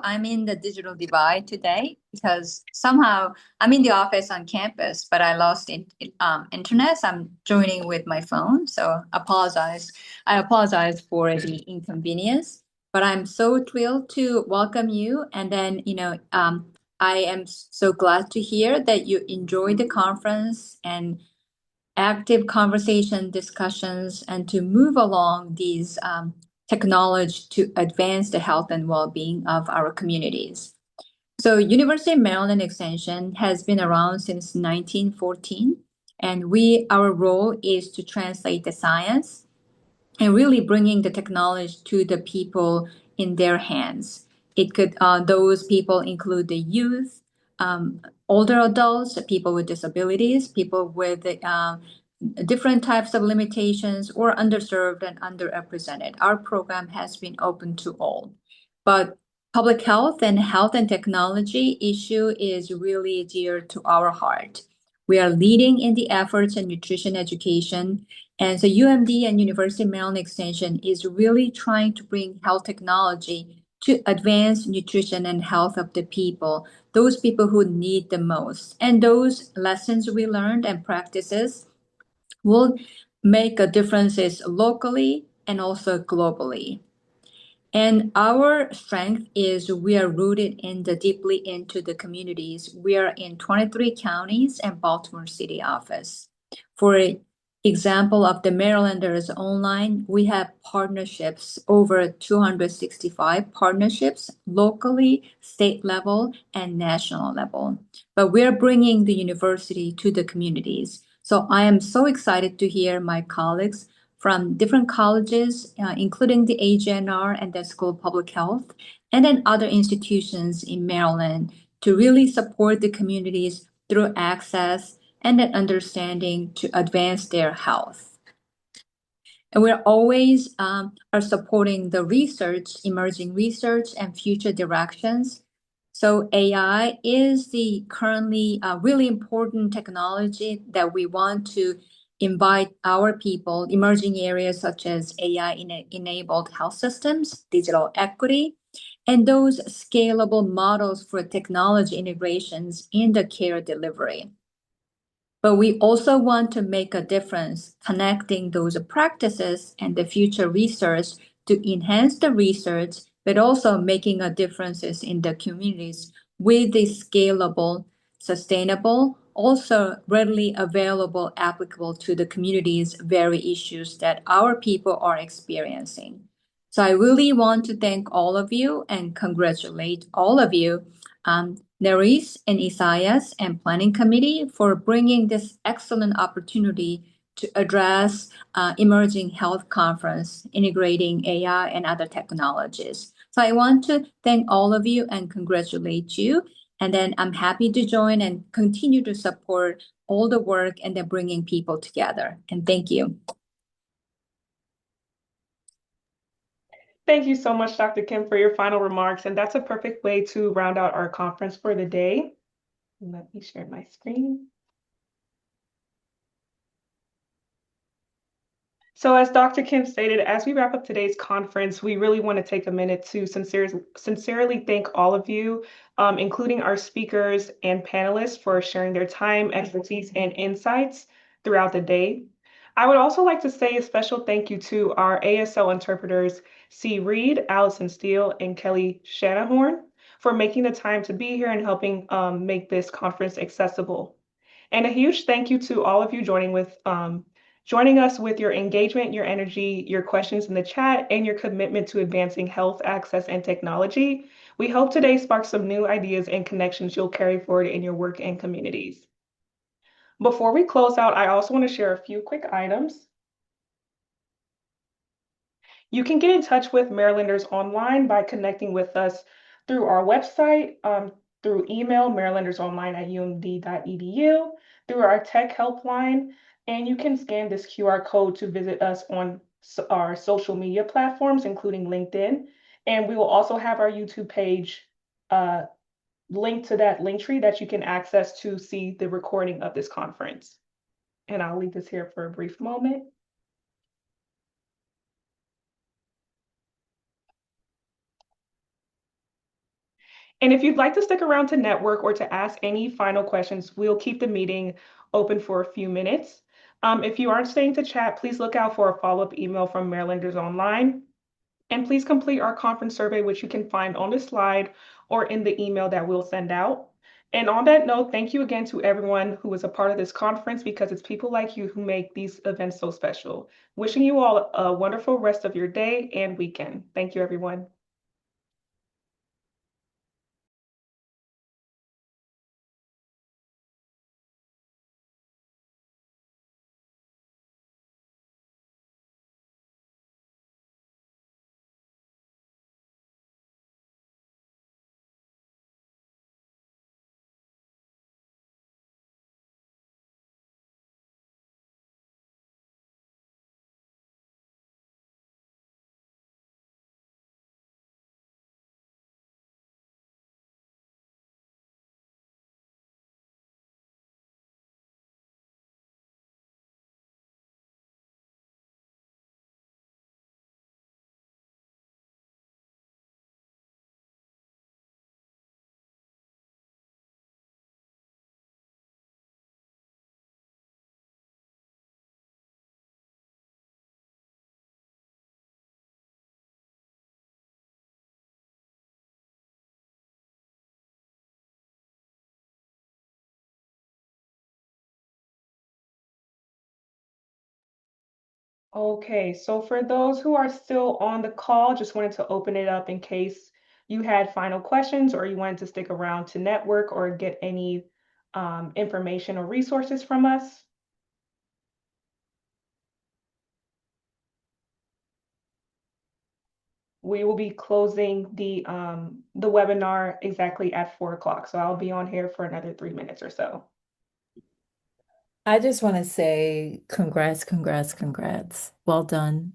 I'm in the digital divide today because somehow I'm in the office on campus, but I lost internet. So I'm joining with my phone, so apologize. I apologize for the inconvenience, but I'm so thrilled to welcome you. And then, I am so glad to hear that you enjoyed the conference and active conversation discussions and to move along these technology to advance the health and well-being of our communities. So University of Maryland Extension has been around since 1914, and our role is to translate the science and really bringing the technology to the people in their hands. Those people include the youth, older adults, people with disabilities, people with different types of limitations or underserved and underrepresented. Our program has been open to all. But public health and technology issue is really dear to our heart. We are leading in the efforts in nutrition education. And so UMD and University of Maryland Extension is really trying to bring health technology to advance nutrition and health of the people, those people who need the most. And those lessons we learned and practices will make a differences locally and also globally. And our strength is we are rooted deeply into the communities. We are in 23 counties and Baltimore City office. For example of the Marylanders online, we have partnerships, over 265 partnerships, locally, state level, and national level. But we're bringing the university to the communities. So I am so excited to hear my colleagues from different colleges, including the AGNR and the School of Public Health, and then other institutions in Maryland to really support the communities through access and an understanding to advance their health. And we're always are supporting the research, emerging research, and future directions. So AI is the currently really important technology that we want to invite our people, emerging areas such as AI-enabled health systems, digital equity, and those scalable models for technology integrations in the care delivery. But we also want to make a difference connecting those practices and the future research to enhance the research, but also making a differences in the communities with the scalable, sustainable, also readily available, applicable to the communities' very issues that our people are experiencing. So I really want to thank all of you and congratulate all of you, Neris and Isaias and Planning Committee for bringing this excellent opportunity to address emerging health conference integrating AI and other technologies. So I want to thank all of you and congratulate you. And then I'm happy to join and continue to support all the work and then bringing people together. And thank you. Thank you so much, Dr. Kim, for your final remarks. And that's a perfect way to round out our conference for the day. Let me share my screen. So as Dr. Kim stated, as we wrap up today's conference, we really want to take a minute to sincerely thank all of you, including our speakers and panelists for sharing their time, expertise, and insights throughout the day. I would also like to say a special thank you to our ASL interpreters, C. Reed, Allison Steele, and Kelly Shanahorn, for making the time to be here and helping make this conference accessible. And a huge thank you to all of you joining us with your engagement, your energy, your questions in the chat, and your commitment to advancing health access and technology. We hope today sparks some new ideas and connections you'll carry forward in your work and communities. Before we close out, I also want to share a few quick items. You can get in touch with Marylanders Online by connecting with us through our website, through email, marylandersonline@umd.edu, through our tech helpline, and you can scan this QR code to visit us on our social media platforms, including LinkedIn. And we will also have our YouTube page linked to that link tree that you can access to see the recording of this conference. And I'll leave this here for a brief moment. And if you'd like to stick around to network or to ask any final questions, we'll keep the meeting open for a few minutes. If you aren't staying to chat, please look out for a follow-up email from Marylanders Online. And please complete our conference survey, which you can find on the slide or in the email that we'll send out. And on that note, thank you again to everyone who was a part of this conference, because it's people like you who make these events so special. Wishing you all a wonderful rest of your day and weekend. Thank you, everyone. Okay, so for those who are still on the call, just wanted to open it up in case you had final questions or you wanted to stick around to network or get any information or resources from us. We will be closing the webinar exactly at 4 o'clock, so I'll be on here for another 3 minutes or so. I just want to say congrats, congrats, congrats. Well done.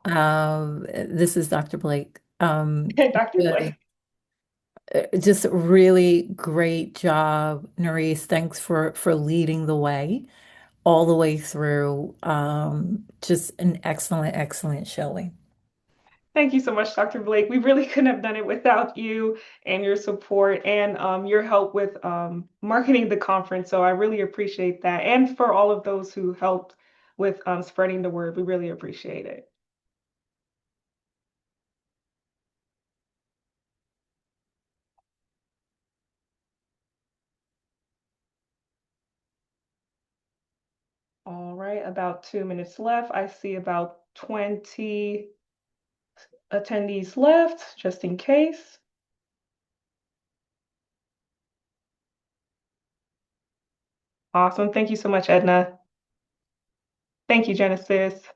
This is Dr. Blake. Dr. Blake. Just really great job, Nerese. Thanks for leading the way all the way through. Just an excellent, excellent showing. Thank you so much, Dr. Blake. We really couldn't have done it without you and your support and your help with marketing the conference. So I really appreciate that. And for all of those who helped with spreading the word, we really appreciate it. All right, about 2 minutes left. I see about 20 attendees left, just in case. Awesome. Thank you so much, Edna. Thank you, Genesis.